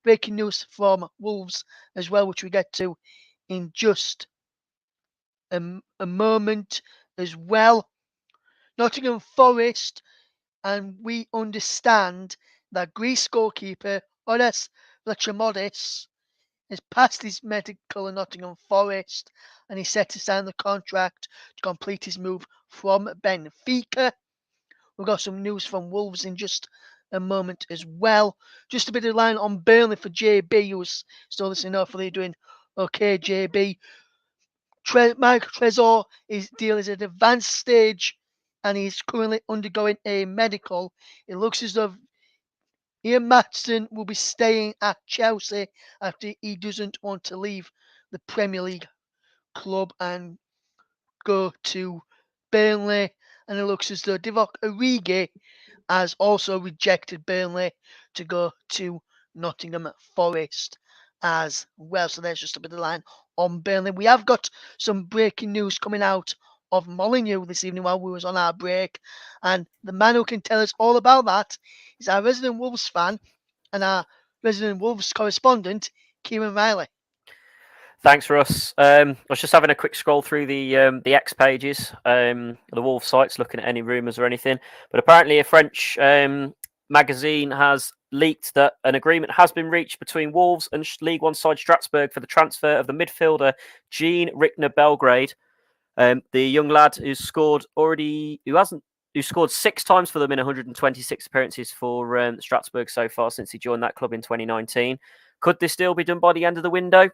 breaking news from Wolves as well, which we get to in just a moment as well. Nottingham Forest, and we understand that Greece goalkeeper Odas Vlachodimos has passed his medical in Nottingham Forest, and he's set to sign the contract to complete his move from Benfica. We've got some news from Wolves in just a moment as well. Just a bit of line on Burnley for JB, who's still listening. Hopefully, doing okay, JB. Michael Trezor, his deal is at advanced stage, and he's currently undergoing a medical. It looks as though Ian Maatson will be staying at Chelsea after he doesn't want to leave the Premier League club and go to Burnley. And it looks as though Divock Origi has also rejected Burnley to go to Nottingham Forest as well. So there's just a bit of line on Burnley. We have got some breaking news coming out of Molineux this evening while we was on our break, and the man who can tell us all about that is our resident Wolves fan and our resident Wolves correspondent, Kieran Riley. Thanks, Russ. I was just having a quick scroll through the X pages, the Wolves sites, looking at any rumours or anything. But apparently, a French magazine has leaked that an agreement has been reached between Wolves and League One side Strasbourg for the transfer of the midfielder Jean Rickner Belgrade, the young lad who scored 6 times for them in 126 appearances for Strasbourg so far since he joined that club in 2019. Could this deal be done by the end of the window?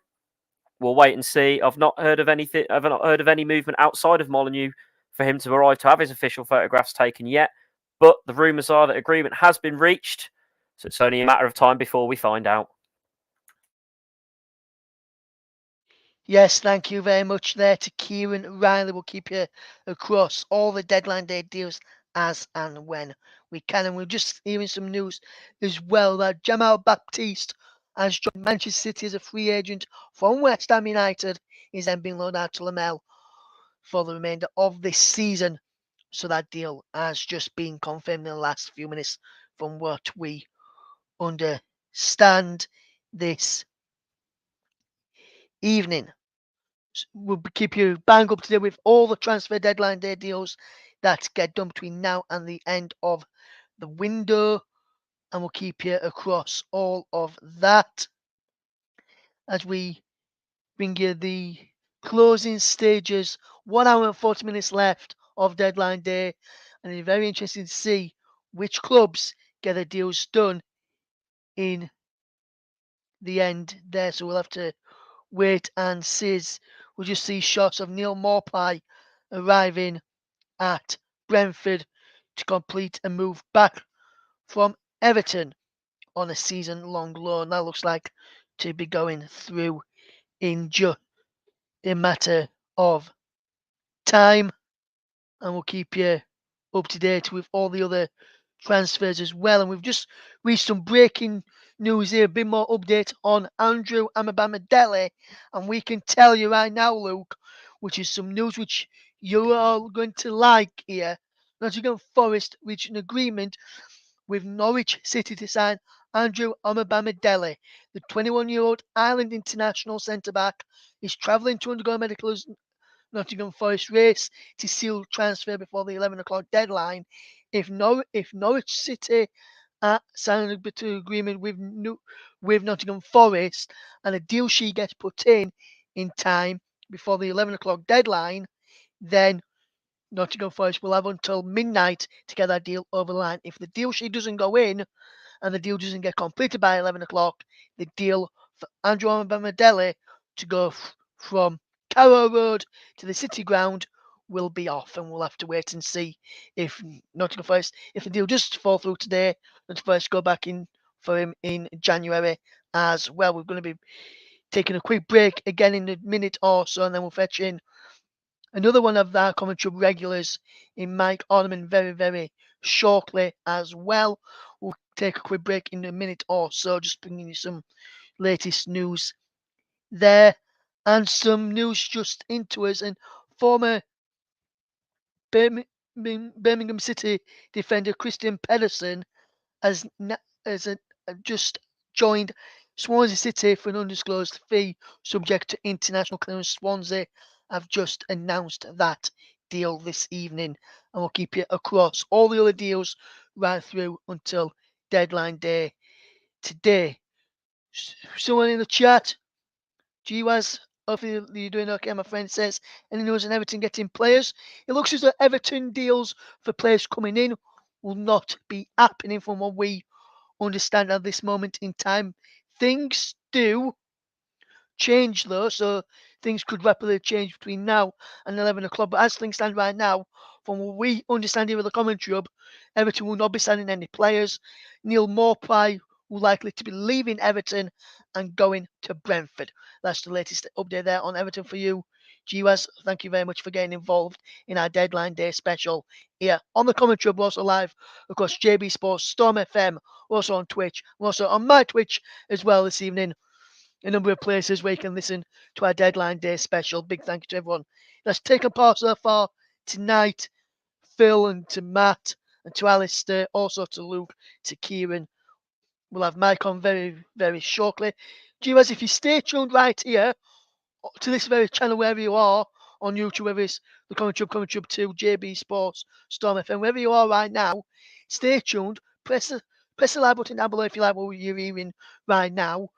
We'll wait and see. I've not heard of anything. I've not heard of any movement outside of Molineux for him to arrive to have his official photographs taken yet. But the rumours are that agreement has been reached, so it's only a matter of time before we find out. Yes, thank you very much there to Kieran Riley. We'll keep you across all the deadline day deals as and when we can. And we're just hearing some news as well that Jamal Baptiste has joined Manchester City as a free agent from West Ham United. He's then been loaned out to Lamel for the remainder of this season. So that deal has just been confirmed in the last few minutes from what we understand this evening. We'll keep you bang up to date with all the transfer deadline day deals that get done between now and the end of the window, and we'll keep you across all of that as we bring you the closing stages. 1 hour and 40 minutes left of deadline day, and it's very interesting to see which clubs get their deals done in the end there. So we'll have to wait and see. We'll just see shots of Neil Maupay arriving at Brentford to complete a move back from Everton on a season-long loan. That looks like to be going through in just a matter of time, and we'll keep you up to date with all the other transfers as well. And we've just reached some breaking news here, a bit more update on Andrew Amabamidele, and we can tell you right now, Luke, which is some news which you're all going to like here. Nottingham Forest reached an agreement with Norwich City to sign Andrew Amabamidele. The 21-year-old Ireland international centre-back is travelling to undergo medical Nottingham Forest race to seal transfer before the 11 o'clock deadline. If Norwich City sign a bit of agreement with Nottingham Forest and a deal sheet gets put in time before the 11 o'clock deadline, then Nottingham Forest will have until midnight to get that deal over the line. If the deal sheet doesn't go in and the deal doesn't get completed by 11 o'clock, the deal for Andrew Amabamidele to go from Carrow Road to the City Ground will be off, and we'll have to wait and see if Nottingham Forest, if the deal does fall through today, Nottingham Forest go back in for him in January as well. We're going to be taking a quick break again in a minute or so, and then we'll fetch in another one of our commentary regulars in Mike Ornament very, very shortly as well. We'll take a quick break in a minute or so, just bringing you some latest news there and some news just into us. And former Birmingham Birmingham City defender Christian Pedersen has just joined Swansea City for an undisclosed fee, subject to international clearance. Swansea have just announced that deal this evening, and we'll keep you across all the other deals right through until deadline day today. Someone in the chat, GWAS, hopefully you're doing okay, my friend, says, any news on Everton getting players? It looks as though Everton deals for players coming in will not be happening from what we understand at this moment in time. Things do change though, so things could rapidly change between now and 11 o'clock. But as things stand right now, from what we understand here with the commentary hub, Everton will not be signing any players. Neil Maupay will likely to be leaving Everton and going to Brentford. That's the latest update there on Everton for you. GWAS, thank you very much for getting involved in our deadline day special here on the commentary hub, also live across JB Sports, Storm FM, also on Twitch, also on my Twitch as well this evening. A number of places where you can listen to our deadline day special. Big thank you to everyone that's taken part so far tonight. Phil and to Matt and to Alistair, also to Luke, to Kieran. We'll have Mike on very, very shortly. GWAS, if you stay tuned right here to this very channel, wherever you are on YouTube, whether it's the Commentary Hub 2, JB Sports, Storm FM, wherever you are right now, stay tuned. Press the like button down below if you like what you're hearing right now.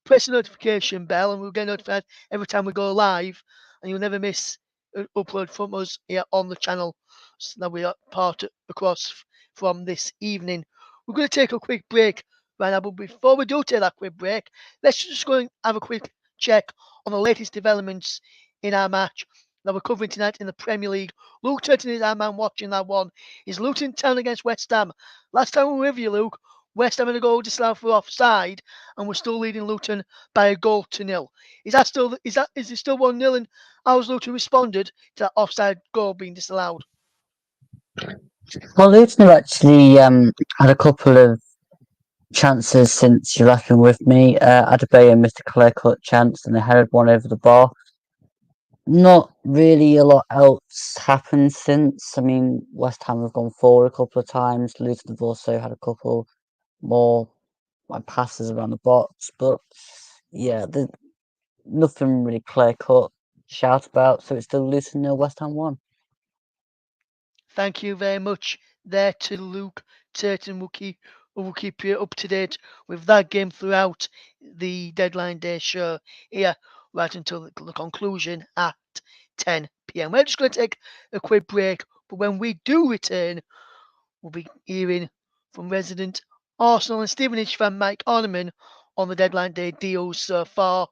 Press the notification bell and we'll get notified every time we go live, and you'll never miss an upload from us here on the channel. So that we are part across from this evening. We're going to take a quick break right now, but before we do take that quick break, let's just go and have a quick check on the latest developments in our match that we're covering tonight in the Premier League. Luke Turton is our man watching that one. Is Luton Town against West Ham. Last time we were with you, Luke, West Ham had a goal disallowed for offside, and we're still leading Luton by a goal to nil. Is it still 1-0? And how's Luton responded to that offside goal being disallowed? Well, Luton have actually had a couple of chances since you left them with me. Adebayo missed a clear-cut chance and they headed one over the bar. Not really a lot else happened since. I mean, West Ham have gone forward a couple of times. Luton have also had a couple more passes around the box, but yeah, nothing really clear-cut shout about. So it's still Luton 0, West Ham 1. Thank you very much there to Luke Turton. We'll keep you up to date with that game throughout the deadline day show here, right until the conclusion at 10 p.m. We're just going to take a quick break, but when we do return, we'll be hearing from resident Arsenal and Stevenage fan Mike Arneman on the deadline day deals so far,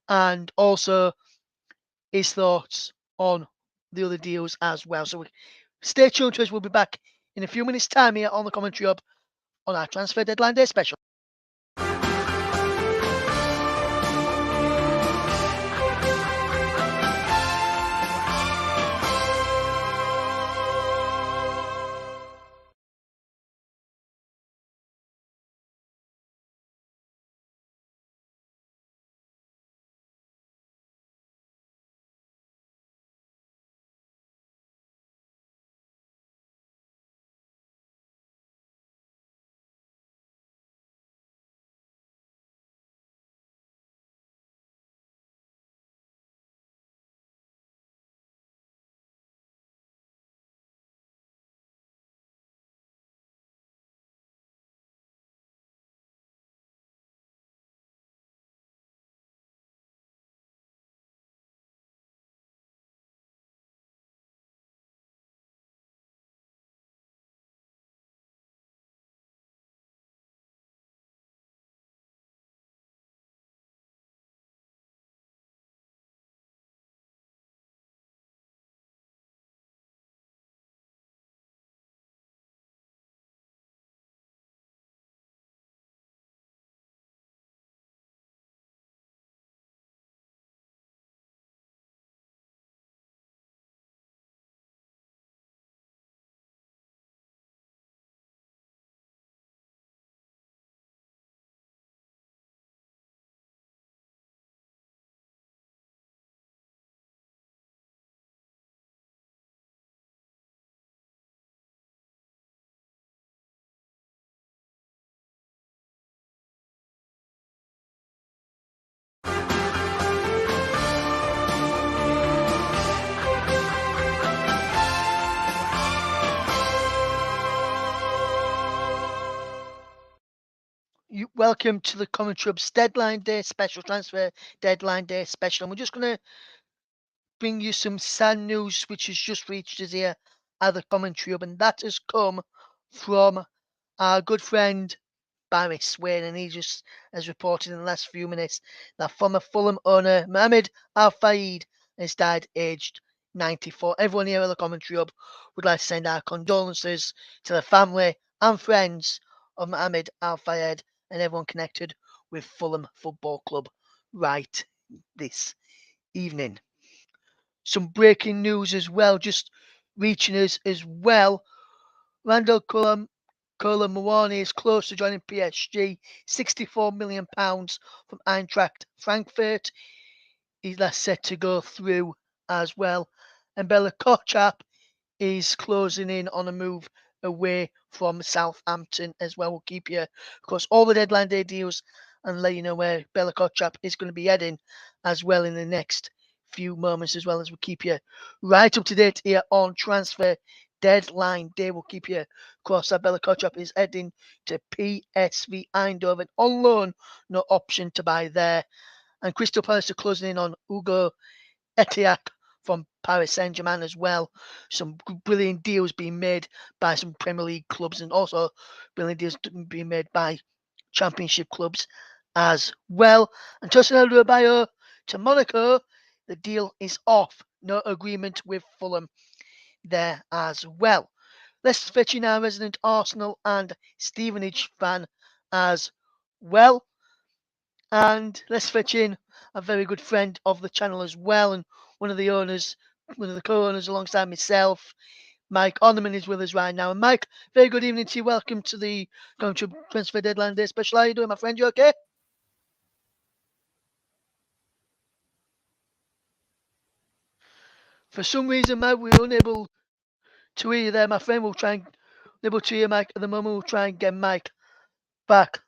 and also his thoughts on the other deals as well. So stay tuned to us. We'll be back in a few minutes' time here on the Commentary Hub on our Transfer Deadline Day special. welcome to the Commentary Hub's Deadline Day Special, Transfer Deadline Day Special. And we're just going to bring you some sad news which has just reached us here at the Commentary Hub, and that has come from our good friend Barry Swain, and he just has reported in the last few minutes that former Fulham owner Mohamed Al Fayed has died aged 94. Everyone here at the Commentary Hub would like to send our condolences to the family and friends of Mohamed Al Fayed and everyone connected with Fulham Football Club right this evening. Some breaking news as well, just reaching us as well. Randall Colomwani is close to joining PSG, £64 million from Eintracht Frankfurt. That's set to go through as well. And Bella Kotchap is closing in on a move away from Southampton as well. We'll keep you, of course, all the deadline day deals and let you know where Bella Kotchap is going to be heading as well in the next few moments, as well as we'll keep you right up to date here on Transfer Deadline Day. We'll keep you, of course, that Bella Kotchap is heading to PSV Eindhoven on loan, no option to buy there. And Crystal Palace are closing in on Hugo Etiak from Paris Saint-Germain as well. Some brilliant deals being made by some Premier League clubs, and also brilliant deals being made by Championship clubs as well. And Tosin Adebayo to Monaco, the deal is off. No agreement with Fulham there as well. Let's fetch in our resident Arsenal and Stevenage fan as well. And let's fetch in a very good friend of the channel as well, and one of the co-owners alongside myself, Mike Orneman, is with us right now. And Mike, very good evening to you. Welcome to the Transfer Deadline Day Special. How are you doing, my friend? You okay? For some reason, Mike, we're unable to hear you there, my friend. We'll try and able to hear Mike at the moment. We'll try and get Mike back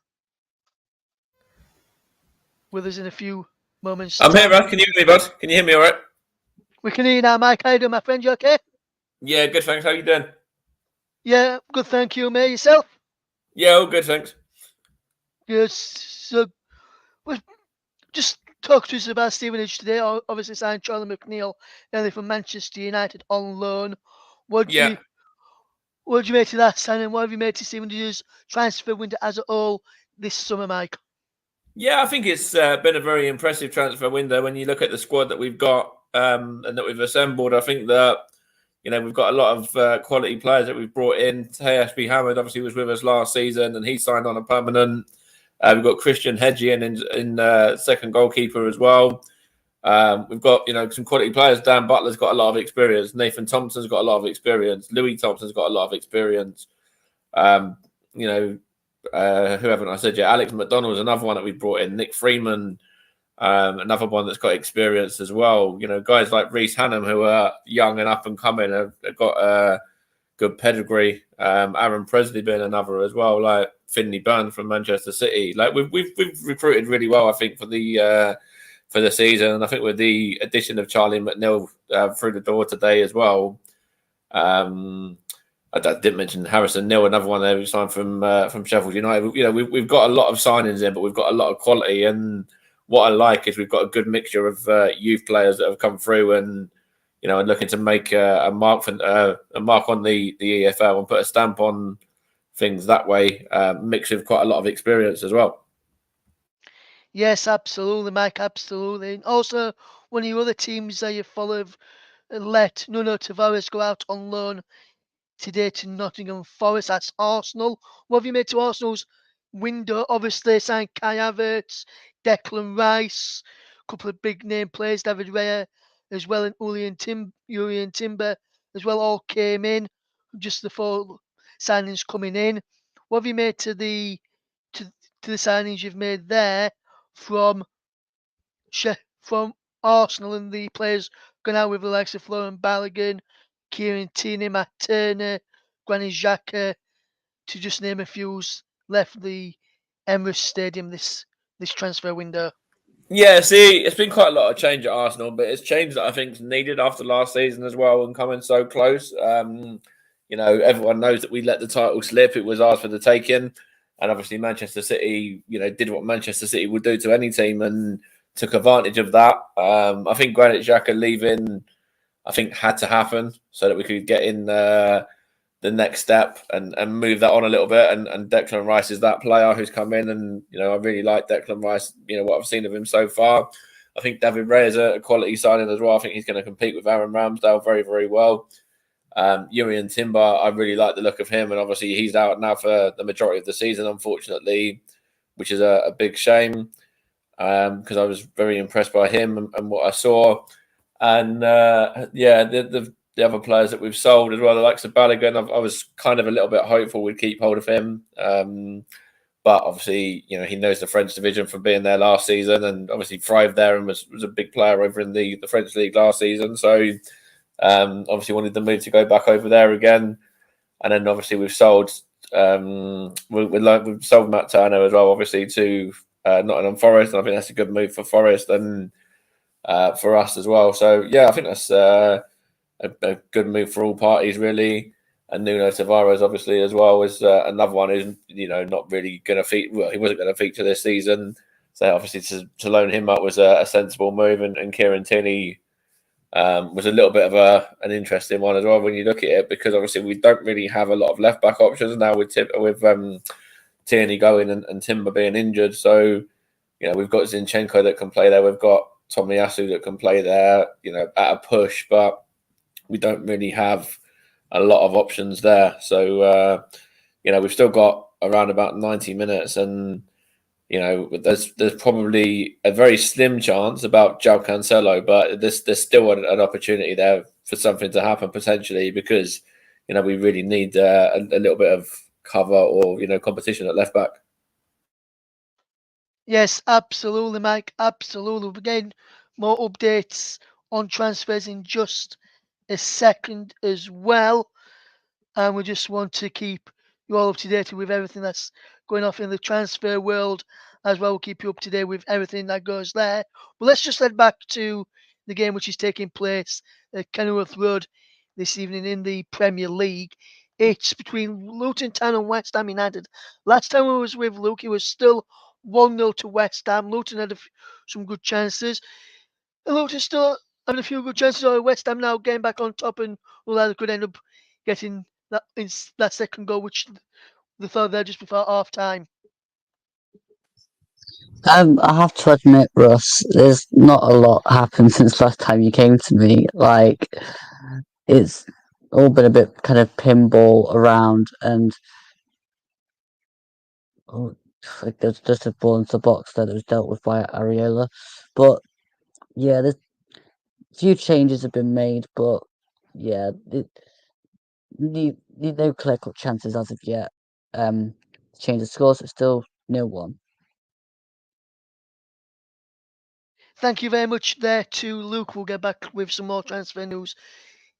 with us in a few moments. I'm here, man. Can you hear me, bud? Can you hear me all right? We can hear you now, Mike. How you doing, my friend? You okay? Yeah, good, thanks. How you doing? Yeah, good, thank you, mate. Yourself? Yeah, all good, thanks. Yes. So, well, just talk to us about Stevenage today. Obviously signed Charlie McNeil early from Manchester United on loan. What do you make of that signing? What have you made to Stevenage's transfer window as a whole this summer, Mike? Yeah, I think it's been a very impressive transfer window when you look at the squad that we've got and that we've assembled. I think that, you know, we've got a lot of quality players that we've brought in. Hayashby Hamid obviously was with us last season and he signed on a permanent. We've got Christian Hedgian in second goalkeeper as well. We've got, you know, some quality players. Dan Butler's got a lot of experience. Nathan Thompson's got a lot of experience. Louis Thompson's got a lot of experience. You know, who haven't I said yet? Alex McDonald's another one that we brought in. Nick Freeman, another one that's got experience as well. You know, guys like Reece Hannum, who are young and up and coming, have got a good pedigree. Aaron Presley being another as well, like Finley Burns from Manchester City. Like we've recruited really well, I think, for the season, and I think with the addition of Charlie McNeil through the door today as well. I didn't mention Harrison Neal, another one there who signed from Sheffield United. You know, we've got a lot of signings in, but we've got a lot of quality. And what I like is we've got a good mixture of youth players that have come through and, you know, looking to make a mark on the EFL and put a stamp on things that way, mixed with quite a lot of experience as well. Yes, absolutely, Mike, absolutely. And also, one of your other teams that you follow let Nuno Tavares go out on loan today to Nottingham Forest. That's Arsenal. What have you made to Arsenal's window? Obviously, signed Kai Havertz, Declan Rice, a couple of big name players, David Raya as well, and Urian Timber as well, all came in. Just the four signings coming in. What have you made to the signings you've made there from Arsenal and the players going out with the likes of Florian Balogun, Kieran Tierney, Matt Turner, Granit Xhaka, to just name a few, left the Emirates Stadium this transfer window? Yeah, see, it's been quite a lot of change at Arsenal, but it's change that I think is needed after last season as well and coming so close. You know, everyone knows that we let the title slip. It was ours for the taking. And obviously Manchester City, did what Manchester City would do to any team and took advantage of that. I think Granit Xhaka leaving, I think, had to happen so that we could get in the next step and move that on a little bit. And Declan Rice is that player who's come in, and I really like Declan Rice. What I've seen of him so far. I think David Raya is a quality signing as well. I think he's going to compete with Aaron Ramsdale very, very well. Jurrien Timber, I really like the look of him, and obviously he's out now for the majority of the season, unfortunately, which is a big shame because I was very impressed by him and what I saw. And the other players that we've sold as well, the likes of Balogun, I was kind of a little bit hopeful we'd keep hold of him. But obviously, he knows the French division from being there last season and obviously thrived there and was a big player over in the French league last season. So obviously wanted the move to go back over there again. And then obviously we've sold we've sold Matt Turner as well, obviously, to Nottingham Forest. And I think that's a good move for Forest and for us as well. So yeah, I think that's a good move for all parties, really. And Nuno Tavares, obviously, as well, is another one who's not really going to feature. Well, he wasn't going to feature this season, so obviously to loan him up was a sensible move. And Kieran Tierney was a little bit of an interesting one as well when you look at it, because obviously we don't really have a lot of left back options now with Tierney going and Timber being injured. So we've got Zinchenko that can play there. We've got Tomiyasu that can play there. At a push, but we don't really have a lot of options there. So, we've still got around about 90 minutes and, there's probably a very slim chance about João Cancelo, but there's still an opportunity there for something to happen potentially because, we really need a little bit of cover or, competition at left back. Yes, absolutely, Mike. Absolutely. We're getting more updates on transfers in just a second as well, and we just want to keep you all up to date with everything that's going off in the transfer world as well. We'll keep you up to date with everything that goes there. But let's just head back to the game which is taking place at Kenilworth Road this evening in the Premier League. It's between Luton Town and West Ham United. Last time I was with Luke, it was still 1-0 to West Ham. Luton had some good chances. And Luton still having a few good chances. West Ham now getting back on top, and either could end up getting that second goal, which they thought there just before half time. I have to admit, Russ, there's not a lot happened since last time you came to me. Like, it's all been a bit kind of pinball around, and like there's just a ball into the box that was dealt with by Areola. But yeah, there's a few changes have been made, but yeah, no clear-cut chances as of yet. Change the scores, it's still 0-1. Thank you very much there to Luke. We'll get back with some more transfer news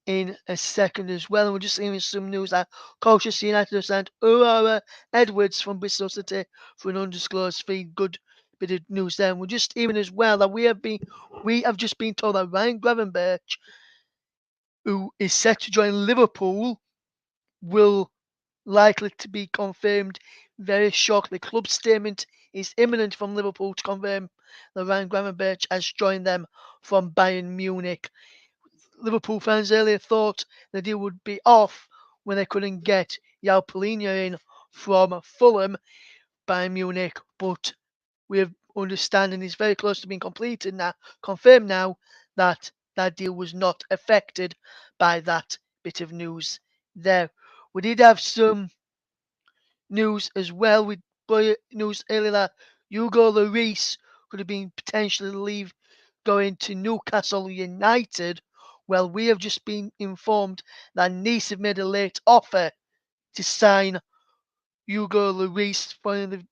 in a second as well. And we're just seeing some news that Colchester United have signed Aurora Edwards from Bristol City for an undisclosed fee. Good bit of news there. And we're just hearing as well that we have just been told that Ryan Gravenberch, who is set to join Liverpool, will likely to be confirmed very shortly. The club statement is imminent from Liverpool to confirm that Ryan Gravenberch has joined them from Bayern Munich. Liverpool fans earlier thought the deal would be off when they couldn't get João Palhinha in from Fulham. Bayern Munich, but we have understanding is very close to being completed now, confirmed now that that deal was not affected by that bit of news there. We did have some news as well. We news earlier that Hugo Lloris could have been potentially going to Newcastle United. Well, we have just been informed that Nice have made a late offer to sign Hugo Lloris following the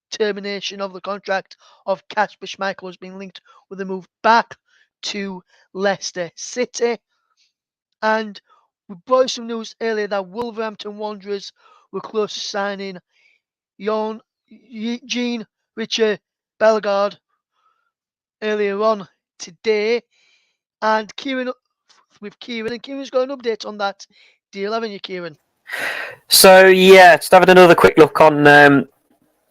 termination of the contract of Kasper Schmeichel has been linked with a move back to Leicester City. And we brought some news earlier that Wolverhampton Wanderers were close to signing Jean-Richard Bellegarde earlier on today. And Kieran's got an update on that deal, haven't you, Kieran? So yeah, just having another quick look on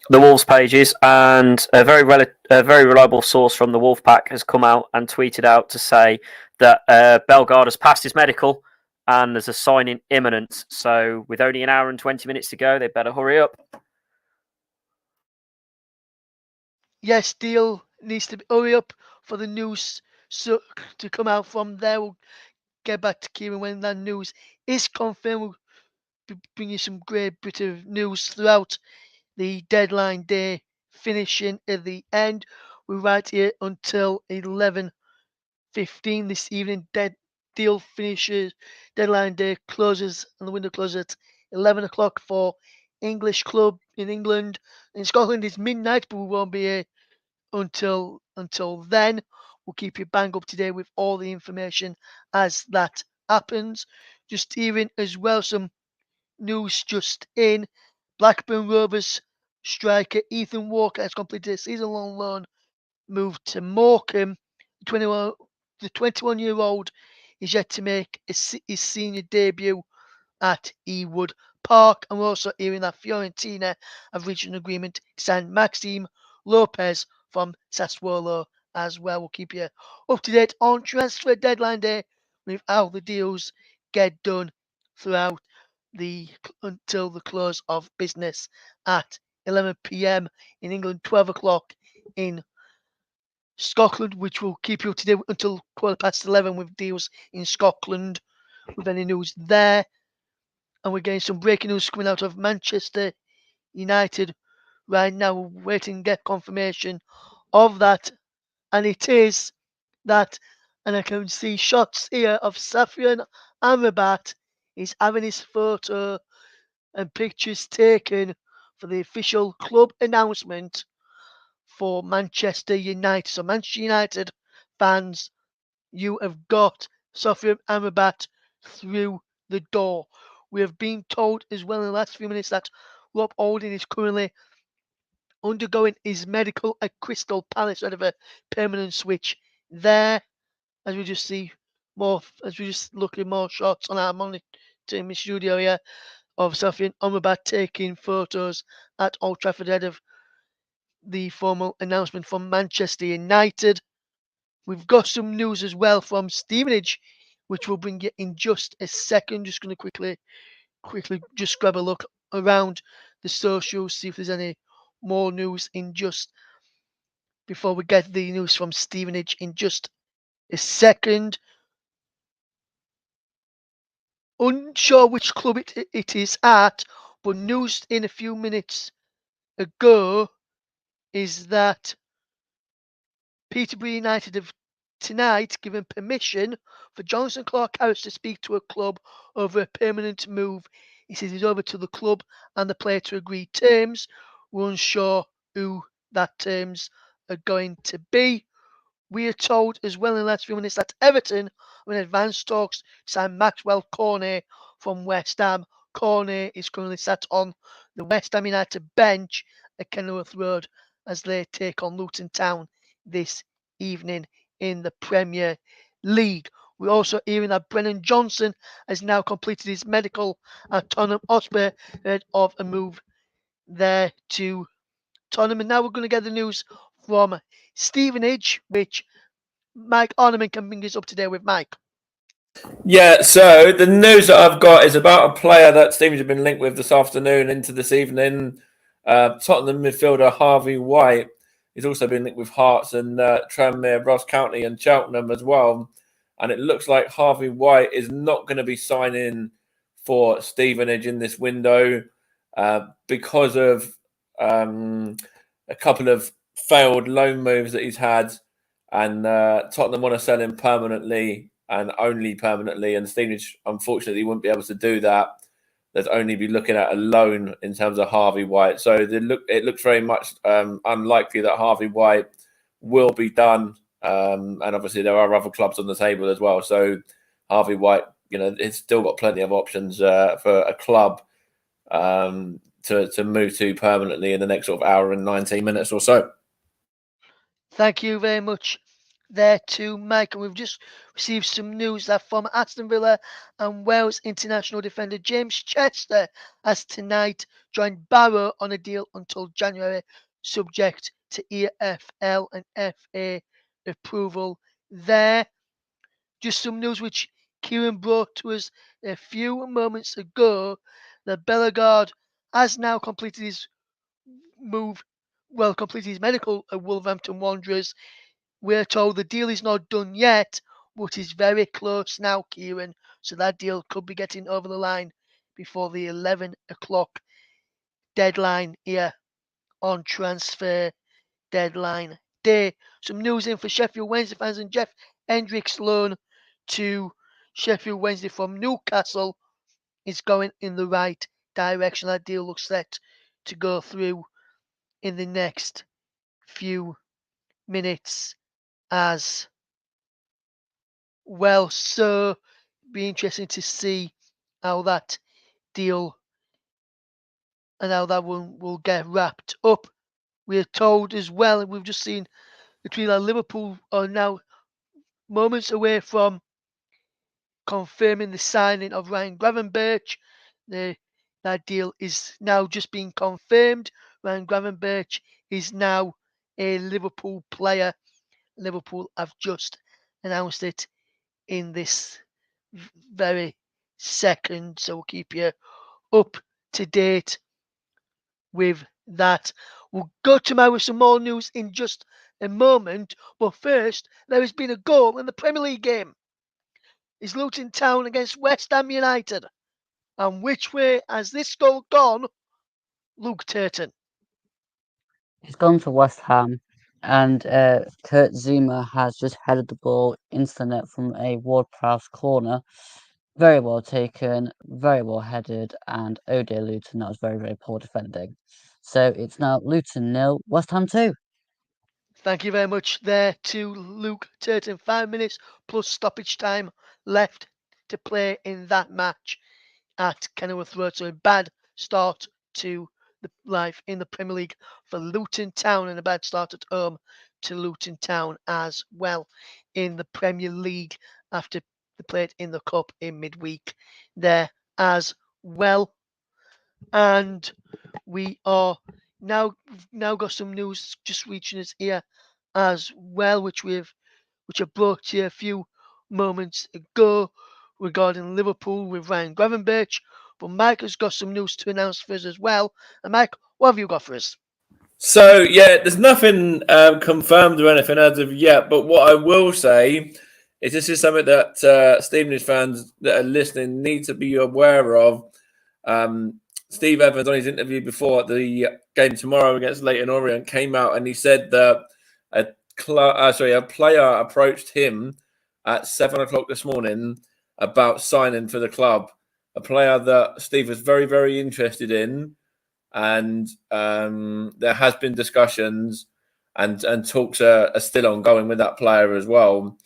the Wolves pages, and a very reliable source from the Wolfpack has come out and tweeted out to say that Bellegarde has passed his medical and there's a signing imminent. So with only an hour and 20 minutes to go, they better hurry up. Yes, deal needs to hurry up for the news to come out from there. We'll get back to Kieran when that news is confirmed. We'll be bringing some great bit of news throughout the deadline day, finishing at the end. We're right here until 11:15 this evening. Deal finishes, deadline day closes, and the window closes at 11 o'clock for English club in England. In Scotland, it's midnight, but we won't be here until then. We'll keep you bang up to date with all the information as that happens. Just hearing as well some news just in. Blackburn Rovers striker Ethan Walker has completed a season-long loan move to Morecambe. The 21-year-old is yet to make his senior debut at Ewood Park, and we're also hearing that Fiorentina have reached an agreement to sign Maxime Lopez from Sassuolo as well. We'll keep you up to date on transfer deadline day with how the deals get done throughout until the close of business at 11 p.m. in England, 12 o'clock in Scotland, which will keep you up to date until 11:15 with deals in Scotland, with any news there. And we're getting some breaking news coming out of Manchester United right now. We're waiting to get confirmation of that. And it is that, and I can see shots here of Safwan Amrabat is having his photo and pictures taken for the official club announcement for Manchester United. So Manchester United fans, you have got Safwan Amrabat through the door. We have been told as well in the last few minutes that Rob Holding is currently undergoing his medical at Crystal Palace out of a permanent switch there. As we just see more, as we just look at more shots on our monitor in the studio here of Safwan Amrabat taking photos at Old Trafford ahead of the formal announcement from Manchester United. We've got some news as well from Stevenage, which we'll bring you in just a second. Just going to quickly just grab a look around the socials, see if there's any more news in just before we get the news from Stevenage in just a second. Unsure which club it is at, but news in a few minutes ago is that Peterborough United have tonight given permission for Jonson Clarke-Harris to speak to a club over a permanent move. He says he's over to the club and the player to agree terms. We're unsure who that terms are going to be. We are told as well in the last few minutes that Everton are in advanced talks to sign Maxwell Cornet from West Ham. Cornet is currently sat on the West Ham United bench at Kenilworth Road as they take on Luton Town this evening in the Premier League. We're also hearing that Brennan Johnson has now completed his medical at Tottenham Hotspur ahead of a move there to Tottenham. And now we're going to get the news from Stevenage, which Mike Ornament can bring us up to date with. Mike. Yeah, so the news that I've got is about a player that Stevenage have been linked with this afternoon into this evening. Tottenham midfielder Harvey White. He's also been linked with Hearts and Tranmere, Ross County and Cheltenham as well. And it looks like Harvey White is not going to be signing for Stevenage in this window because of a couple of failed loan moves that he's had. And Tottenham want to sell him permanently and only permanently. And Stevenage, unfortunately, wouldn't be able to do that. They'd only be looking at a loan in terms of Harvey White. So it looks very much unlikely that Harvey White will be done. And obviously there are other clubs on the table as well. So Harvey White, it's still got plenty of options for a club to move to permanently in the next sort of hour and 19 minutes or so. Thank you very much, there too, Mike. And we've just received some news that former Aston Villa and Wales international defender James Chester has tonight joined Barrow on a deal until January, subject to EFL and FA approval there. Just some news which Kieran brought to us a few moments ago that Bellegarde has now completed his medical at Wolverhampton Wanderers. We're told the deal is not done yet, but is very close now, Kieran. So that deal could be getting over the line before the 11 o'clock deadline here on transfer deadline day. Some news in for Sheffield Wednesday fans, and Jeff Hendricks' loan to Sheffield Wednesday from Newcastle is going in the right direction. That deal looks set to go through in the next few minutes as well. So be interesting to see how that deal and how that one will get wrapped up. We're told as well, and we've just seen between Liverpool are now moments away from confirming the signing of Ryan Gravenberch. That deal is now just being confirmed. Ryan Gravenberch is now a Liverpool player. Liverpool have just announced it in this very second, so we'll keep you up to date with that. We'll go tomorrow with some more news in just a moment, but first, there has been a goal in the Premier League game. Is Luton Town against West Ham United? And which way has this goal gone, Luke Turton? It's gone to West Ham, and Kurt Zuma has just headed the ball into the net from a Ward-Prowse corner. Very well taken, very well headed, and oh dear Luton, that was very, very poor defending. So it's now Luton 0, West Ham 2. Thank you very much there to Luke Turton. 5 minutes plus stoppage time left to play in that match at Kenilworth Road. So a bad start to the life in the Premier League for Luton Town, and a bad start at home to Luton Town as well in the Premier League after they played in the Cup in midweek there as well. And we are now got some news just reaching us here as well, which I brought to you a few moments ago regarding Liverpool with Ryan Gravenberch. But Mike has got some news to announce for us as well. And Mike, what have you got for us? So, yeah, there's nothing confirmed or anything as of yet. But what I will say is this is something that Stevenage fans that are listening need to be aware of. Steve Evans, on his interview before the game tomorrow against Leyton Orient, came out and he said that a player approached him at 7 o'clock this morning about signing for the club. A player that Steve was very, very interested in. And there has been discussions and talks are still ongoing with that player as well.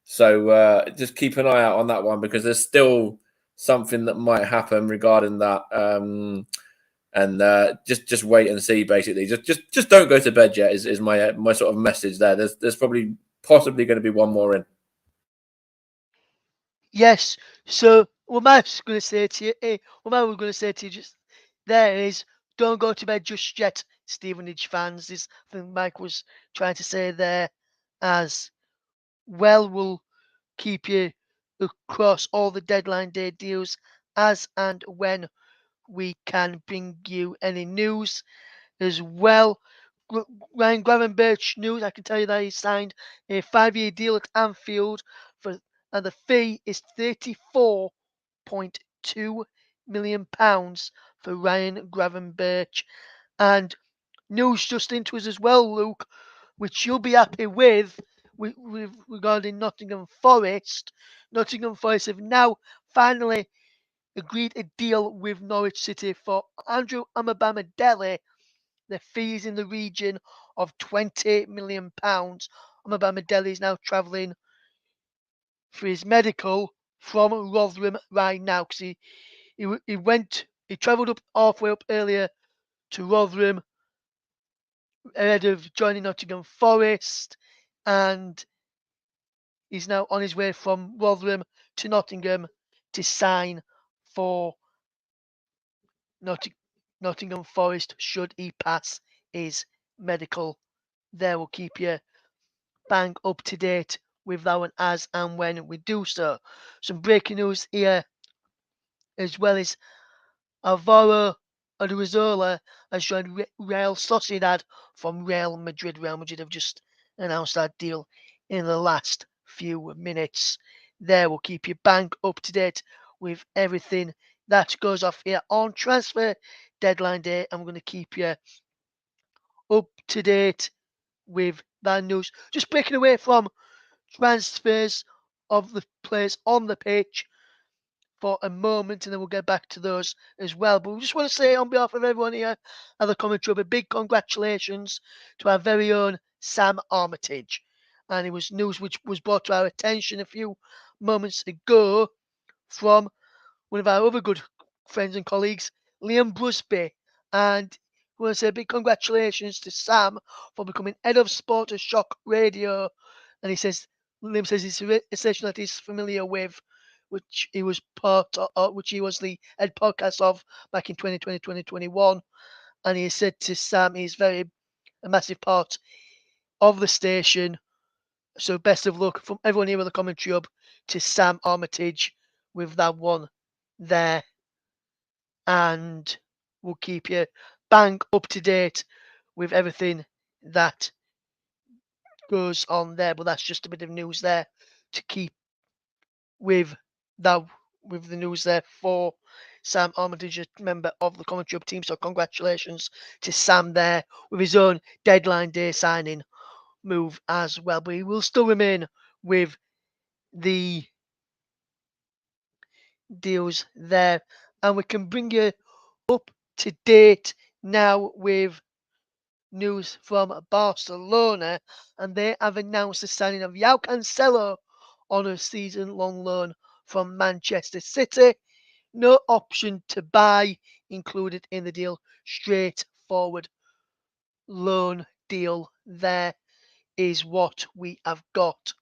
So just keep an eye out on that one, because there's still something that might happen regarding that. And just wait and see. Basically, just don't go to bed yet. Is my sort of message there. There's possibly going to be one more in. Yes. So what I was going to say to you, just there is, don't go to bed just yet, Stevenage fans. This I think Mike was trying to say there as well. We'll keep you across all the deadline day deals as and when we can bring you any news as well. Ryan Gravenberch news, I can tell you that he signed a 5-year deal at Anfield and the fee is £34.2 million for Ryan Gravenberch. And news just into us as well, Luke, which you'll be happy with regarding Nottingham Forest. Nottingham Forest have now finally agreed a deal with Norwich City for Andrew Amabamidele. The fee is in the region of £20 million. Amabamidele is now travelling for his medical from Rotherham right now, because he travelled up halfway up earlier to Rotherham ahead of joining Nottingham Forest, and He's now on his way from Rotherham to Nottingham to sign for Nottingham Forest should he pass his medical. There will keep you bang up to date with that one as and when we do so. Some breaking news here, as well as Alvaro Odriozola has joined Real Sociedad from Real Madrid. Real Madrid have just announced that deal in the last few minutes. There will keep you bang up to date with everything that goes off here on transfer deadline day. I'm going to keep you up to date with that news. Just breaking away from transfers of the players on the pitch for a moment, and then we'll get back to those as well. But we just want to say on behalf of everyone here at the Commentary Hub, a big congratulations to our very own Sam Armitage. And it was news which was brought to our attention a few moments ago from one of our other good friends and colleagues, Liam Brusby. And we want to say a big congratulations to Sam for becoming head of sport at Shock Radio. And Liam says it's a station that he's familiar with, which he was which he was the head podcast of back in 2020, 2021. And he said to Sam, he's a massive part of the station. So best of luck from everyone here with the Commentary Hub to Sam Armitage with that one there. And we'll keep you bang up to date with everything that goes on there. But that's just a bit of news there to keep with the news there for Sam Armitage, a member of the Commentary Hub team. So congratulations to Sam there with his own deadline day signing move as well. But he will still remain with the deals there. And we can bring you up to date now with news from Barcelona. And they have announced the signing of João Cancelo on a season-long loan from Manchester City. No option to buy included in the deal. Straightforward loan deal there is what we have got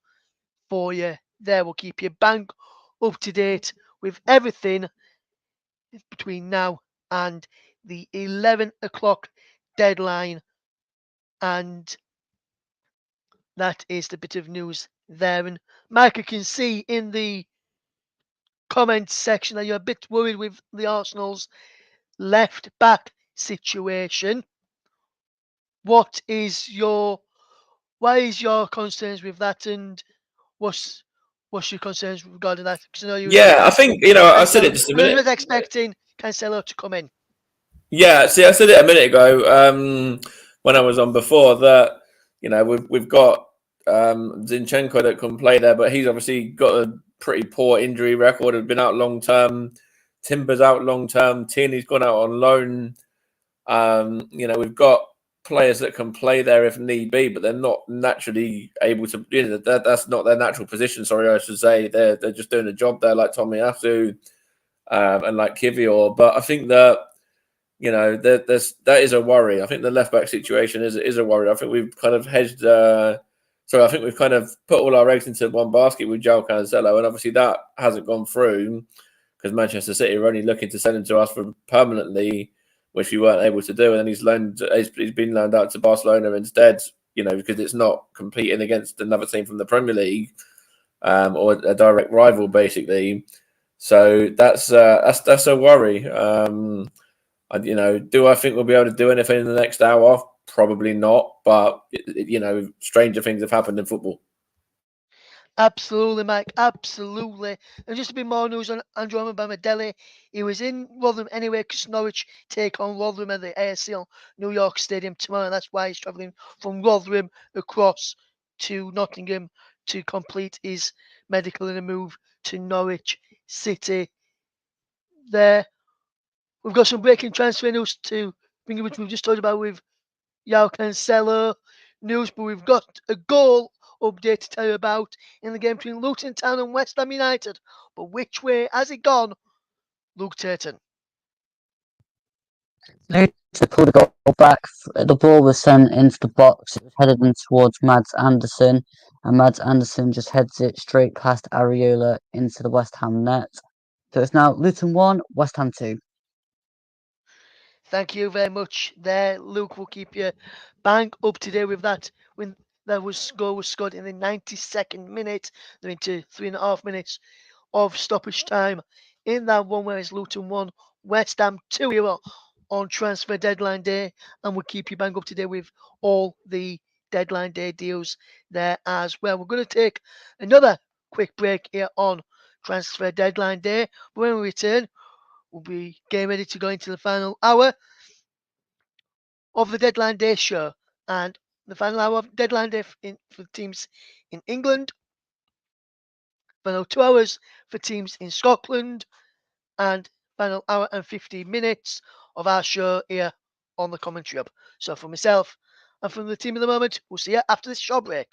for you there. We'll keep you bang up to date with everything between now and the 11 o'clock deadline. And that is the bit of news there. And Mike, I can see in the comments section that you're a bit worried with the Arsenal's left back situation. Why is your concerns with that, and what's your concerns regarding that? Because I know I think I said it just a minute. I was expecting Cancelo to come in. Yeah, see, I said it a minute ago when I was on before that we've got Zinchenko that can play there, but he's obviously got a pretty poor injury record. Has been out long term. Timber's out long term. Tierney's gone out on loan. We've got players that can play there if need be, but they're not naturally able to. That's not their natural position. Sorry, I should say they're just doing a job there, like Tomiyasu and like Kivior. But I think that that is a worry. I think the left back situation is a worry. I think we've kind of hedged. I think we've kind of put all our eggs into one basket with João Cancelo, and obviously that hasn't gone through because Manchester City are only looking to send him to us for permanently, which we weren't able to do. And then he's been loaned out to Barcelona instead, because it's not competing against another team from the Premier League or a direct rival, basically. So that's a worry. Do I think we'll be able to do anything in the next hour? Probably not, but stranger things have happened in football. Absolutely, Mike. Absolutely. And just a bit more news on Andrew Bamadelli. He was in Rotherham anyway because Norwich take on Rotherham at the ASL New York Stadium tomorrow. And that's why he's travelling from Rotherham across to Nottingham to complete his medical and a move to Norwich City. There, we've got some breaking transfer news to bring you, which we've just talked about with João Cancelo news, but we've got a goal update to tell you about in the game between Luton Town and West Ham United. But which way has it gone, Luke Turton? to pull the goal back. The ball was sent into the box. It was headed in towards Mads Anderson, and Mads Anderson just heads it straight past Areola into the West Ham net. So it's now Luton 1, West Ham 2. Thank you very much there, Luke. We'll keep you bang up to date with that. When that goal was scored in the 92nd minute, they're into 3.5 minutes of stoppage time in that one, where it's Luton 1, West Ham 2 here on transfer deadline day, and we'll keep you bang up to date with all the deadline day deals there as well. We're going to take another quick break here on transfer deadline day. When we return, we'll be getting ready to go into the final hour of the deadline day show, and the final hour of deadline day for teams in England, final 2 hours for teams in Scotland, and final hour and 15 minutes of our show here on the Commentary Hub. So for myself and from the team at the moment, we'll see you after this short break.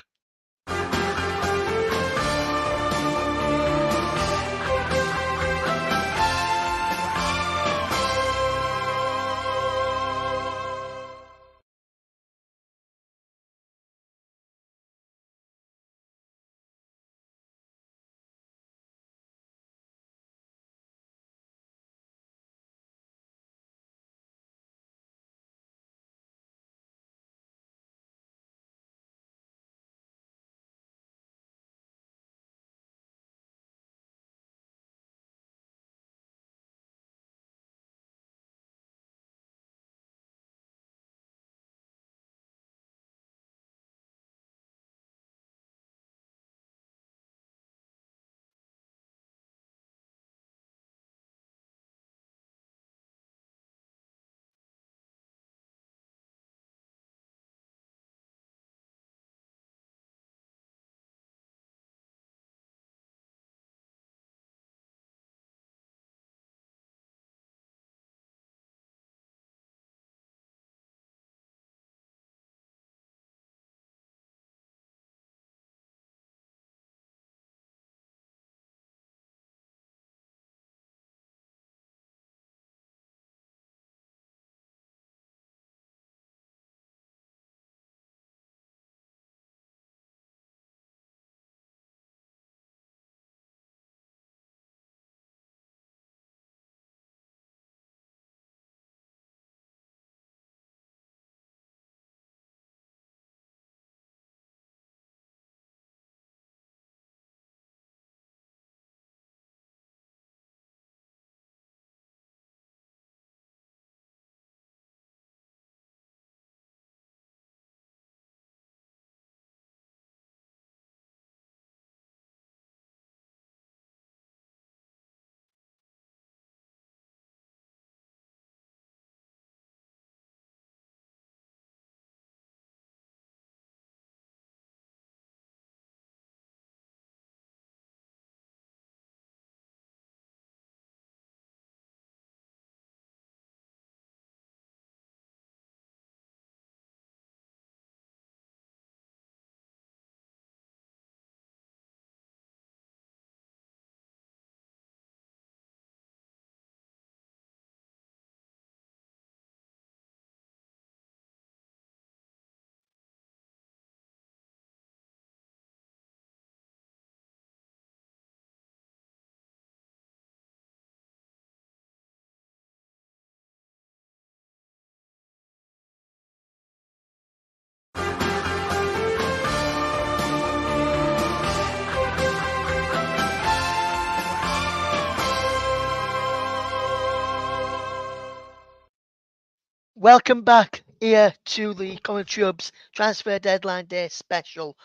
Welcome back here to the Commentary Hub's Transfer Deadline Day special,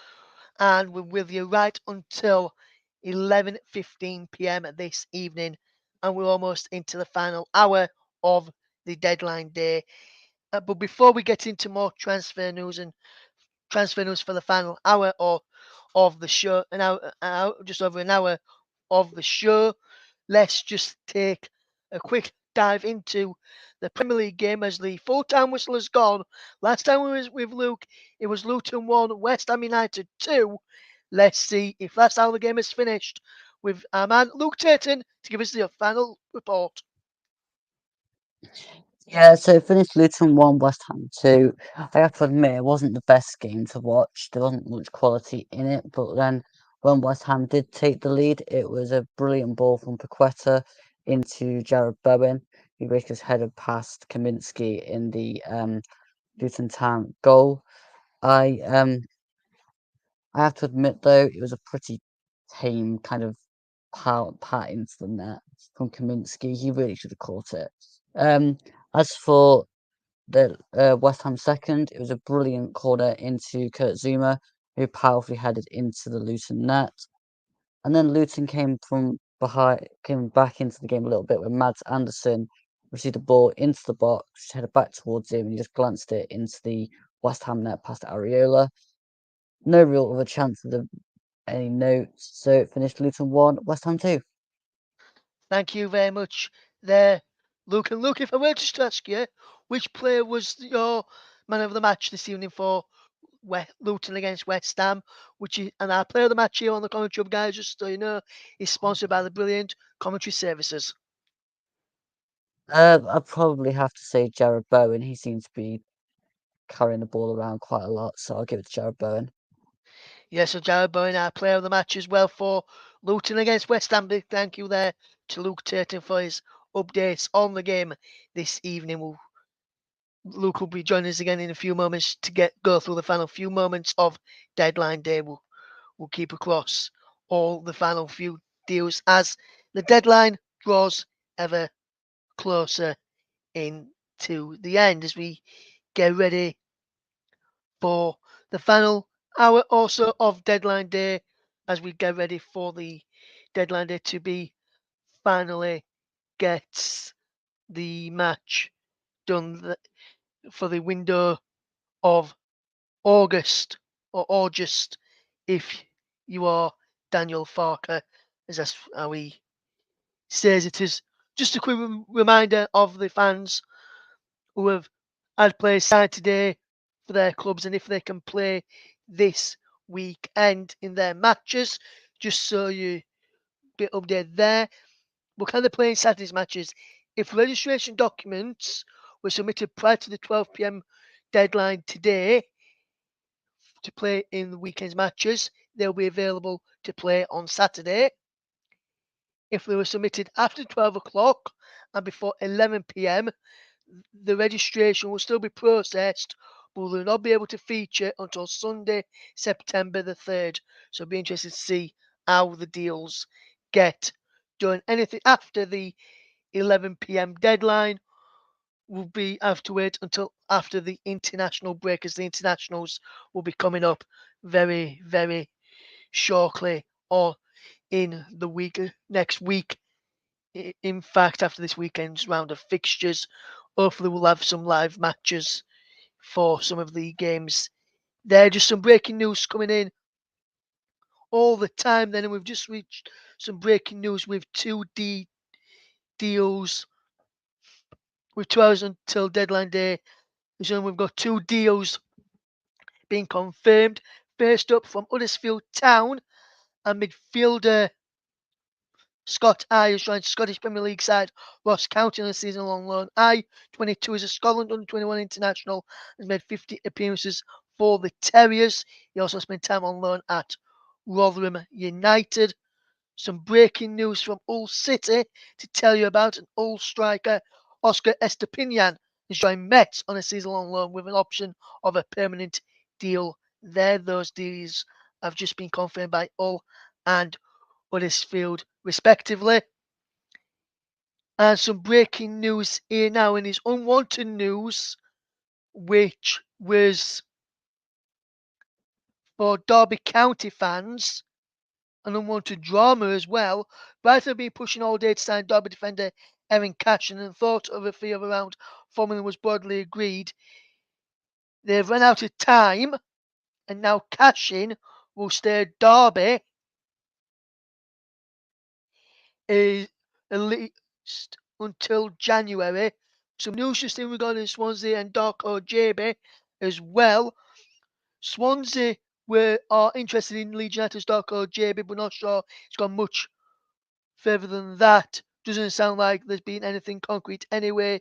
and we're with you right until 11:15 p.m. this evening, and we're almost into the final hour of the deadline day. But before we get into more transfer news for the final hour of the show, just over an hour of the show, let's just take a quick dive into the Premier League game as the full-time whistle has gone. Last time we was with Luke, it was Luton 1, West Ham United 2. Let's see if that's how the game is finished with our man Luke Turton to give us the final report. Yeah, so it finished Luton 1, West Ham 2. I have to admit, it wasn't the best game to watch. There wasn't much quality in it, but then when West Ham did take the lead, it was a brilliant ball from Paqueta into Jared Bowen, who basically headed past Kaminsky in the Luton Town goal. I have to admit though, it was a pretty tame kind of pat into the net from Kaminsky. He really should have caught it. As for the West Ham second, it was a brilliant corner into Kurt Zuma, who powerfully headed into the Luton net. And then Luton came back into the game a little bit when Mads Anderson received the ball into the box, headed back towards him, and he just glanced it into the West Ham net past Areola. No real other chance of any notes, so it finished Luton 1, West Ham 2. Thank you very much there, Luke. And Luke, if I were just to ask you, which player was your man of the match this evening for Luton against West Ham? And our player of the match here on the Commentary Hub, guys, just so you know, is sponsored by the brilliant Commentary Services. I'd probably have to say Jared Bowen. He seems to be carrying the ball around quite a lot, so I'll give it to Jared Bowen. Yeah, so Jared Bowen, our player of the match as well for Luton against West Ham. Big thank you there to Luke Turton for his updates on the game this evening. Luke will be joining us again in a few moments to go through the final few moments of deadline day. We'll keep across all the final few deals as the deadline draws ever closer into the end as we get ready for the final hour also of deadline day, as we get ready for the deadline day to be finally gets the match done for the window of August or August if you are Daniel Farker, as that's how he says it is. Just a quick reminder of the fans who have had players signed today for their clubs and if they can play this weekend in their matches, just so you get updated there. But can they play in Saturday's matches? If registration documents were submitted prior to the 12 p.m. deadline today to play in the weekend's matches, they'll be available to play on Saturday. If they were submitted after 12 o'clock and before 11 p.m., the registration will still be processed, but will not be able to feature until Sunday, September the 3rd. So it'll be interesting to see how the deals get done. Anything after the 11 p.m. deadline will have to wait until after the international break, as the internationals will be coming up very, very shortly or in the week next week. In fact, after this weekend's round of fixtures, hopefully we'll have some live matches for some of the games. There, just some breaking news coming in all the time then, and we've just reached some breaking news with 2D deals with 2 hours until deadline day. So we've got 2 deals being confirmed. First up from Huddersfield Town, and midfielder Scott I has joined Scottish Premier League side Ross County on a season-long loan. I, 22, is a Scotland under-21 international, has made 50 appearances for the Terriers. He also spent time on loan at Rotherham United. Some breaking news from Hull City to tell you about. An Hull striker, Oscar Estepinian, has joined Metz on a season-long loan with an option of a permanent deal there. Those deals have just been confirmed by Hull and Huddersfield respectively. And some breaking news here now, and his unwanted news, which was for Derby County fans, an unwanted drama as well. Brighton have been pushing all day to sign Derby defender Erin Cashin, and thought of a fee of around £4 million was broadly agreed. They've run out of time, and now Cashin will stay at Derby at least until January. Some news just in regarding Swansea and Darko JB as well. Swansea are interested in Leeds United's Darko JB, but not sure it's gone much further than that. Doesn't sound like there's been anything concrete anyway.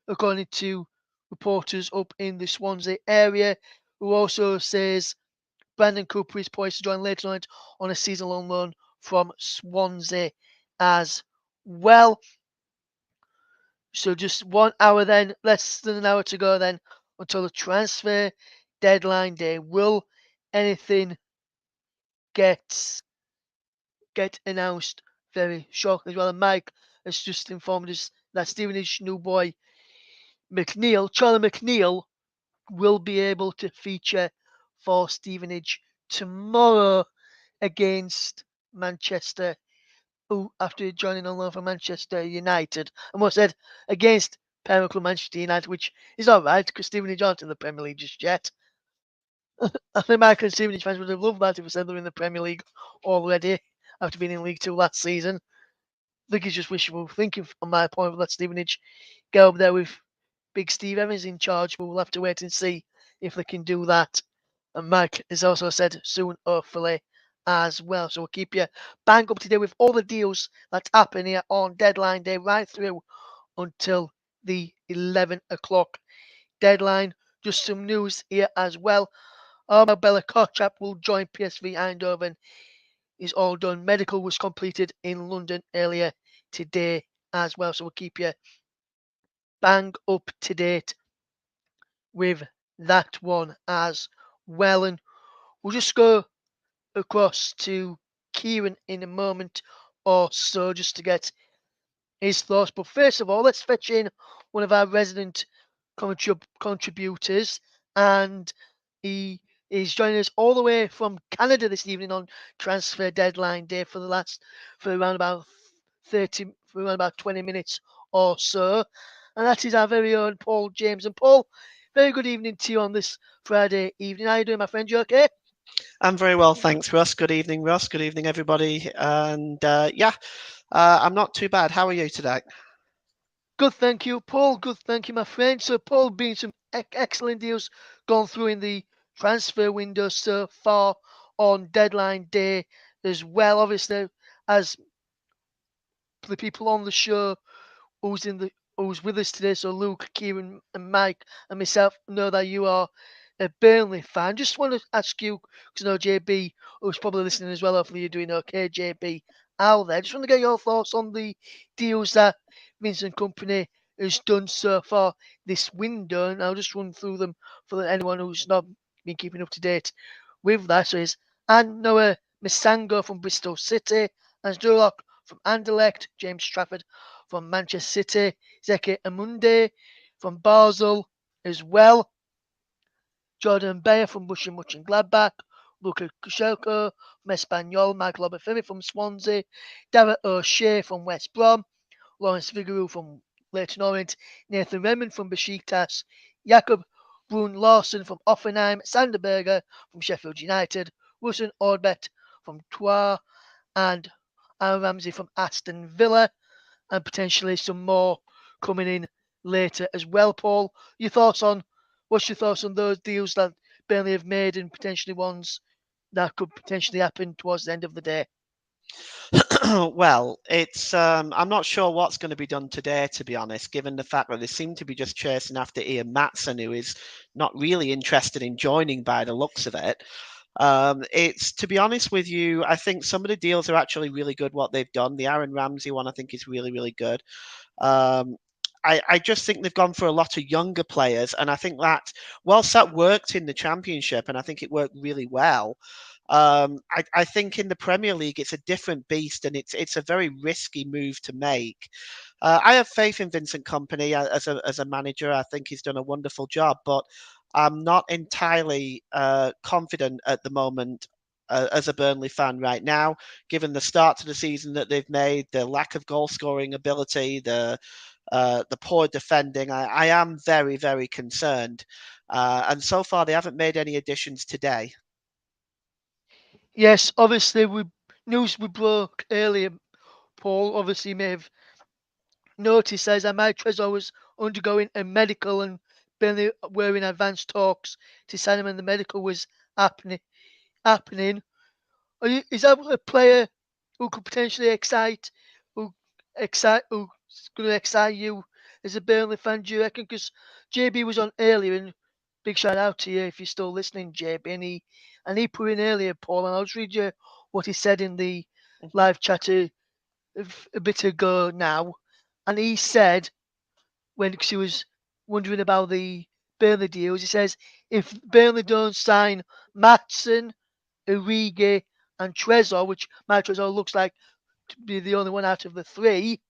according to reporters up in the Swansea area, who also says Brandon Cooper is poised to join later tonight on a season-long loan from Swansea as well. So just 1 hour then, less than an hour to go then until the transfer deadline day. Will anything get announced very shortly as well? And Mike has just informed us that Stevenage new boy Charlie McNeil, will be able to feature for Stevenage tomorrow against Manchester, who after joining on loan for Manchester United, and was said against parent club Manchester United, which is all right because Stevenage aren't in the Premier League just yet. I think Michael and Stevenage fans would have loved that if we said they're in the Premier League already after being in League Two last season. I think it's just wishful thinking on my point of let Stevenage go up there with Big Steve Evans in charge, but we'll have to wait and see if they can do that. And Mike has also said soon, hopefully, as well. So we'll keep you bang up to date with all the deals that happen here on deadline day, right through until the 11 o'clock deadline. Just some news here as well. Bella Kochap will join PSV Eindhoven. Is all done. Medical was completed in London earlier today as well. So we'll keep you bang up to date with that one as well. And we'll just go across to Kieran in a moment or so just to get his thoughts. But first of all, let's fetch in one of our resident contributors, and he is joining us all the way from Canada this evening on transfer deadline day for around about 20 minutes or so. And that is our very own Paul James. And Paul, very good evening to you on this Friday evening. How are you doing, my friend? You okay? I'm very well, thanks, Russ. Good evening, Russ. Good evening, everybody. And I'm not too bad. How are you today? Good, thank you, Paul. Good, thank you, my friend. So, Paul, been some excellent deals gone through in the transfer window so far on deadline day as well. Obviously, as the people on the show who's with us today, so Luke, Kieran, and Mike, and myself know that you are a Burnley fan. Just want to ask you, because I know JB, who's probably listening as well, hopefully you're doing okay, JB, out there. Just want to get your thoughts on the deals that Vincent Kompany has done so far this window, and I'll just run through them for anyone who's not been keeping up to date with that. So it's Noah Misango from Bristol City, Hans Durlock from Anderlecht, James Trafford from Manchester City, Zeki Amunde from Basel as well, Jordan Bayer from Borussia Mönchengladbach, Luka Kushelko from Espanyol, Michael Obafemi from Swansea, Darragh O'Shea from West Brom, Lawrence Vigouroux from Leyton Orient, Nathan Redmond from Besiktas, Jakob Brun-Larsen from Offenheim, Sander Berger from Sheffield United, Wilson Orbet from Troyes, and Aaron Ramsey from Aston Villa, and potentially some more coming in later as well. Paul, what's your thoughts on those deals that Burnley have made and potentially ones that could potentially happen towards the end of the day? Well, it's I'm not sure what's going to be done today, to be honest, given the fact that they seem to be just chasing after Ian Maatsen, who is not really interested in joining by the looks of it. It's, to be honest with you, I think some of the deals are actually really good what they've done. The Aaron Ramsey one, I think, is really, really good. I just think they've gone for a lot of younger players, and I think that whilst that worked in the Championship, and I think it worked really well, I think in the Premier League it's a different beast, and it's a very risky move to make. I have faith in Vincent Kompany as a manager. I think he's done a wonderful job, but I'm not entirely confident at the moment as a Burnley fan right now, given the start to the season that they've made, the lack of goal scoring ability, the poor defending. I am very, very concerned. And so far, they haven't made any additions today. Yes, obviously, news we broke earlier, Paul, obviously you may have noticed, says that Mike Trezor was undergoing a medical and Burnley were in advanced talks to sign him, and the medical was happening. Is that a player who could potentially who's going to excite you as a Burnley fan, do you reckon? Because JB was on earlier, and big shout out to you if you're still listening, JB. And he put in earlier, Paul, and I'll just read you what he said in the live chat a bit ago now. And he said, because he was wondering about the Burnley deals, he says, if Burnley don't sign Maatsen, Origi, and Trezor, which my Trezor looks like to be the only one out of the three,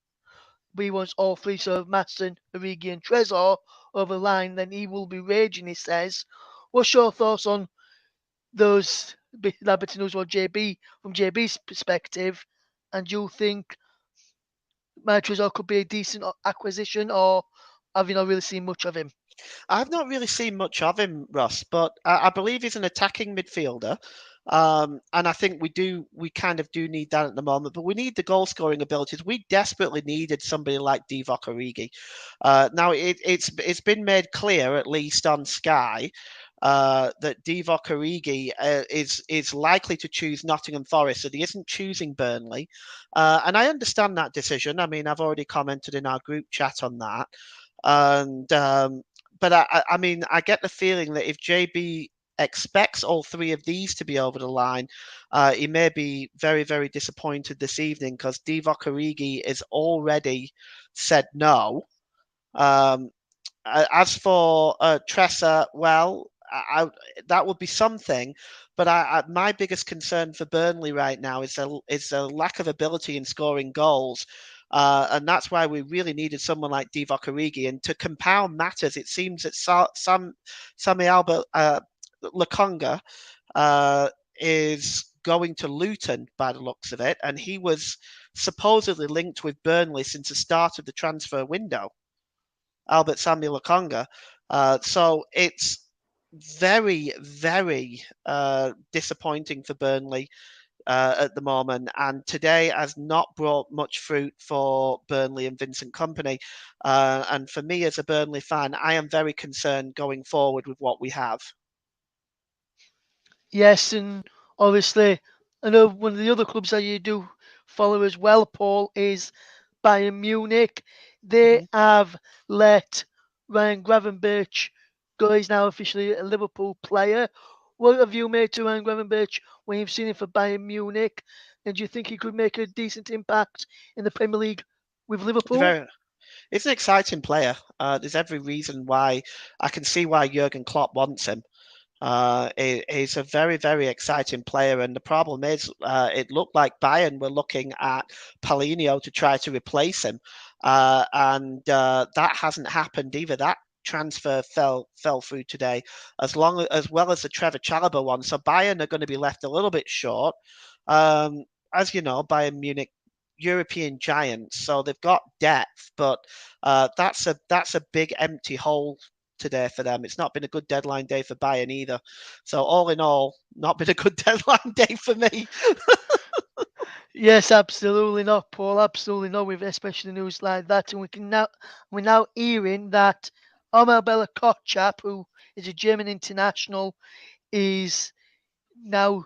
but he wants all three, so Maatsen, Origi, and Trezor over the line, then he will be raging, he says. What's your thoughts on those, that bit of news about JB, from JB's perspective, and do you think my Trezor could be a decent acquisition, or have you not really seen much of him? I've not really seen much of him, Russ, but I believe he's an attacking midfielder. And I think we kind of do need that at the moment, but we need the goal scoring abilities. We desperately needed somebody like Divock Origi. Now it's been made clear, at least on Sky, that Divock Origi is likely to choose Nottingham Forest, so he isn't choosing Burnley. And I understand that decision. I mean, I've already commented in our group chat on that. And but I mean, I get the feeling that if JB expects all three of these to be over the line, he may be very, very disappointed this evening, because Divock Origi is already said no. As for Tressa, well, that would be something, but my biggest concern for Burnley right now is a lack of ability in scoring goals. And that's why we really needed someone like Divock Origi. And to compound matters, it seems that Sami Albert Lokonga is going to Luton by the looks of it, and he was supposedly linked with Burnley since the start of the transfer window. Albert Samuel Lokonga. So it's very, very disappointing for Burnley at the moment, and today has not brought much fruit for Burnley and Vincent Kompany. And for me as a Burnley fan, I am very concerned going forward with what we have. Yes, and obviously, I know one of the other clubs that you do follow as well, Paul, is Bayern Munich. They have let Ryan Gravenberch go. He's now officially a Liverpool player. What have you made to Ryan Gravenberch when you've seen him for Bayern Munich? And do you think he could make a decent impact in the Premier League with Liverpool? It's an exciting player. There's every reason why I can see why Jurgen Klopp wants him. He's a very, very exciting player, and the problem is, it looked like Bayern were looking at Paulinho to try to replace him, and that hasn't happened either. That transfer fell through today, as well as the Trevor Chalobah one. So Bayern are going to be left a little bit short. As you know, Bayern Munich, European giants, so they've got depth, but that's a big empty hole today for them. It's not been a good deadline day for Bayern either. So all in all, not been a good deadline day for me. Yes, absolutely not, Paul. Absolutely not, with especially news like that. And we're now hearing that Omar Bella Kotchap, who is a German international, is now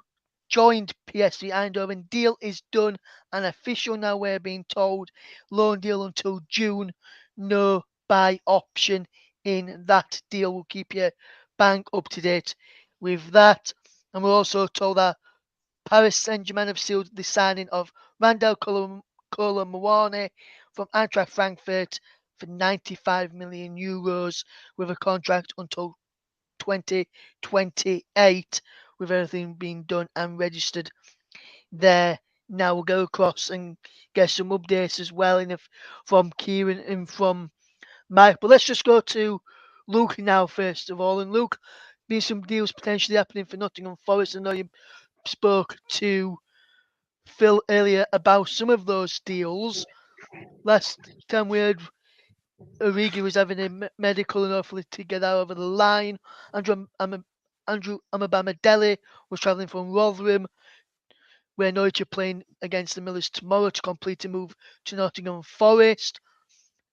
joined PSV Eindhoven. Deal is done and official now, we're being told. Loan deal until June. No buy option in that deal. We'll keep you bang up to date with that. And we're also told that Paris Saint-Germain have sealed the signing of Randal Kolo Muani from Eintracht Frankfurt for 95 million euros, with a contract until 2028, with everything being done and registered there. Now we'll go across and get some updates as well from Kieran and from Mike. But let's just go to Luke now, first of all. And Luke, been some deals potentially happening for Nottingham Forest. I know you spoke to Phil earlier about some of those deals. Last time we heard Origi was having a medical and hopefully to get out over the line. Andrew Amabamadele was travelling from Rotherham, where Norwich are playing against the Millers tomorrow to complete a move to Nottingham Forest.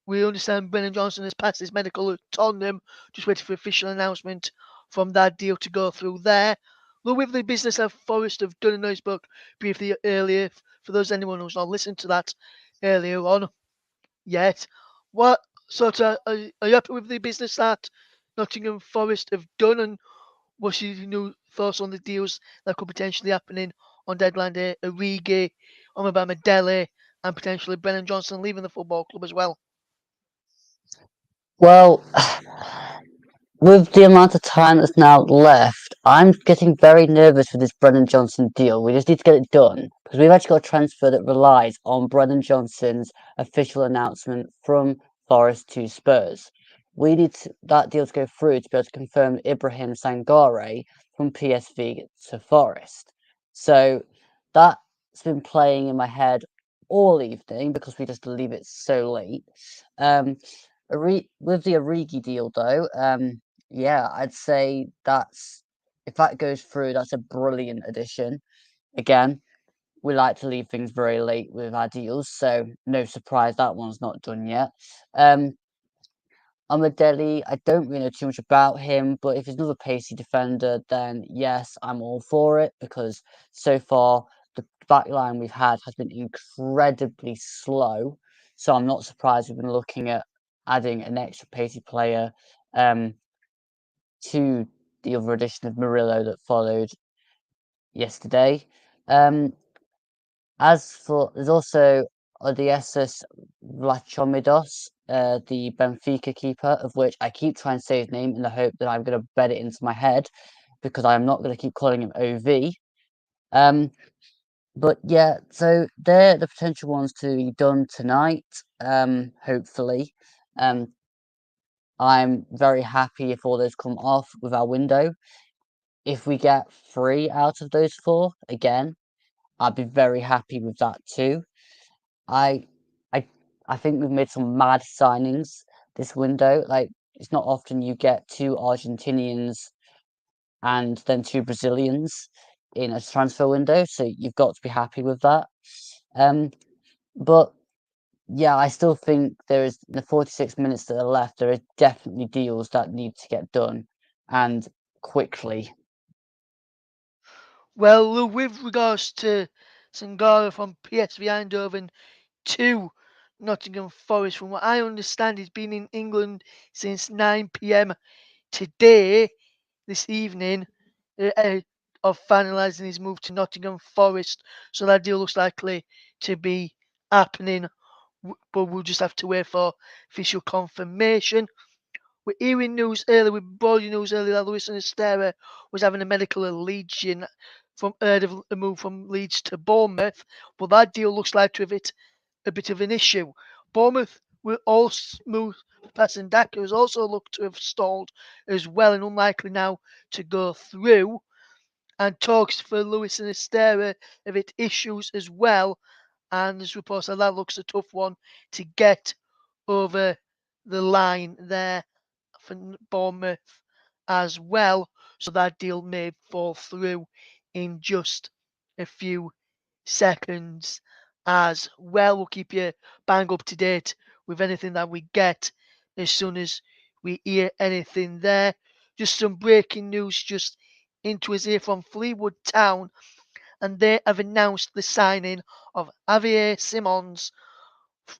We understand Brennan Johnson has passed his medical at Tottenham, just waiting for official announcement from that deal to go through there. Look, with the business of Forest have done, I spoke briefly earlier, for those anyone who's not listened to that earlier on yet. What sort of, are you happy with the business that Nottingham Forest have done, and what's your new thoughts on the deals that could potentially happening on deadline day? Origi, Omobama Dele, and potentially Brennan Johnson leaving the football club as well. Well, with the amount of time that's now left, I'm getting very nervous with this Brennan Johnson deal. We just need to get it done because we've actually got a transfer that relies on Brennan Johnson's official announcement from Forest to Spurs. We need that deal to go through to be able to confirm Ibrahim Sangare from PSV to Forest. So that's been playing in my head all evening because we just leave it so late. With the Origi deal though, yeah, I'd say if that goes through, that's a brilliant addition. Again, we like to leave things very late with our deals, so no surprise that one's not done yet. Amadeli, I don't really know too much about him, but if he's another pacey defender, then yes, I'm all for it because so far the back line we've had has been incredibly slow. So I'm not surprised we've been looking at adding an extra pacey player to the other edition of Murillo that followed yesterday. As for there's also Odysseus Vlachomidos, the Benfica keeper, of which I keep trying to say his name in the hope that I'm going to bet it into my head because I'm not going to keep calling him OV. But yeah, so they're the potential ones to be done tonight, hopefully. I'm very happy if all those come off with our window. If we get 3 out of those 4, again, I'd be very happy with that too. I I think we've made some mad signings this window. Like it's not often you get 2 Argentinians and then 2 Brazilians in a transfer window, so you've got to be happy with that. But yeah, I still think there is the 46 minutes that are left. There are definitely deals that need to get done and quickly. Well, with regards to Sangare from PSV Eindhoven to Nottingham Forest, from what I understand, he's been in England since 9 p.m. today, this evening, of finalising his move to Nottingham Forest. So that deal looks likely to be happening, but we'll just have to wait for official confirmation. We're hearing news earlier, we brought you news earlier that Luis Sinisterra was having a medical at Leeds from a move from Leeds to Bournemouth, but that deal looks like to have hit a bit of an issue. Bournemouth will also move past Ndaka, has also looked to have stalled as well and unlikely now to go through. And talks for Luis Sinisterra have hit issues as well. And there's reports that looks a tough one to get over the line there for Bournemouth as well. So that deal may fall through in just a few seconds as well. We'll keep you bang up to date with anything that we get as soon as we hear anything there. Just some breaking news just into us here from Fleetwood Town, and they have announced the signing of Javier Simons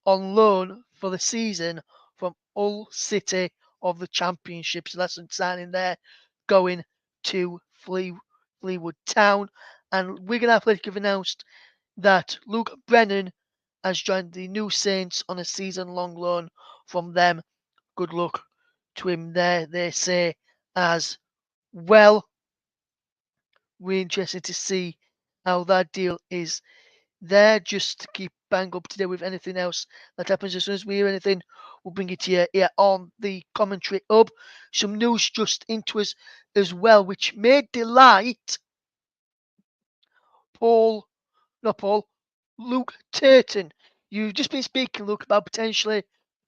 on loan for the season from Hull City of the Championship. So that's a signing there going to Fleetwood Town. And Wigan Athletic have announced that Luke Brennan has joined the New Saints on a season-long loan from them. Good luck to him there, they say, as well. We're interested to see how that deal is there, just to keep bang up to date with anything else that happens. As soon as we hear anything, we'll bring it to you here on the commentary hub. Some news just into us as well, which may delight Luke Turton. You've just been speaking, Luke, about potentially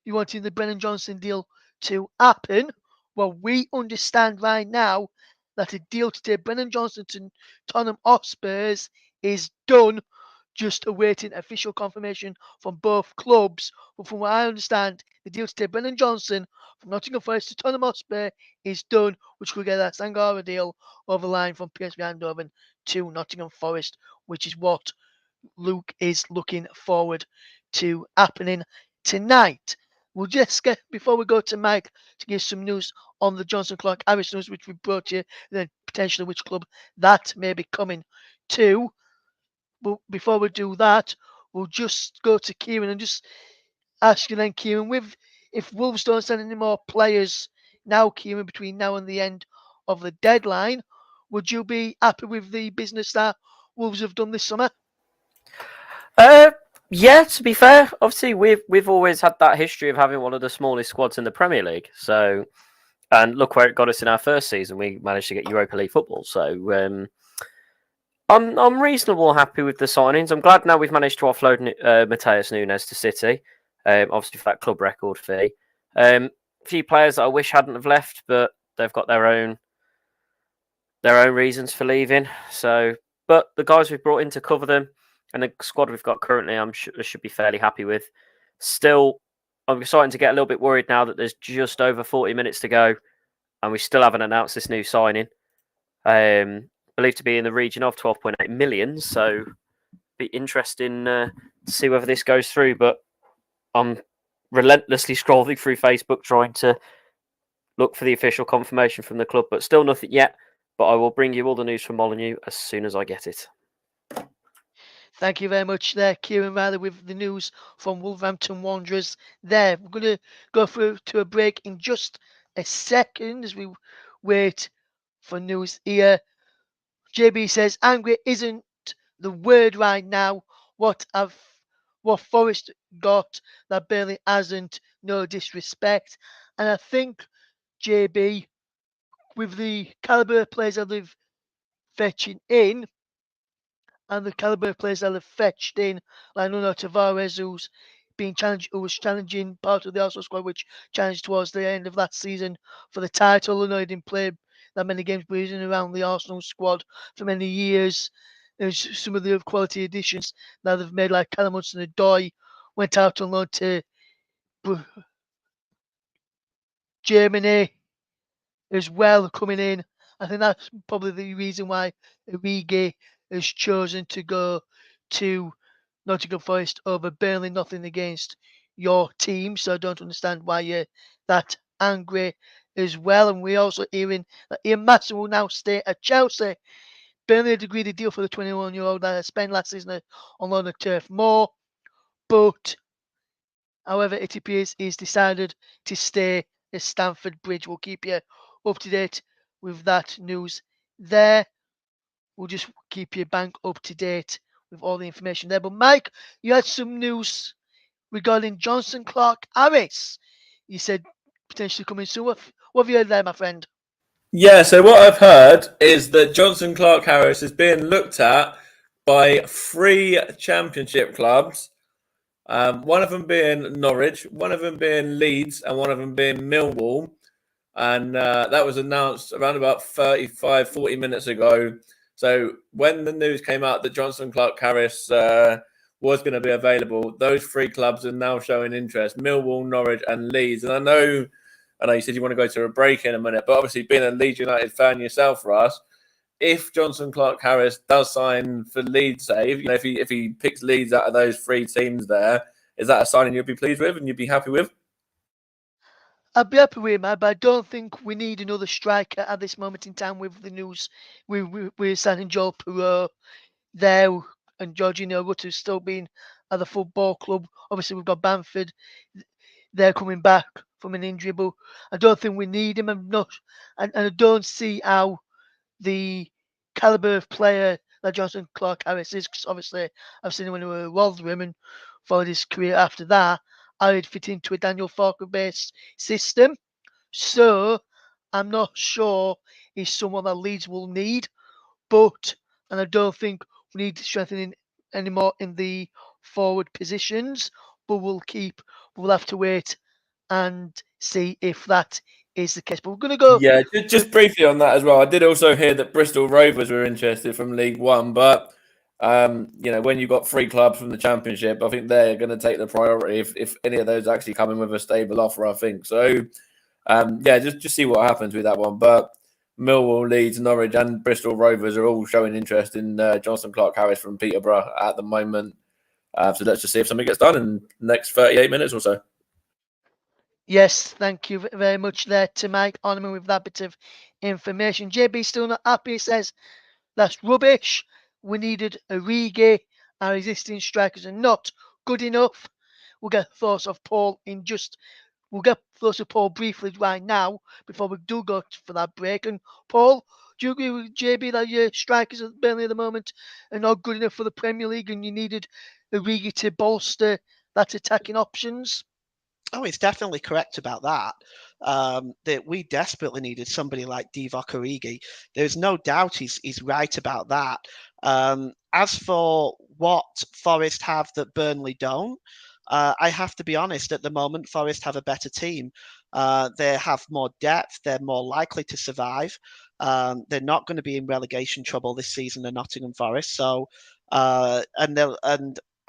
you wanting the Brennan Johnson deal to happen. Well, we understand right now that a deal to take Brennan Johnson to Tottenham Hotspurs is done, just awaiting official confirmation from both clubs. But from what I understand, the deal to take Brennan Johnson from Nottingham Forest to Tottenham Hotspur is done, which could get that Sangare deal over the line from PSV Eindhoven to Nottingham Forest, which is what Luke is looking forward to happening tonight. we'll just get, before we go to Mike to give some news on the Johnson Clark Harris news, which we brought you, then potentially which club that may be coming to. But before we do that, we'll just go to Kieran and just ask you then, Kieran, if Wolves don't send any more players now, Kieran, between now and the end of the deadline, would you be happy with the business that Wolves have done this summer? Yeah, to be fair, obviously we've always had that history of having one of the smallest squads in the Premier League. So, and look where it got us in our first season. We managed to get Europa League football. So, I'm reasonably happy with the signings. I'm glad now we've managed to offload Mateus Nunes to City, obviously for that club record fee. A few players that I wish hadn't have left, but they've got their own reasons for leaving. So, but the guys we've brought in to cover them and the squad we've got currently, I should be fairly happy with. Still, I'm starting to get a little bit worried now that there's just over 40 minutes to go, and we still haven't announced this new signing. Believed to be in the region of 12.8 million. So, be interesting to see whether this goes through. But I'm relentlessly scrolling through Facebook trying to look for the official confirmation from the club, but still nothing yet. But I will bring you all the news from Molineux as soon as I get it. Thank you very much there, Kieran Riley, with the news from Wolverhampton Wanderers there. We're going to go through to a break in just a second as we wait for news here. JB says, angry isn't the word right now. What Forest got that Burnley hasn't, no disrespect. And I think, JB, with the calibre of players that they've fetching in, and the calibre of players that have fetched in, like Nuno Tavares, who was challenging part of the Arsenal squad, which challenged towards the end of that season for the title. I know he didn't play that many games, but he's in around the Arsenal squad for many years. There's some of the quality additions that they've made, like Callum Hudson-Odoi, went out on loan to Germany as well, coming in. I think that's probably the reason why Origi has chosen to go to Nottingham Forest over Burnley. Nothing against your team, so I don't understand why you're that angry as well. And we're also hearing that Ian Maatsen will now stay at Chelsea. Burnley had agreed a deal for the 21-year-old that spent last season on loan at Turf Moor, but however, it appears he's decided to stay at Stamford Bridge. We'll keep you up to date with that news there. We'll just keep you bang up to date with all the information there. But Mike, you had some news regarding Johnson Clark Harris. You said potentially coming soon. What have you heard there, my friend? Yeah, so what I've heard is that Johnson Clark Harris is being looked at by 3 championship clubs. One of them being Norwich, one of them being Leeds, and one of them being Millwall. And that was announced around about 40 minutes ago. So when the news came out that Johnson Clark Harris was going to be available, those 3 clubs are now showing interest: Millwall, Norwich, and Leeds. And I know you said you want to go to a break in a minute, but obviously being a Leeds United fan yourself, Russ, if Johnson Clark Harris does sign for Leeds, say, if he picks Leeds out of those 3 teams there, is that a signing you'd be pleased with and you'd be happy with? I'd be happy with him, but I don't think we need another striker at this moment in time with the news. We're signing Joel Perreault there, and Jorginho Rutter's still been at the football club. Obviously, we've got Bamford. They're coming back from an injury, but I don't think we need him. And I don't see how the calibre of player that Johnson Clark Harris is, because obviously I've seen him when he was at Rotherham and followed his career after that. I'd fit into a Daniel Farke-based system. So I'm not sure he's someone that Leeds will need. And I don't think we need strengthening anymore in the forward positions. But we'll have to wait and see if that is the case. But we're going to go. Yeah, just briefly on that as well. I did also hear that Bristol Rovers were interested from League One, but when you've got 3 clubs from the Championship, I think they're going to take the priority if any of those actually come in with a stable offer, I think. So, just see what happens with that one. But Millwall, Leeds, Norwich and Bristol Rovers are all showing interest in Johnson Clark Harris from Peterborough at the moment. So let's just see if something gets done in the next 38 minutes or so. Yes, thank you very much there to Mike Ornament with that bit of information. JB still not happy, says that's rubbish. We needed Origi. Our existing strikers are not good enough. We'll get thoughts of Paul in just. We'll get thoughts of Paul briefly right now before we do go for that break. And Paul, do you agree with JB that your strikers at Burnley at the moment are not good enough for the Premier League and you needed Origi to bolster that attacking options? Oh, he's definitely correct about that. That we desperately needed somebody like Divock Origi. There's no doubt he's right about that. As for what Forest have that Burnley don't, I have to be honest. At the moment, Forest have a better team. They have more depth. They're more likely to survive. They're not going to be in relegation trouble this season than Nottingham Forest. So, and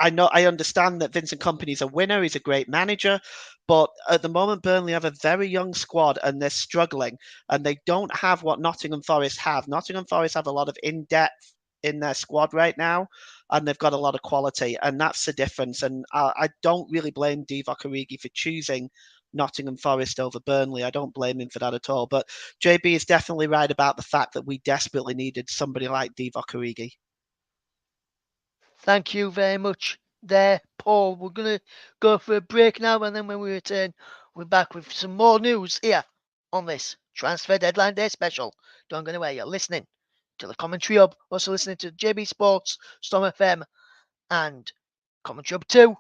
I understand that Vincent Kompany's a winner. He's a great manager. But at the moment, Burnley have a very young squad and they're struggling and they don't have what Nottingham Forest have. Nottingham Forest have a lot of in-depth in their squad right now and they've got a lot of quality and that's the difference. And I don't really blame Divock Origi for choosing Nottingham Forest over Burnley. I don't blame him for that at all. But JB is definitely right about the fact that we desperately needed somebody like Divock Origi. Thank you very much there, Paul. We're going to go for a break now, and then when we return, we're back with some more news here on this Transfer Deadline Day special. Don't go anywhere. You're listening to the Commentary Hub. Also listening to JB Sports, Storm FM, and Commentary Hub 2.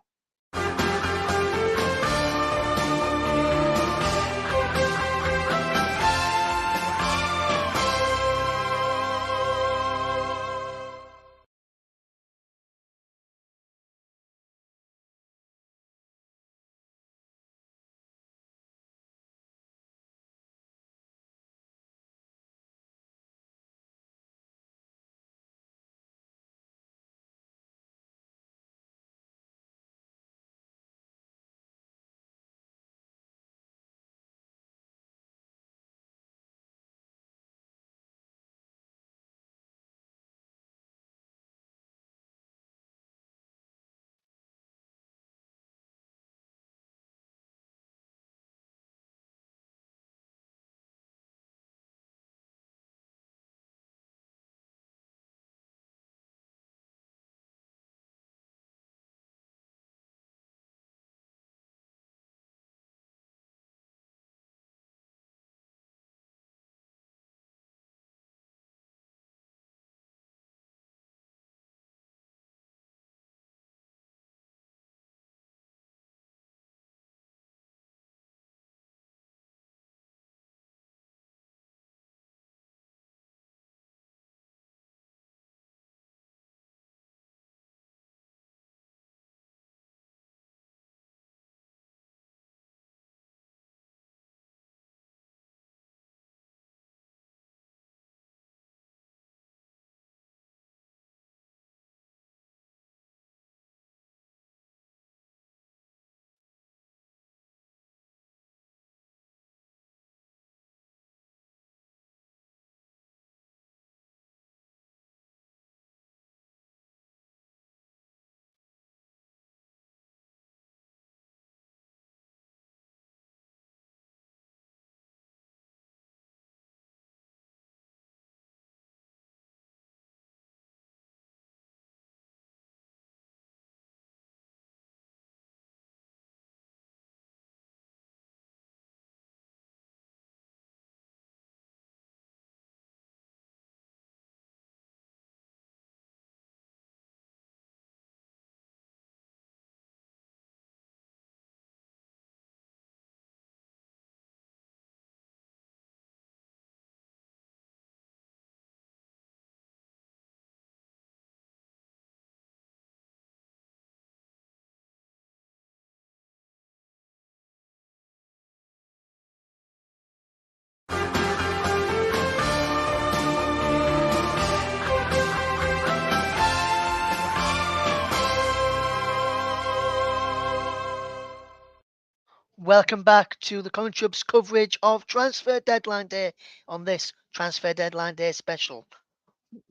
Welcome back to the Commentary Hub's coverage of Transfer Deadline Day on this Transfer Deadline Day special.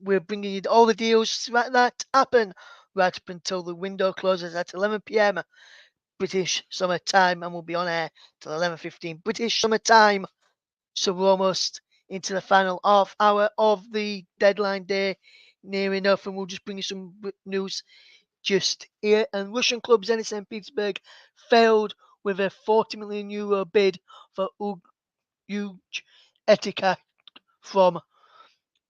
We're bringing you all the deals that happen right up until the window closes at 11 p.m. British summer time, and we'll be on air till 11:15 British summer time. So we're almost into the final half hour of the deadline day, near enough, and we'll just bring you some news just here. And Russian club Zenit St. Petersburg failed with a €40 million bid for Uj Etika from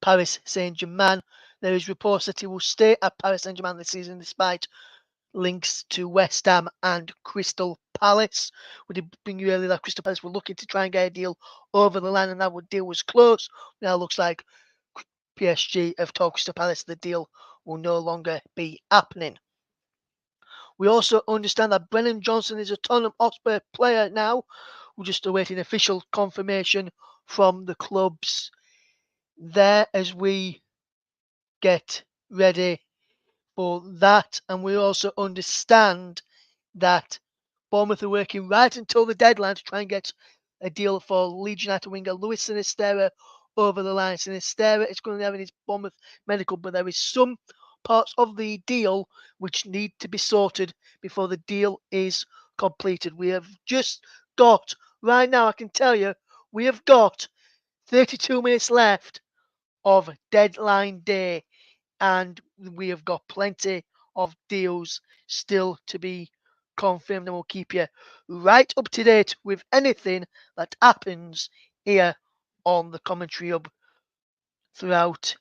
Paris Saint-Germain. There is reports that he will stay at Paris Saint-Germain this season despite links to West Ham and Crystal Palace. We did bring you earlier that Crystal Palace were looking to try and get a deal over the line, and that deal was close. Now it looks like PSG have told Crystal Palace the deal will no longer be happening. We also understand that Brennan Johnson is a Tottenham Hotspur player now. We're just awaiting official confirmation from the clubs there as we get ready for that. And we also understand that Bournemouth are working right until the deadline to try and get a deal for Leeds United winger Luis Sinisterra over the line. Sinisterra is currently having his Bournemouth medical, but there is some parts of the deal which need to be sorted before the deal is completed. We have just got, right now I can tell you, we have got 32 minutes left of deadline day, and we have got plenty of deals still to be confirmed, and we'll keep you right up to date with anything that happens here on the Commentary Hub throughout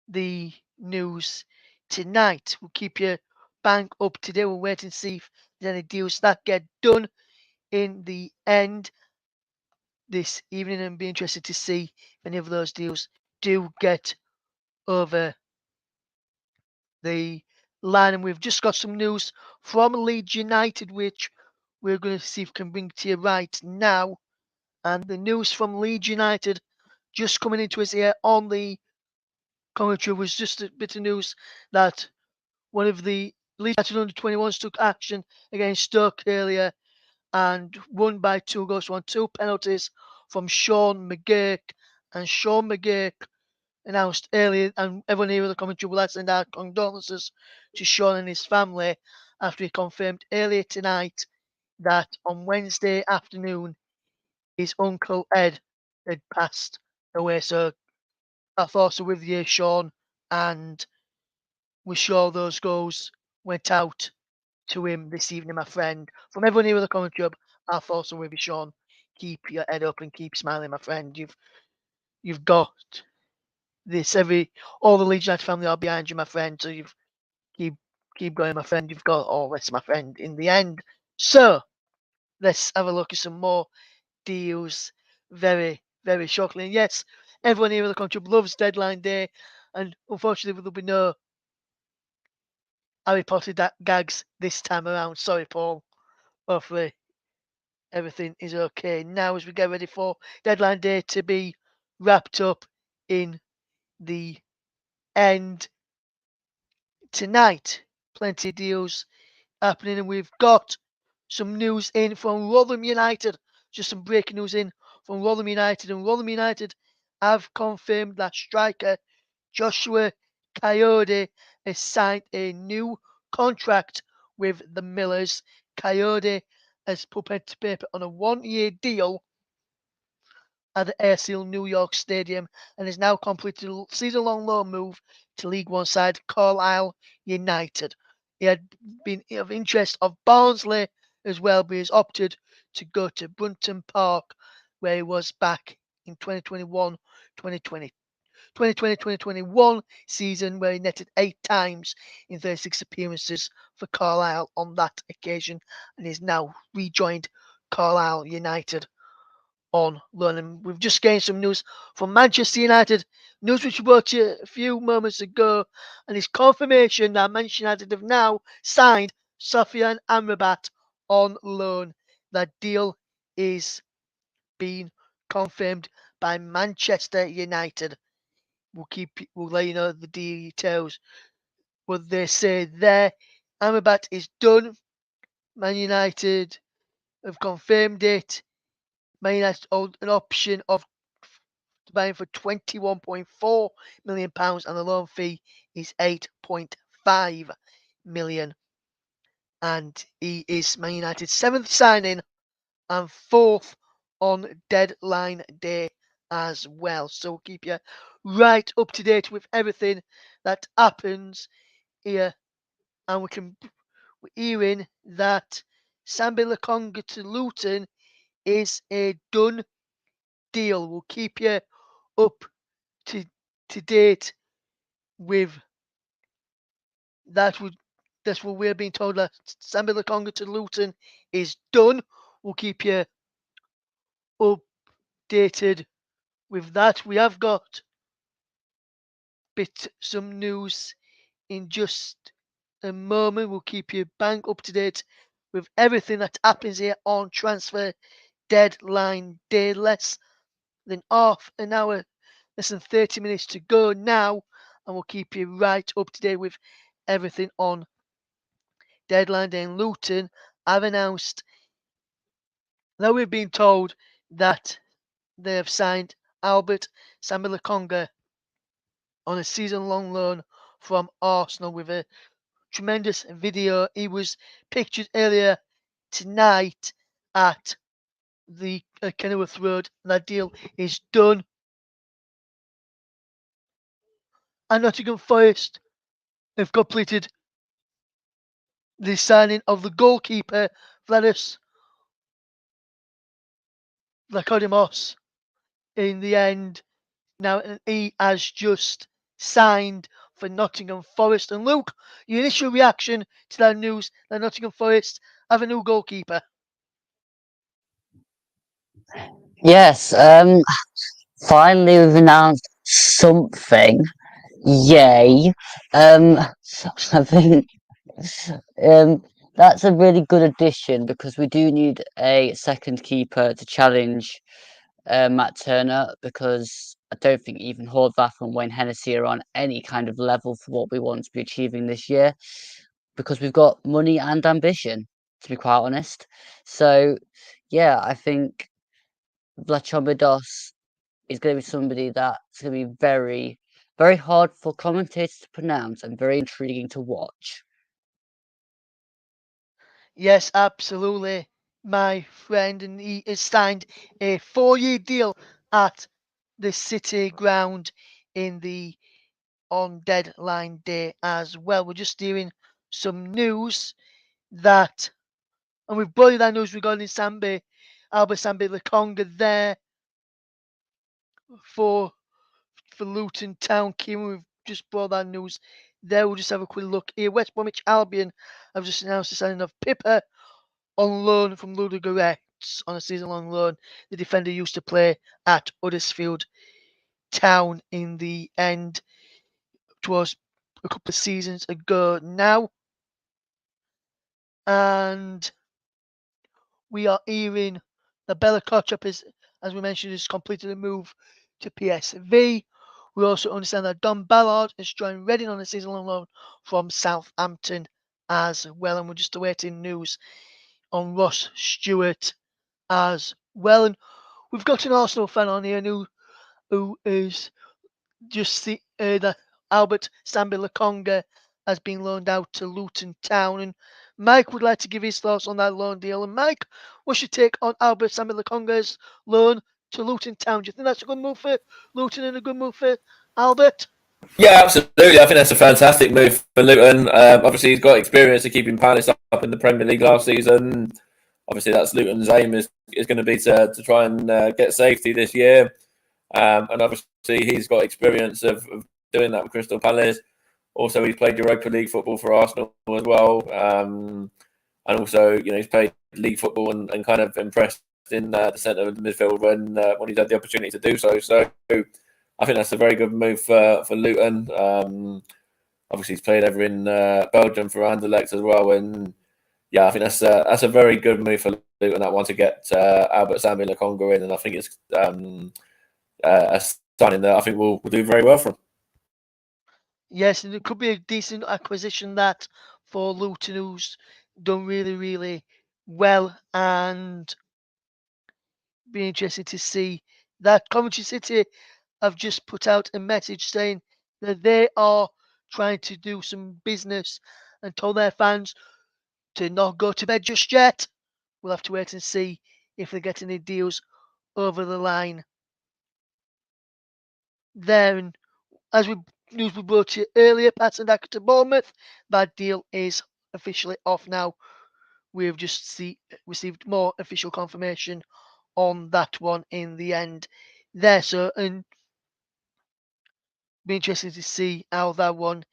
the news tonight. We'll keep you bang up to date. We'll wait and see if there's any deals that get done in the end this evening, and be interested to see if any of those deals do get over the line. And we've just got some news from Leeds United, which we're going to see if we can bring to you right now. And the news from Leeds United just coming into us here on the commentary was just a bit of news that one of the Leeds United under-21s took action against Stoke earlier and won by 2 goals, won 2 penalties from Sean McGurk. And Sean McGurk announced earlier, and everyone here in the commentary will like to send our condolences to Sean and his family after he confirmed earlier tonight that on Wednesday afternoon his uncle Ed had passed away. So our thoughts are with you, Sean, and we're sure those goals went out to him this evening, my friend. From everyone here with the commentary hub, our thoughts are with you, Sean. Keep your head up and keep smiling, my friend. You've got this. All the Leeds United family are behind you, my friend. So you've keep going, my friend. You've got all this, my friend, in the end. So let's have a look at some more deals very, very shortly. And yes, everyone here in the country loves deadline day, and unfortunately there'll be no Harry Potter gags this time around. Sorry, Paul. Hopefully everything is okay now as we get ready for deadline day to be wrapped up in the end tonight. Plenty of deals happening, and we've got some news in from Rotherham United. Just some breaking news in from Rotherham United, and Rotherham United have confirmed that striker Joshua Coyote has signed a new contract with the Millers. Coyote has put pen to paper on a 1-year deal at the Airfield New York Stadium and has now completed a season-long loan move to League One side Carlisle United. He had been of interest of Barnsley as well, but he's opted to go to Brunton Park, where he was back in 2020-2021 season, where he netted 8 times in 36 appearances for Carlisle on that occasion, and is now rejoined Carlisle United on loan. And we've just gained some news from Manchester United, news which we brought you a few moments ago, and it's confirmation that Manchester United have now signed Sofyan Amrabat on loan. That deal is being confirmed by Manchester United. We'll let you know the details. What they say there, Amrabat is done. Man United have confirmed it. Man United hold an option of buying for £21.4 million, and the loan fee is £8.5 million. and he is Man United's 7th signing and 4th on deadline day as well. So we'll keep you right up to date with everything that happens here, and we're hearing that Sambi Lokonga to Luton is a done deal. We'll keep you up to date with that. That's what we're being told, that Sambi Lokonga to Luton is done. We'll keep you updated with that. We have got some news in just a moment. We'll keep you bang up to date with everything that happens here on transfer deadline day. Less than half an hour, less than 30 minutes to go now, and we'll keep you right up to date with everything on deadline day. In Luton, I've announced that we've been told that they have signed Albert Sambi Lokonga on a season-long loan from Arsenal with a tremendous video. He was pictured earlier tonight at the Kenilworth Road. That deal is done. And Nottingham Forest have completed the signing of the goalkeeper, Vladis Vlachodimos, in the end. Now he has just signed for Nottingham Forest. And Luke, your initial reaction to that news that Nottingham Forest have a new goalkeeper? Yes, finally we've announced something. Yay. I think that's a really good addition, because we do need a second keeper to challenge Matt Turner, because I don't think even Horvath and Wayne Hennessy are on any kind of level for what we want to be achieving this year, because we've got money and ambition, to be quite honest. So, yeah, I think Vlachodimos is going to be somebody that's going to be very, very hard for commentators to pronounce and very intriguing to watch. Yes, absolutely, my friend. And he has signed a 4-year deal at the City ground on deadline day as well. We're just hearing some news that, and we've brought you that news regarding Albert Sambi Lokonga there for Luton Town. Kieran, we've just brought that news there. We'll just have a quick look here. West Bromwich Albion have just announced the signing of Pippa on loan from Ludogorets on a season-long loan. The defender used to play at Huddersfield Town in the end. It was a couple of seasons ago now. And we are hearing that Bella Kotchap, as we mentioned, has completed a move to PSV. We also understand that Don Ballard has joined Reading on a season-long loan from Southampton as well. And we're just awaiting news on Ross Stewart as well. And we've got an Arsenal fan on here who is just that Albert Sambi Lokonga has been loaned out to Luton Town. And Mike would like to give his thoughts on that loan deal. And Mike, what's your take on Albert Sambi Lokonga's loan to Luton Town? Do you think that's a good move for Luton and a good move for Albert? Yeah, absolutely. I think that's a fantastic move for Luton. Obviously, he's got experience of keeping Palace up in the Premier League last season. Obviously, that's Luton's aim is going to be to try and get safety this year. And obviously, he's got experience of doing that with Crystal Palace. Also, he's played Europa League football for Arsenal as well. And also, he's played league football and kind of impressed in the centre of the midfield when he's had the opportunity to do so. So I think that's a very good move for Luton. Obviously, he's played over in Belgium for Anderlecht as well. And yeah, I think that's a very good move for Luton, that one, to get Albert Sambi Lokonga in. And I think it's a signing that I think will do very well for him. Yes, and it could be a decent acquisition that for Luton, who's done really, really well, and be interested to see that. Coventry City have just put out a message saying that they are trying to do some business and told their fans to not go to bed just yet. We'll have to wait and see if they get any deals over the line there. And as news we brought to you earlier, Patson Daka to Bournemouth, that deal is officially off now. We've just received more official confirmation on that one in the end there. So, and be interesting to see how that one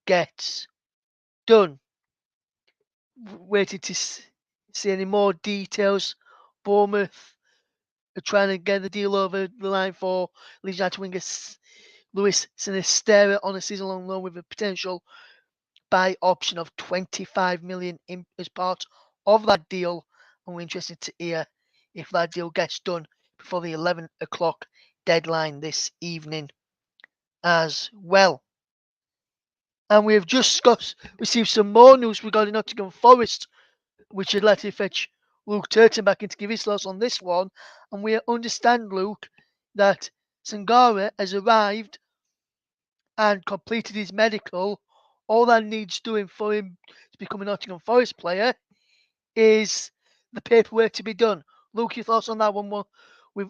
gets done. Waiting to see any more details. Bournemouth are trying to get the deal over the line for Leeds United winger Luis Sinisterra on a season-long loan with a potential buy option of 25 million as part of that deal. And we're interested to hear if that deal gets done before the 11 o'clock deadline this evening as well. And we've just received some more news regarding Nottingham Forest, which had let it fetch Luke Turton back in to give his thoughts on this one. And we understand, Luke, that Sangare has arrived and completed his medical. All that needs doing for him to become a Nottingham Forest player is the paperwork to be done. Luke, your thoughts on that one?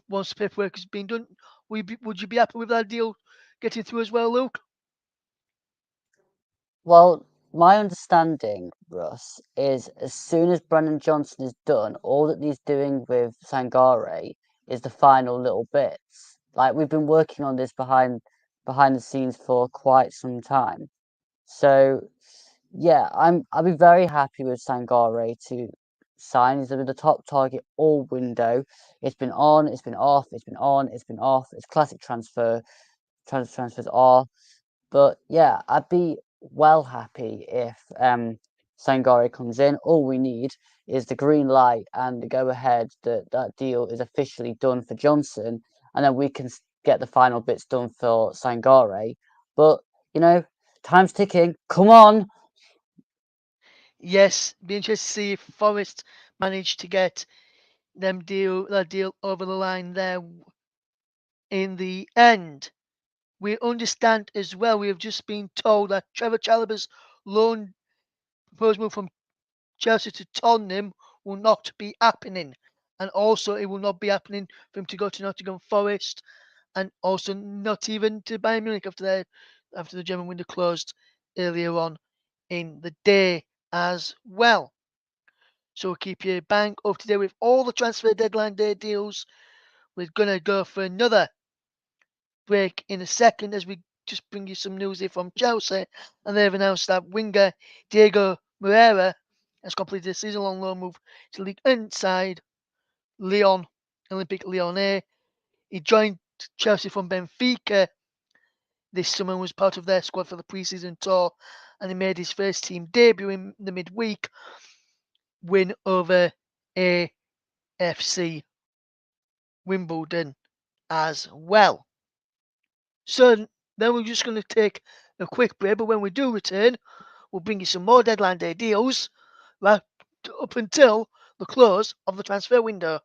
Once the paperwork has been done, would you be happy with that deal getting through as well, Luke? Well, my understanding, Russ, is as soon as Brennan Johnson is done, all that he's doing with Sangare is the final little bits. Like, we've been working on this behind the scenes for quite some time. So yeah, I'll be very happy with Sangare to sign. He's been the top target all window. It's been on, it's been off, it's been on, it's been off. It's classic transfers are. But yeah, I'd be well happy if Sangare comes in. All we need is the green light and the go ahead that that deal is officially done for Johnson, and then we can get the final bits done for Sangare. But you know, time's ticking. Come on. Yes, be interested to see if Forest managed to get that deal over the line there in the end. We understand as well, we have just been told that Trevor Chalobah's loan proposed move from Chelsea to Tottenham will not be happening. And also, it will not be happening for him to go to Nottingham Forest, and also not even to Bayern Munich after the German window closed earlier on in the day as well. So we'll keep you bang up to date with all the transfer deadline day deals. We're going to go for another break in a second as we just bring you some news here from Chelsea. And they've announced that winger Diego Moreira has completed a season-long loan move to League One side Lyon, Olympique Lyonnais. He joined Chelsea from Benfica this summer and was part of their squad for the pre-season tour, and he made his first team debut in the midweek win over AFC Wimbledon as well. So then we're just going to take a quick break, but when we do return, we'll bring you some more deadline day deals right up until the close of the transfer window.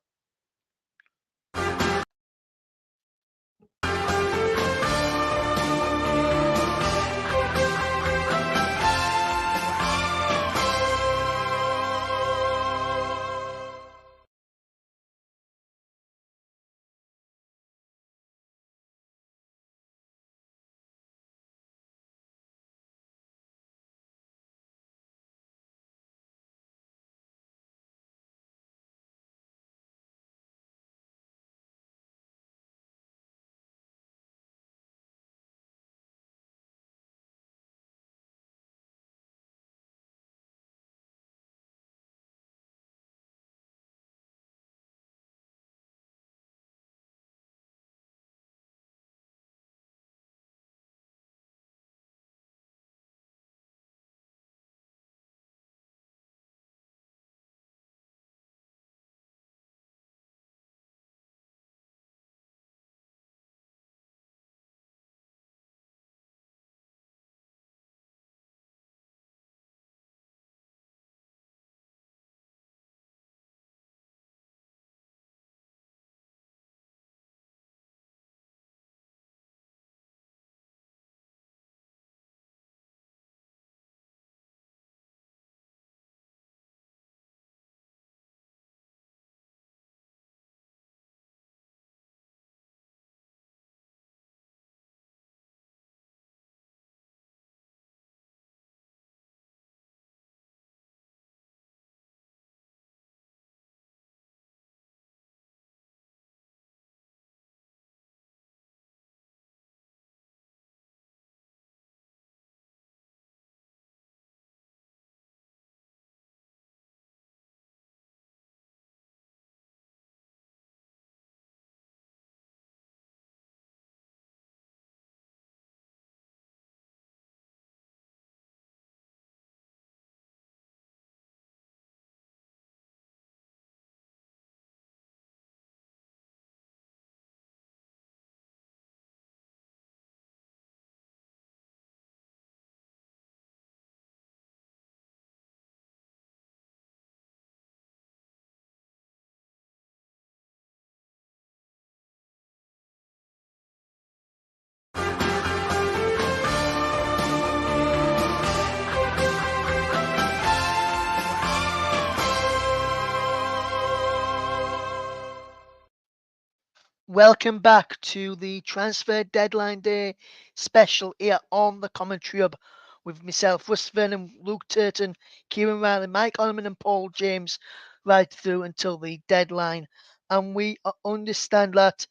Welcome back to the transfer deadline day special here on the Commentary Hub with myself, Russ Vernon, Luke Turton, Kieran Riley, Mike Ollerman and Paul James right through until the deadline. And we understand that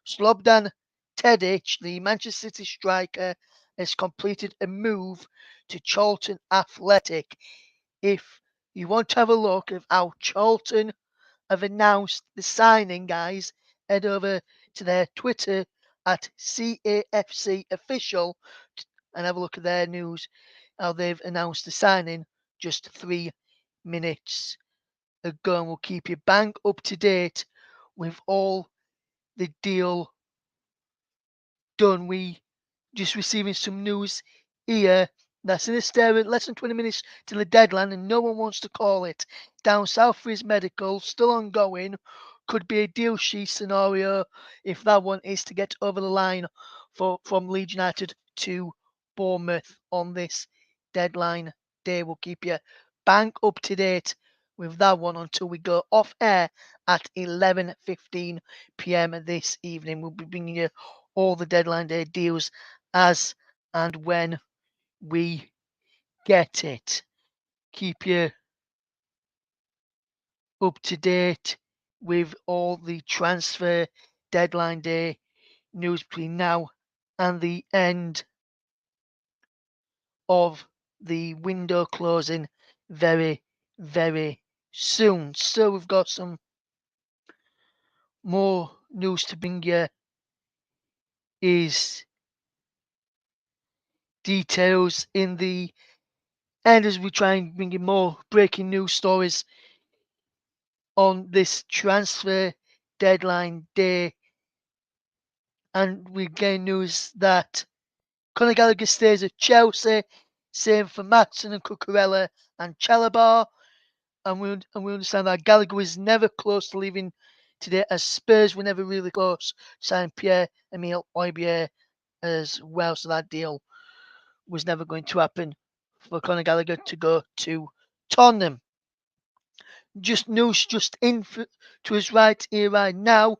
Slobodan Tedic, the Manchester City striker, has completed a move to Charlton Athletic. If you want to have a look at how Charlton have announced the signing, guys, head over to their Twitter at CAFC Official and have a look at their news, how they've announced the signing just 3 minutes ago. And we'll keep you bang up to date with all the deal done. We just receiving some news here that's in the stare less than 20 minutes to the deadline and no one wants to call it. Down south for his medical, still ongoing. Could be a deal sheet scenario if that one is to get over the line from Leeds United to Bournemouth on this deadline day. We'll keep you bang up to date with that one until we go off air at 11:15 p.m. this evening. We'll be bringing you all the deadline day deals as and when we get it. Keep you up to date with all the transfer deadline day news between now and the end of the window closing very, very soon. So we've got some more news to bring you. Is details in the end as we try and bring you more breaking news stories on this transfer deadline day. And we gain news that Conor Gallagher stays at Chelsea, same for Maatsen and Cucurella and Chalobah. And we understand that Gallagher was never close to leaving today, as Spurs were never really close to signing Pierre-Emile Højbjerg as well. So that deal was never going to happen for Conor Gallagher to go to Tottenham. Just news just in to us right here, right now,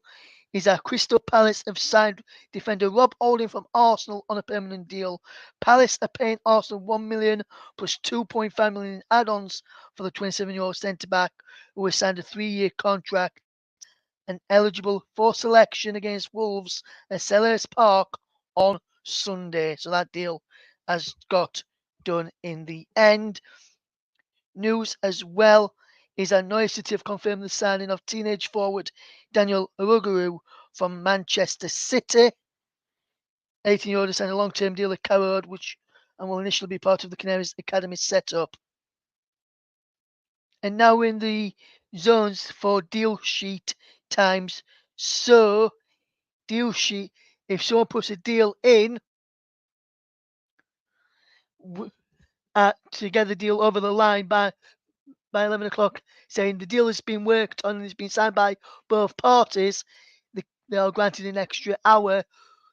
is that Crystal Palace have signed defender Rob Holding from Arsenal on a permanent deal. Palace are paying Arsenal 1 million plus 2.5 million in add-ons for the 27-year-old centre-back who has signed a 3-year contract and eligible for selection against Wolves at Selhurst Park on Sunday. So that deal has got done in the end. News as well is that Norwich City have confirmed the signing of teenage forward Daniel Uruguay from Manchester City. 18-year-old has signed a long-term deal at Carrow Road, which will initially be part of the Canaries Academy setup. And now we're in the zones for deal sheet times. So, deal sheet, if someone puts a deal in to get the deal over the line by 11 o'clock, saying the deal has been worked on and has been signed by both parties, they are granted an extra hour.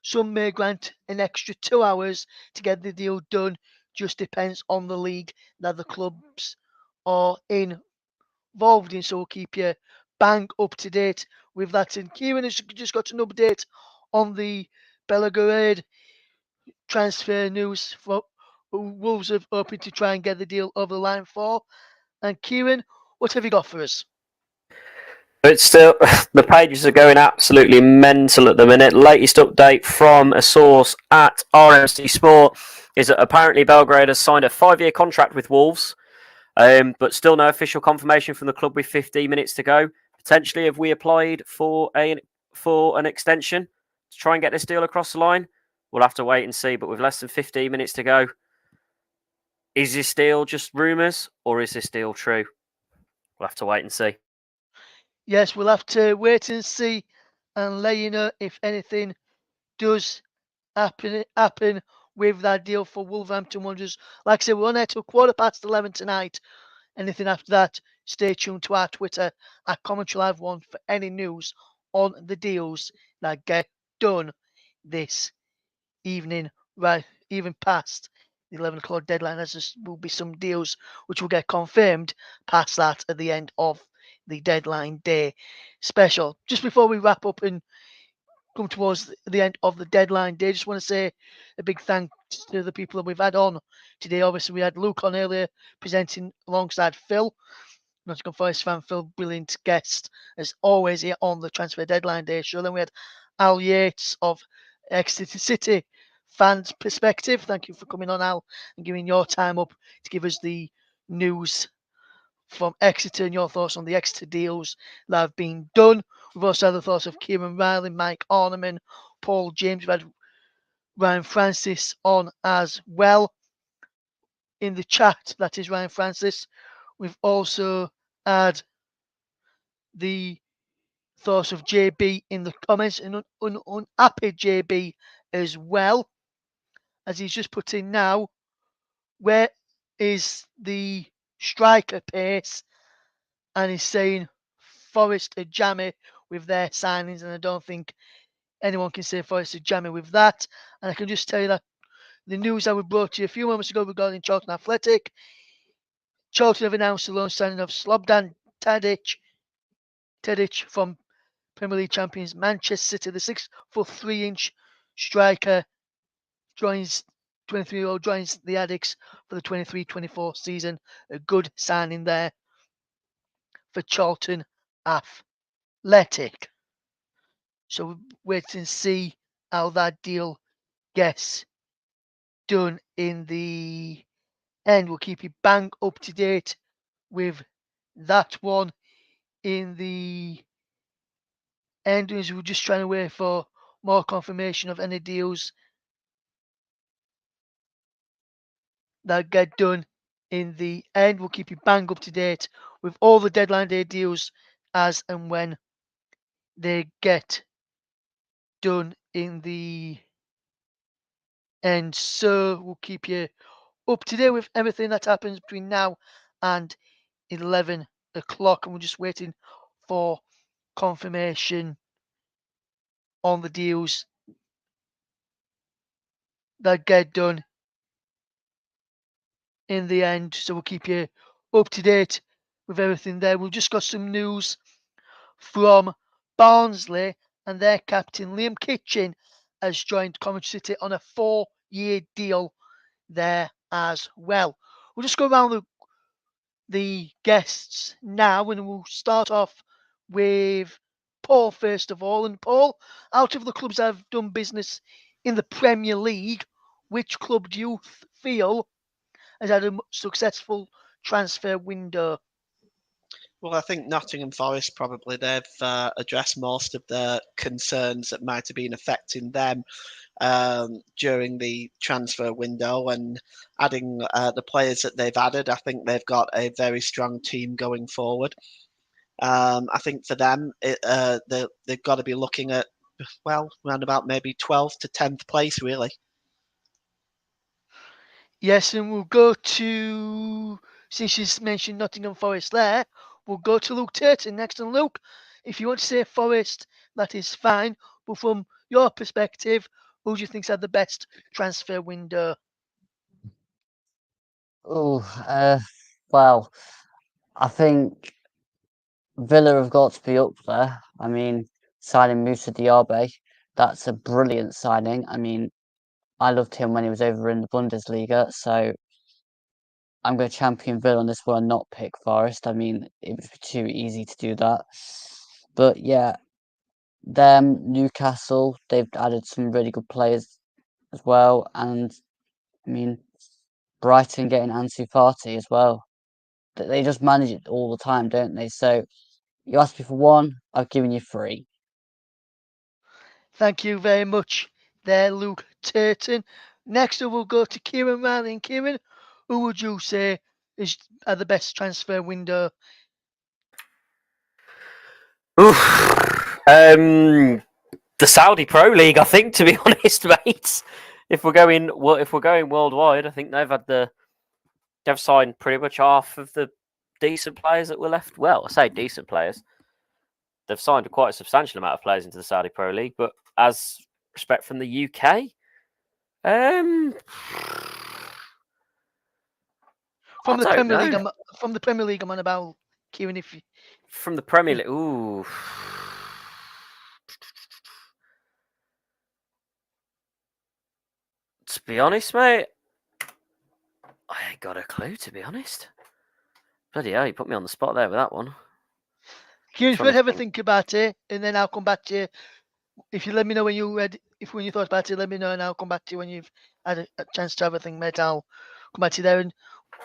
Some may grant an extra 2 hours to get the deal done. Just depends on the league that the clubs are involved in. So we'll keep you bang up to date with that. And Kieran has just got an update on the Belgrade transfer news for Wolves are hoping to try and get the deal over the line for. And Kieran, what have you got for us? But still, the pages are going absolutely mental at the minute. Latest update from a source at RMC Sport is that apparently Belgrade has signed a 5-year contract with Wolves, but still no official confirmation from the club with 15 minutes to go. Potentially, have we applied for an extension to try and get this deal across the line? We'll have to wait and see, but with less than 15 minutes to go, is this deal just rumours or is this deal true? We'll have to wait and see. Yes, we'll have to wait and see and let you know if anything does happen with that deal for Wolverhampton Wanderers. Like I said, we're on air till 11:15 tonight. Anything after that, stay tuned to our Twitter at Commentary Live 1 for any news on the deals that get done this evening, right, even past the 11 o'clock deadline, as there will be some deals which will get confirmed past that at the end of the deadline day special. Just before we wrap up and come towards the end of the deadline day. Just want to say a big thanks to the people that we've had on today. Obviously, we had Luke on earlier presenting alongside Phil, Nottingham Forest fan Phil, brilliant guest as always here on the Transfer Deadline Day show. Then we had Al Yates of Exeter City fans perspective. Thank you for coming on, Al, and giving your time up to give us the news from Exeter and your thoughts on the Exeter deals that have been done. We've also had the thoughts of Kieran Riley, Mike Orneman, Paul James. We've had Ryan Francis on as well in the chat. That is Ryan Francis. We've also had the thoughts of JB in the comments, and unhappy JB as well, as he's just put in now, where is the striker pace? And he's saying Forest are jammy with their signings, and I don't think anyone can say Forest are jammy with that. And I can just tell you that the news that we brought to you a few moments ago regarding Charlton Athletic, Charlton have announced the loan signing of Slobodan Tadic from Premier League champions Manchester City. The 6'3" striker joins 23-year-old joins the Addicks for the 23-24 season. A good signing there for Charlton Athletic. So we'll wait and see how that deal gets done in the end. We'll keep you bang up to date with that one in the end, as we're just trying to wait for more confirmation of any deals that get done in the end. We'll keep you bang up to date with all the deadline day deals as and when they get done in the end. So we'll keep you up to date with everything that happens between now and 11 o'clock, and we're just waiting for confirmation on the deals that get done in the end. So we'll keep you up to date with everything there. We've just got some news from Barnsley, and their captain Liam Kitchen has joined Coventry City on a 4-year deal there as well. We'll just go around the guests now, and we'll start off with Paul first of all. And Paul, out of the clubs that have done business in the Premier League, which club do you feel has had a successful transfer window? Well, I think Nottingham Forest probably they've addressed most of the concerns that might have been affecting them during the transfer window, and adding the players that they've added, I think they've got a very strong team going forward. I think for them, they've got to be looking at, well, around about maybe 12th to 10th place, really. Yes, and we'll go to, since you mentioned Nottingham Forest there, we'll go to Luke Turton next. And Luke, if you want to say Forest, that is fine. But from your perspective, who do you think's had the best transfer window? Oh, well, I think Villa have got to be up there. I mean, signing Moussa Diaby, that's a brilliant signing. I mean, I loved him when he was over in the Bundesliga, so I'm going to champion Villa on this one and not pick Forest. I mean, it would be too easy to do that. But yeah, them, Newcastle, they've added some really good players as well. And I mean, Brighton getting Ansu Fati as well. They just manage it all the time, don't they? So you asked me for one, I've given you 3. Thank you very much there, Luke Turton. Next up, we'll go to Kieran Riley. And Kieran, who would you say is the best transfer window? Oof. The Saudi Pro League, I think, to be honest, mate. If we're going worldwide, I think they've signed pretty much half of the decent players that were left. Well, I say decent players. They've signed quite a substantial amount of players into the Saudi Pro League, but as respect from the UK, from the Premier League, I'm on about, Kieran. From the Premier League, ooh. be honest, mate, I ain't got a clue, to be honest. Bloody hell, you put me on the spot there with that one. Kieran, if Trying you to ever think. think about it, and then I'll come back to you. If you let me know when you read, when you thought about it, let me know, and I'll come back to you when you've had a chance to have a think, mate. I'll come back to you there, and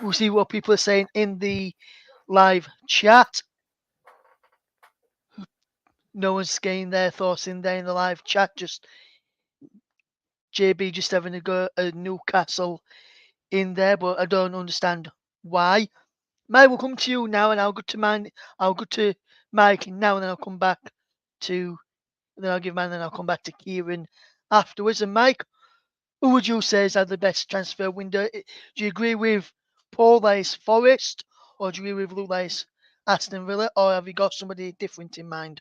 we'll see what people are saying in the live chat. No one's getting their thoughts in there in the live chat. Just JB just having a go at Newcastle in there, but I don't understand why. Mike, we'll come to you now, and I'll go to Mike now, and then I'll come back to. Then I'll give mine, and then I'll come back to Kieran afterwards. And Mike, who would you say has had the best transfer window? Do you agree with Paul that is Forest, or do you agree with Luke that is Aston Villa, or have you got somebody different in mind?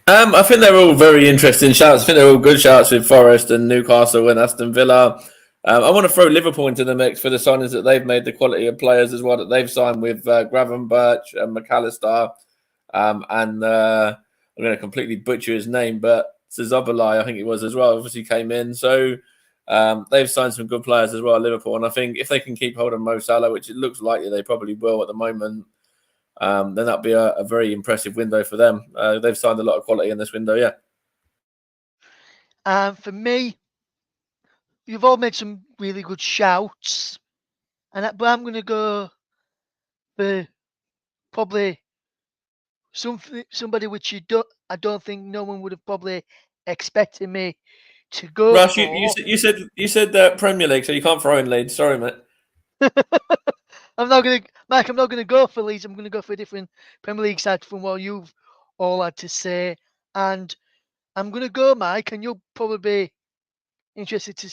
I think they're all very interesting shouts. I think they're all good shouts with Forest and Newcastle and Aston Villa. I want to throw Liverpool into the mix for the signings that they've made, the quality of players as well that they've signed with Gravenberch and McAllister. And I'm going to completely butcher his name, but Zabalai, I think it was as well, obviously came in. So they've signed some good players as well at Liverpool. And I think if they can keep hold of Mo Salah, which it looks likely they probably will at the moment, then that'd be a very impressive window for them. They've signed a lot of quality in this window, yeah. For me, you've all made some really good shouts, but I'm going to go for probably somebody which I don't think no one would have probably expected me to go Rush, for. you said Premier League, so you can't throw in Leeds. Sorry, mate. I'm not gonna go for Leeds. I'm gonna go for a different Premier League side from what you've all had to say, and I'm gonna go, Mike, and you'll probably be interested to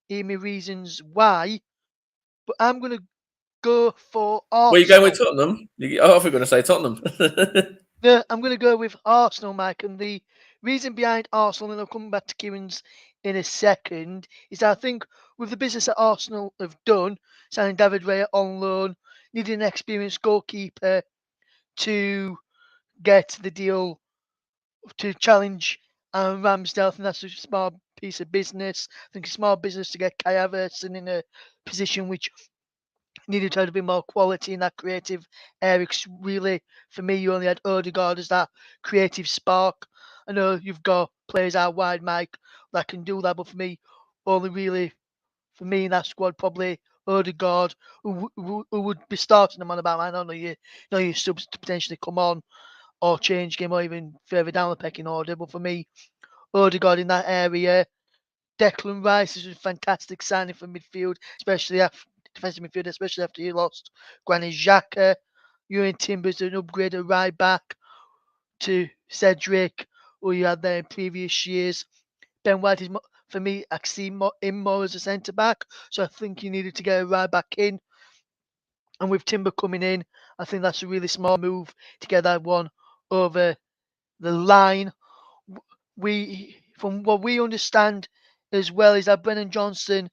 hear me reasons why. But I'm gonna go for Arsenal. Where are you going with Tottenham? I thought you were going to say Tottenham. No, I'm gonna go with Arsenal, Mike, and the reason behind Arsenal, and I'll come back to Kieran's in a second, is that I think with the business that Arsenal have done, signing David Raya on loan, needing an experienced goalkeeper to get the deal to challenge Ramsdale, I think that's a smart piece of business. I think it's smart business to get Kai Havertz in a position which needed to have a bit more quality in that creative area. Because really, for me, you only had Odegaard as that creative spark. I know you've got players out wide, Mike, that can do that, but for me, only really, for me in that squad, probably Odegaard, who would be starting them on about. I don't know your subs to potentially come on or change game or even further down the pecking order. But for me, Odegaard in that area, Declan Rice is a fantastic signing for midfield, especially after defensive midfield, especially after you lost Granit Xhaka. Ewan Timbers an upgrade at right back to Cedric, who you had there in previous years. Ben White is, for me, I see him more as a centre back, so I think you needed to get a right back in. And with Timber coming in, I think that's a really small move to get that one over the line. From what we understand as well, is that Brennan Johnson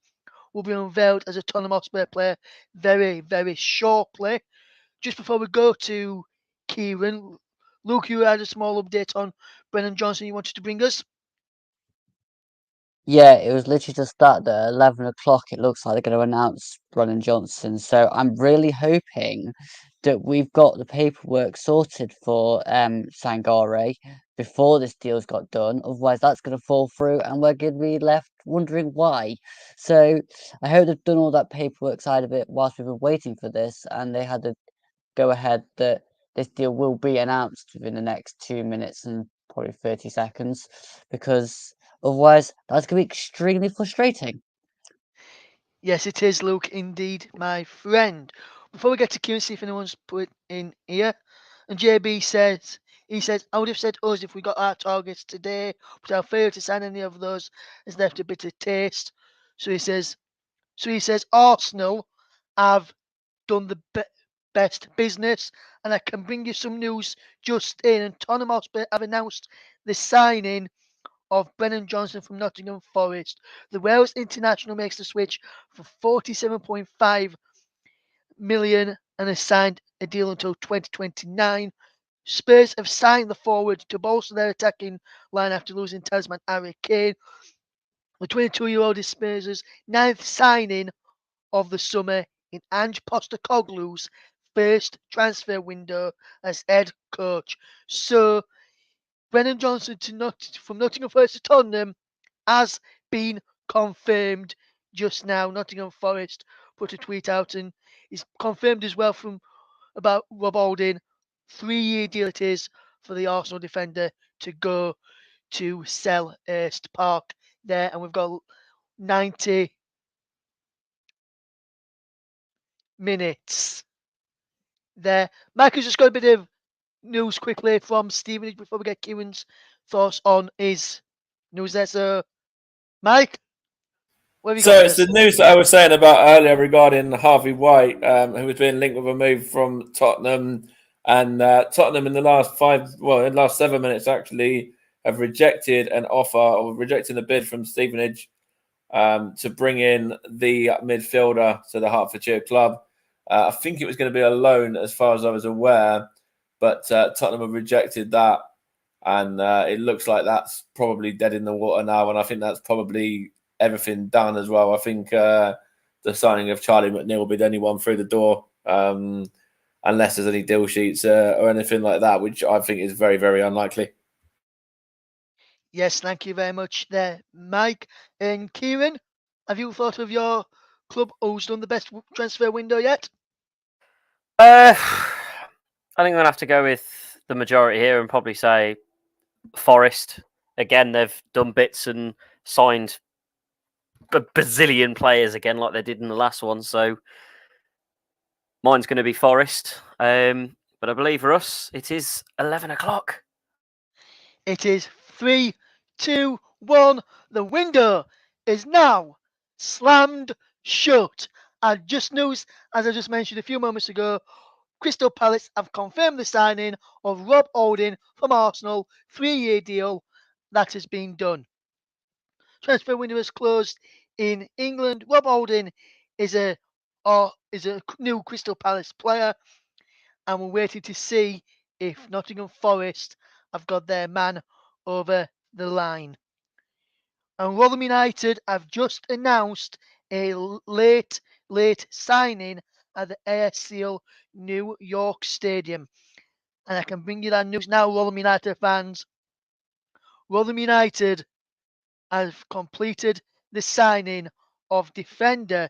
will be unveiled as a Tottenham Hotspur player very, very shortly. Just before we go to Kieran, Luke, you had a small update on Brennan Johnson you wanted to bring us. Yeah, it was literally just that at 11 o'clock. It looks like they're going to announce Brennan Johnson. So I'm really hoping that we've got the paperwork sorted for Sangare before this deal's got done. Otherwise, that's going to fall through and we're going to be left wondering why. So I hope they've done all that paperwork side of it whilst we've been waiting for this, and they had to go ahead that this deal will be announced within the next 2 minutes and probably 30 seconds, because otherwise that's going to be extremely frustrating. Yes, it is, Luke, indeed, my friend. Before we get to Kieran, see if anyone's put in here. And JB says, I would have said us if we got our targets today, but our failure to sign any of those has left a bitter taste. So he says, Arsenal have done the best business, and I can bring you some news just in. And Tottenham Hotspur have announced the signing of Brennan Johnson from Nottingham Forest. The Wales international makes the switch for 47.5 million and has signed a deal until 2029. Spurs have signed the forward to bolster their attacking line after losing talisman Harry Kane. The 22-year-old is Spurs' 9th signing of the summer in Ange Postecoglou's first transfer window as head coach. So, Brennan Johnson from Nottingham Forest to Tottenham has been confirmed just now. Nottingham Forest put a tweet out and is confirmed as well from about Rob Holding. 3-year deal it is for the Arsenal defender to go to Selhurst Park there, and we've got 90 minutes there. Mike has just got a bit of news quickly from Stevenage before we get Kieran's thoughts on his news there. So, Mike, what have you So got it's for the us? news that I was saying about earlier regarding Harvey White, who was being linked with a move from Tottenham, and Tottenham in the last 7 minutes actually have rejected an offer or rejected a bid from Stevenage to bring in the midfielder to the Hertfordshire club. I think it was going to be a loan, as far as I was aware, but Tottenham have rejected that, and it looks like that's probably dead in the water now. And I think that's probably everything done as well. I think the signing of Charlie McNeil will be the only one through the door, unless there's any deal sheets or anything like that, which I think is very, very unlikely. Yes, thank you very much there, Mike. And Kieran, have you thought of your club who's done the best transfer window yet? I think I'm going to have to go with the majority here and probably say Forest. Again, they've done bits and signed a bazillion players again, like they did in the last one. So mine's going to be Forest. But I believe for us, it is 11 o'clock. It is 3, 2, 1. The window is now slammed shut. And just news, as I just mentioned a few moments ago, Crystal Palace have confirmed the signing of Rob Holding from Arsenal, 3-year deal that has been done. Transfer window is closed in England. Rob Holding is a new Crystal Palace player, and we're waiting to see if Nottingham Forest have got their man over the line. And Rotherham United have just announced a late signing at the ASL New York Stadium. And I can bring you that news now, Rotherham United fans. Rotherham United have completed the signing of defender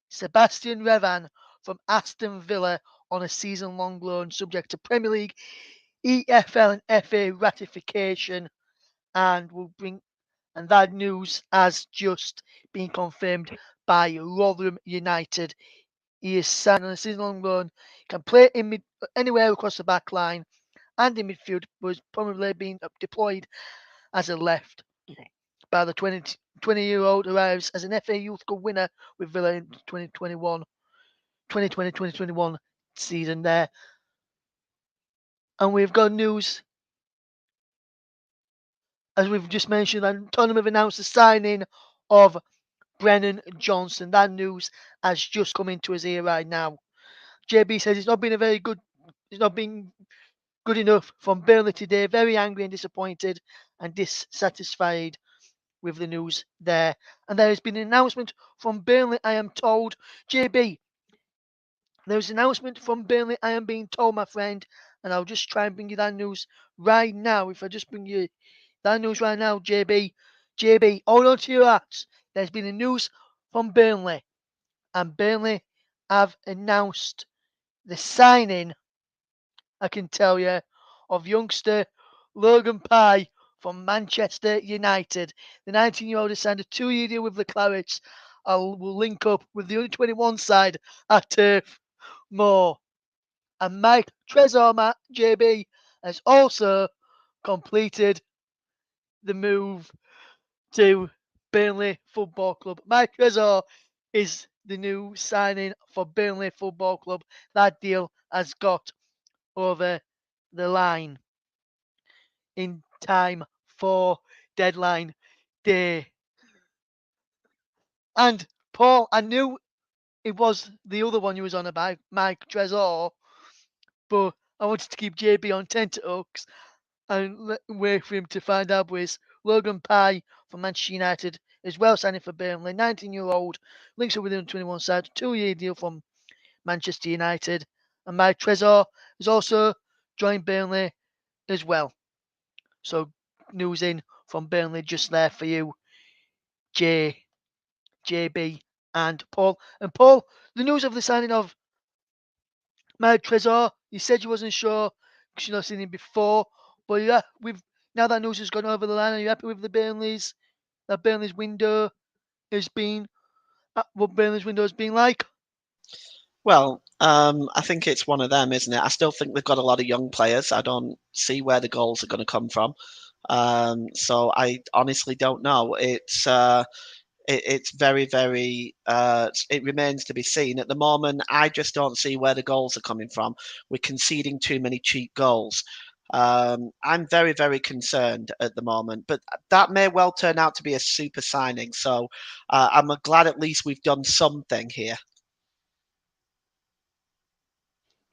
Sebastian Revan from Aston Villa on a season-long loan subject to Premier League, EFL and FA ratification, and that news has just been confirmed by Rotherham United. He is signed on a season-long loan, can play in anywhere across the back line and in midfield, was probably being deployed as a left by the 20-year-old arrives as an FA Youth Cup winner with Villa in 2020-2021 season there. And we've got news, as we've just mentioned, that Tottenham have announced the signing of Brennan Johnson. That news has just come into his ear right now. JB says it's not been good enough from Burnley today. Very angry and disappointed and dissatisfied with the news there. And there has been an announcement from Burnley, I am told. JB, there's an announcement from Burnley, I am being told, my friend, and I'll just try and bring you that news right now. If I just bring you that news right now, JB, hold on to your hats. There's been a news from Burnley, and Burnley have announced the signing, I can tell you, of youngster Logan Pye from Manchester United. The 19-year-old has signed a 2-year deal with the Clarets. Will link up with the under-21 side at Turf Moor. And Mike Trezor, JB, has also completed the move to Burnley Football Club. Mike Trezor is the new signing for Burnley Football Club. That deal has got over the line in time for deadline day. And Paul, I knew it was the other one you was on about, Mike Trezor, but I wanted to keep JB on tenterhooks and wait for him to find out with Logan Pye from Manchester United as well, signing for Burnley. 19-year-old, links up with the 21 side, 2-year deal from Manchester United. And Mike Trezor has also joined Burnley as well. So news in from Burnley just there for you, JB and Paul. And Paul, the news of the signing of Mike Trezor, you said you wasn't sure because you've not seen him before, but yeah, now that news has gone over the line, are you happy with the Burnley's window has been what Burnley's window has been like? Well, I think it's one of them, isn't it? I still think they've got a lot of young players. I don't see where the goals are going to come from. So I honestly don't know. It's very, very. It remains to be seen. At the moment, I just don't see where the goals are coming from. We're conceding too many cheap goals. I'm very, very concerned at the moment, but that may well turn out to be a super signing. So I'm glad at least we've done something here.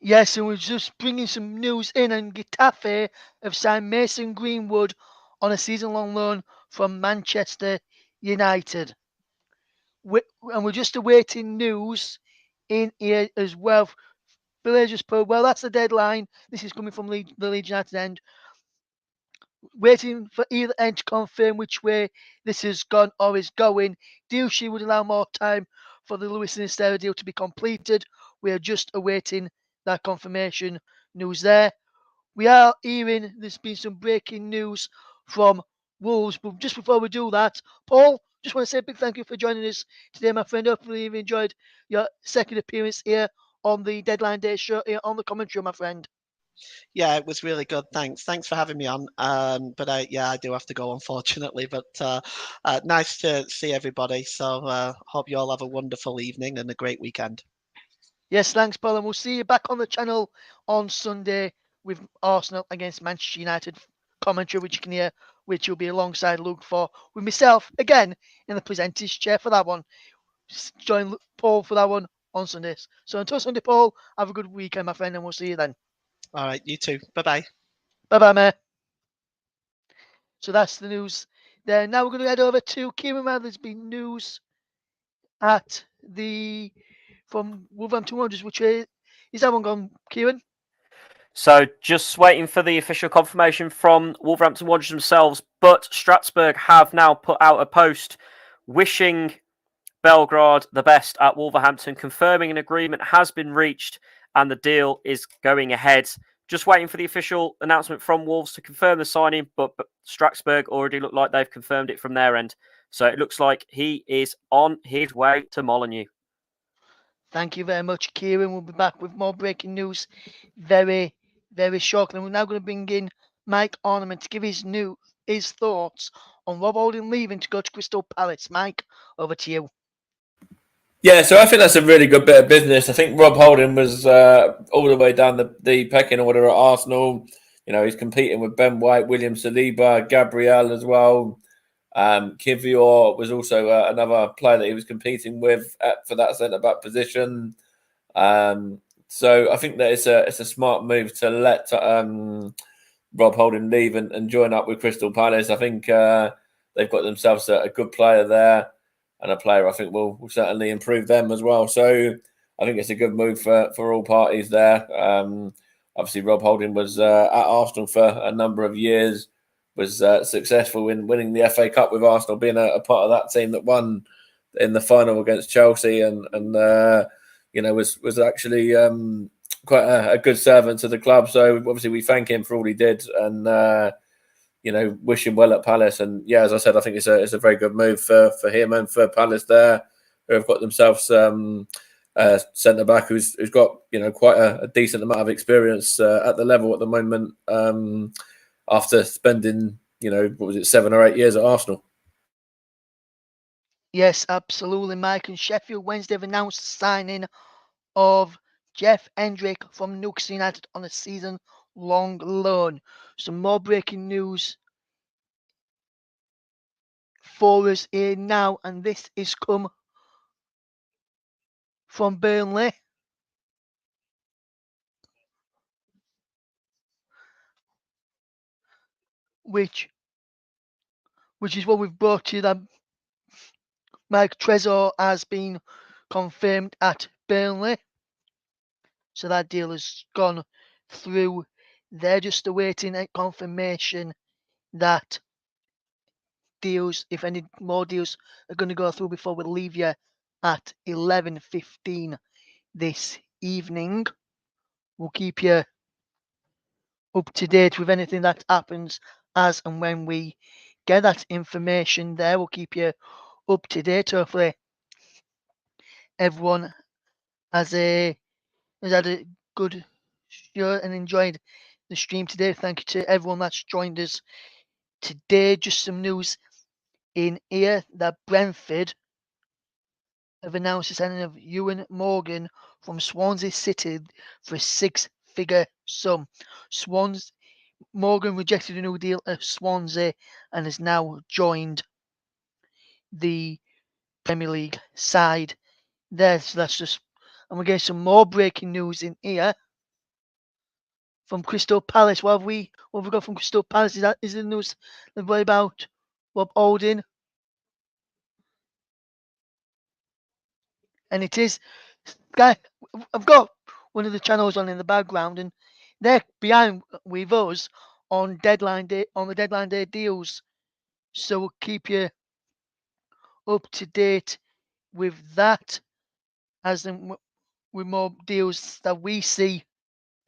Yes, and we're just bringing some news in, and Getafe have signed Mason Greenwood on a season-long loan from Manchester United. And we're just awaiting news in here as well. Villagers Pub, well, that's the deadline. This is coming from the Leeds United end. Waiting for either end to confirm which way this has gone or is going. Deal sheet would allow more time for the Luis Sinisterra deal to be completed. We are just awaiting that confirmation news there. We are hearing there's been some breaking news from Wolves, but just before we do that, Paul, just want to say a big thank you for joining us today, my friend. Hopefully you've enjoyed your second appearance here on the Deadline Day show here on the commentary, my friend. Yeah, it was really good. Thanks for having me on. But I do have to go, unfortunately. But nice to see everybody. So hope you all have a wonderful evening and a great weekend. Yes, thanks, Paul, and we'll see you back on the channel on Sunday with Arsenal against Manchester United commentary, which you can hear, which will be alongside Luke for with myself again in the presenter's chair for that one. Join Paul for that one on Sundays. So until Sunday, Paul, have a good weekend, my friend, and we'll see you then. All right, you too. Bye-bye. Bye-bye, mate. So that's the news there. Now we're going to head over to Kieran. There's been news from Wolverhampton Wanderers, which is that one gone, Kieran? So just waiting for the official confirmation from Wolverhampton Wanderers themselves, but Strasbourg have now put out a post wishing Belgrade the best at Wolverhampton, confirming an agreement has been reached and the deal is going ahead. Just waiting for the official announcement from Wolves to confirm the signing, but Strasbourg already look like they've confirmed it from their end. So it looks like he is on his way to Molineux. Thank you very much, Kieran. We'll be back with more breaking news very, very shortly. And we're now going to bring in Mike Ornament to give his thoughts on Rob Holding leaving to go to Crystal Palace. Mike, over to you. Yeah, so I think that's a really good bit of business. I think Rob Holding was all the way down the pecking order at Arsenal. You know, he's competing with Ben White, William Saliba, Gabriel as well. Kivior was also another player that he was competing with for that centre-back position. So I think that it's a smart move to let Rob Holding leave and join up with Crystal Palace. I think they've got themselves a good player there. And a player I think will certainly improve them as well. So I think it's a good move for all parties there. Obviously, Rob Holding was at Arsenal for a number of years, was successful in winning the FA Cup with Arsenal, being a part of that team that won in the final against Chelsea, and was actually quite a good servant to the club. So obviously we thank him for all he did, and wish him well at Palace. And yeah, as I said, I think it's a very good move for him and for Palace there, who have got themselves centre back who's got quite a decent amount of experience at the level at the moment. After spending 7 or 8 years at Arsenal. Yes, absolutely, Mike. And Sheffield Wednesday have announced the signing of Jeff Hendrick from Newcastle United on a season-long loan. Some more breaking news for us here now, and this is come from Burnley. Which is what we've brought to you. Mike Trezor has been confirmed at Burnley. So that deal has gone through. They're just awaiting a confirmation that deals, if any more deals are going to go through before we leave you at 11:15 this evening. We'll keep you up to date with anything that happens as and when we get that information there. We'll keep you up to date. Hopefully everyone has had a good show and enjoyed the stream today. Thank you to everyone that's joined us today. Just some news in here that Brentford have announced the signing of Ewan Morgan from Swansea City for a six-figure sum. Morgan rejected a new deal at Swansea and has now joined the Premier League side. So that's just, and we're getting some more breaking news in here from Crystal Palace. What have we got from Crystal Palace? Is the news about Rob Holding? And it is, guy, I've got one of the channels on in the background, and they're behind with us on deadline day, on the deadline day deals. So we'll keep you up to date with that, as in with more deals that we see,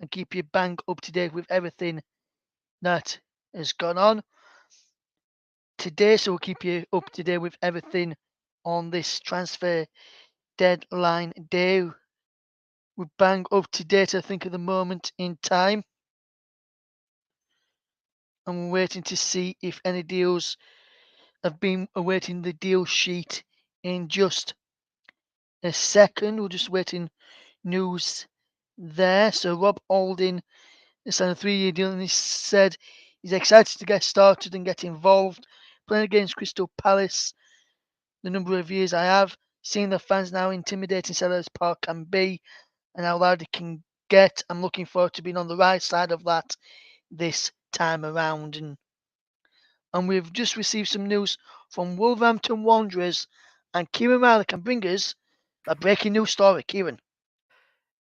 and keep you bang up to date with everything that has gone on today. So we'll keep you up to date with everything on this transfer deadline day. We're bang up to date, I think, at the moment in time. And we're waiting to see if any deals have been awaiting the deal sheet in just a second. We're just waiting news there. So Rob Holding has signed a 3-year deal, and he said he's excited to get started and get involved. Playing against Crystal Palace, the number of years I have seen the fans now intimidating Sellers Park can be, and how loud it can get. I'm looking forward to being on the right side of that this time around. And we've just received some news from Wolverhampton Wanderers, and Kieran Riley can bring us a breaking news story. Kieran.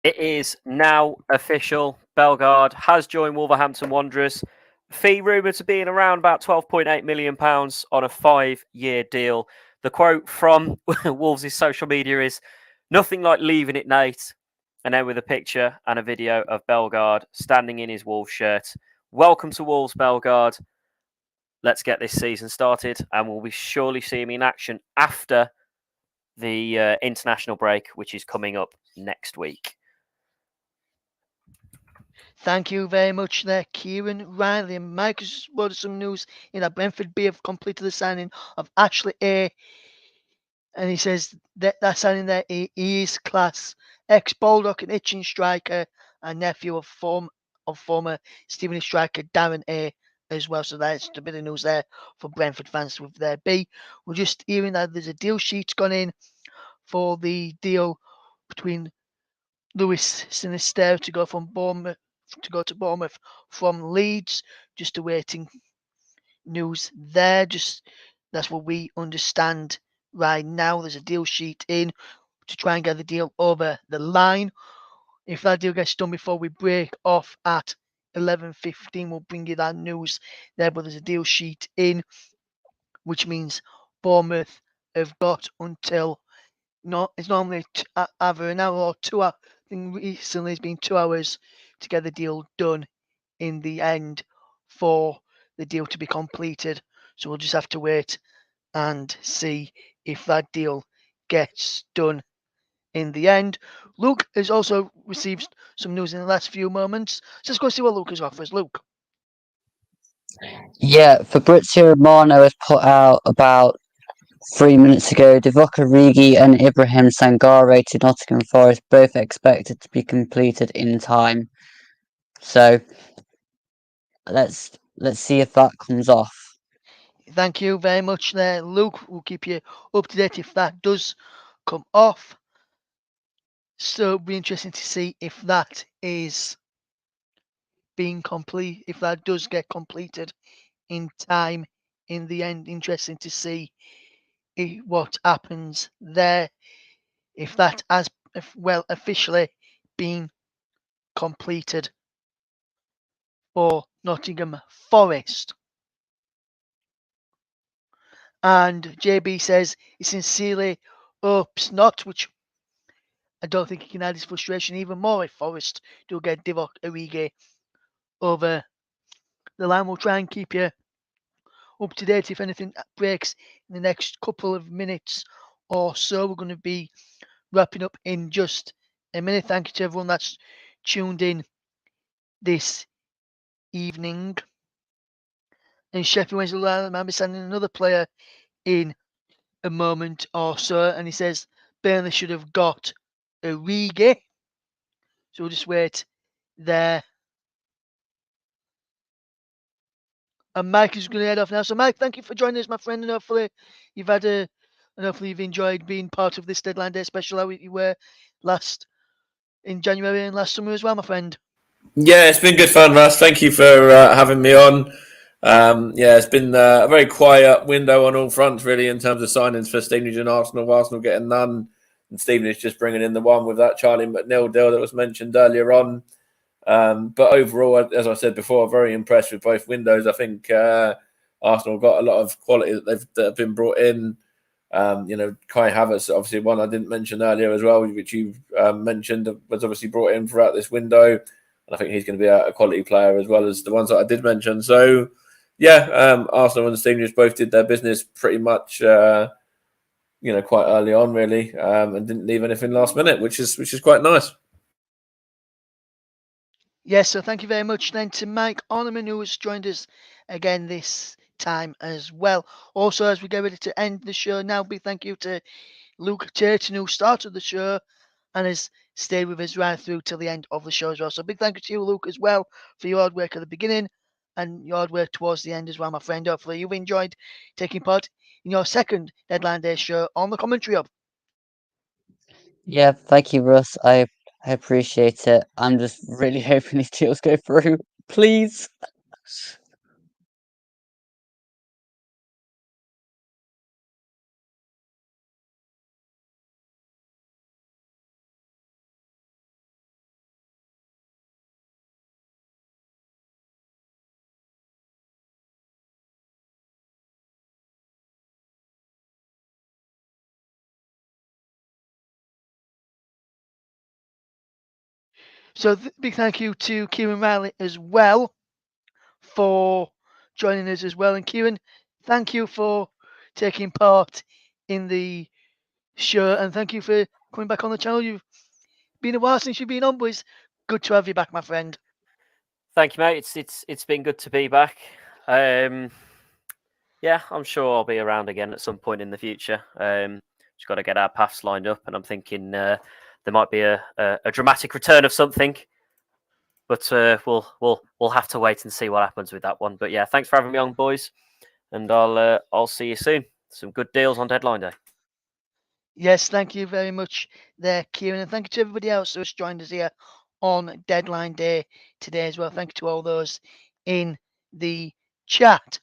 It is now official. Bellegarde has joined Wolverhampton Wanderers. Fee rumoured to be in around about £12.8 million on a 5-year deal. The quote from Wolves' social media is, "Nothing like leaving it, Nate." And then with a picture and a video of Bellegarde standing in his Wolves shirt. Welcome to Wolves, Bellegarde. Let's get this season started, and we'll be surely seeing him in action after the international break, which is coming up next week. Thank you very much there, Kieran Riley. And Mike has brought some news in that Brentford B have completed the signing of Ashley A. And he says that signing there, he is class. Ex-Baldock and Itching striker and nephew of former Stevenage striker Darren A as well. So that's a bit of news there for Brentford fans with their B. We're just hearing that there's a deal sheet gone in for the deal between Lewis Sinister to go to Bournemouth from Leeds. Just awaiting news there. Just that's what we understand right now. There's a deal sheet in to try and get the deal over the line. If that deal gets done before we break off at 11:15, we'll bring you that news there. But there's a deal sheet in, which means Bournemouth have got until it's normally either an hour or 2 hours. I think recently it's been 2 hours to get the deal done in the end for the deal to be completed. So we'll just have to wait and see if that deal gets done in the end. Luke has also received some news in the last few moments. So let's go see what Luke has offers. Luke. Yeah, Fabrizio Romano has put out about 3 minutes ago, Divock Origi and Ibrahim Sangare to Nottingham Forest, both expected to be completed in time. So let's see if that comes off. Thank you very much there, Luke. We'll keep you up to date if that does come off. So it'll be interesting to see if that is being complete, if that does get completed in time in the end. Interesting to see what happens there, if that has officially been completed for Nottingham Forest. And JB says he sincerely hopes not, which I don't think he can add his frustration even more if Forest do get Divock Origi over the line. We'll try and keep you up to date if anything breaks in the next couple of minutes or so. We're going to be wrapping up in just a minute. Thank you to everyone that's tuned in this evening. And Sheffield Wednesday might be sending another player in a moment or so, and he says Burnley should have got Origi. So we'll just wait there. And Mike is going to head off now. So Mike, thank you for joining us, my friend, and hopefully you've enjoyed being part of this Deadline Day special how you were last in January and last summer as well, my friend. Yeah, it's been good fun, Russ. Thank you for having me on. It's been a very quiet window on all fronts, really, in terms of signings for Stevenage and Arsenal. Arsenal getting none, and Stevenage just bringing in the one with that Charlie McNeil deal that was mentioned earlier on. But overall, as I said before, very impressed with both windows. I think Arsenal got a lot of quality that have been brought in. Kai Havertz, obviously one I didn't mention earlier as well, which you mentioned, was obviously brought in throughout this window. And I think he's going to be a quality player as well as the ones that I did mention. So, Arsenal and Stevenage both did their business pretty much, quite early on, really, and didn't leave anything last minute, which is quite nice. Yes, so thank you very much then to Mike Orneman, who has joined us again this time as well. Also, as we get ready to end the show now, big thank you to Luke Turton, who started the show and has stayed with us right through till the end of the show as well. So big thank you to you, Luke, as well, for your hard work at the beginning and your hard work towards the end as well, my friend. Hopefully you've enjoyed taking part in your second Deadline Day show on the Commentary Hub. Yeah, thank you, Russ. I appreciate it. I'm just really hoping these deals go through. Please. So big thank you to Kieran Riley as well for joining us as well. And Kieran, thank you for taking part in the show and thank you for coming back on the channel. You've been a while since you've been on, but it's good to have you back, my friend. Thank you, mate. It's been good to be back. I'm sure I'll be around again at some point in the future. Just got to get our paths lined up, and I'm thinking there might be a dramatic return of something, but we'll have to wait and see what happens with that one. But yeah, thanks for having me on, boys, and I'll see you soon. Some good deals on Deadline Day. Yes, thank you very much there, Kieran, and thank you to everybody else who's joined us here on Deadline Day today as well. Thank you to all those in the chat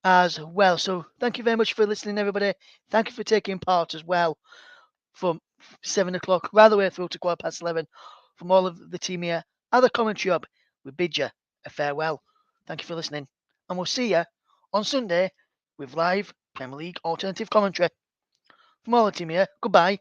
as well. So thank you very much for listening, everybody. Thank you for taking part as well from 7 o'clock right the way through to 11:15 from all of the team here at the Commentary Hub. We bid you a farewell. Thank you for listening, and we'll see you on Sunday with live Premier League alternative commentary. From all the team here, goodbye.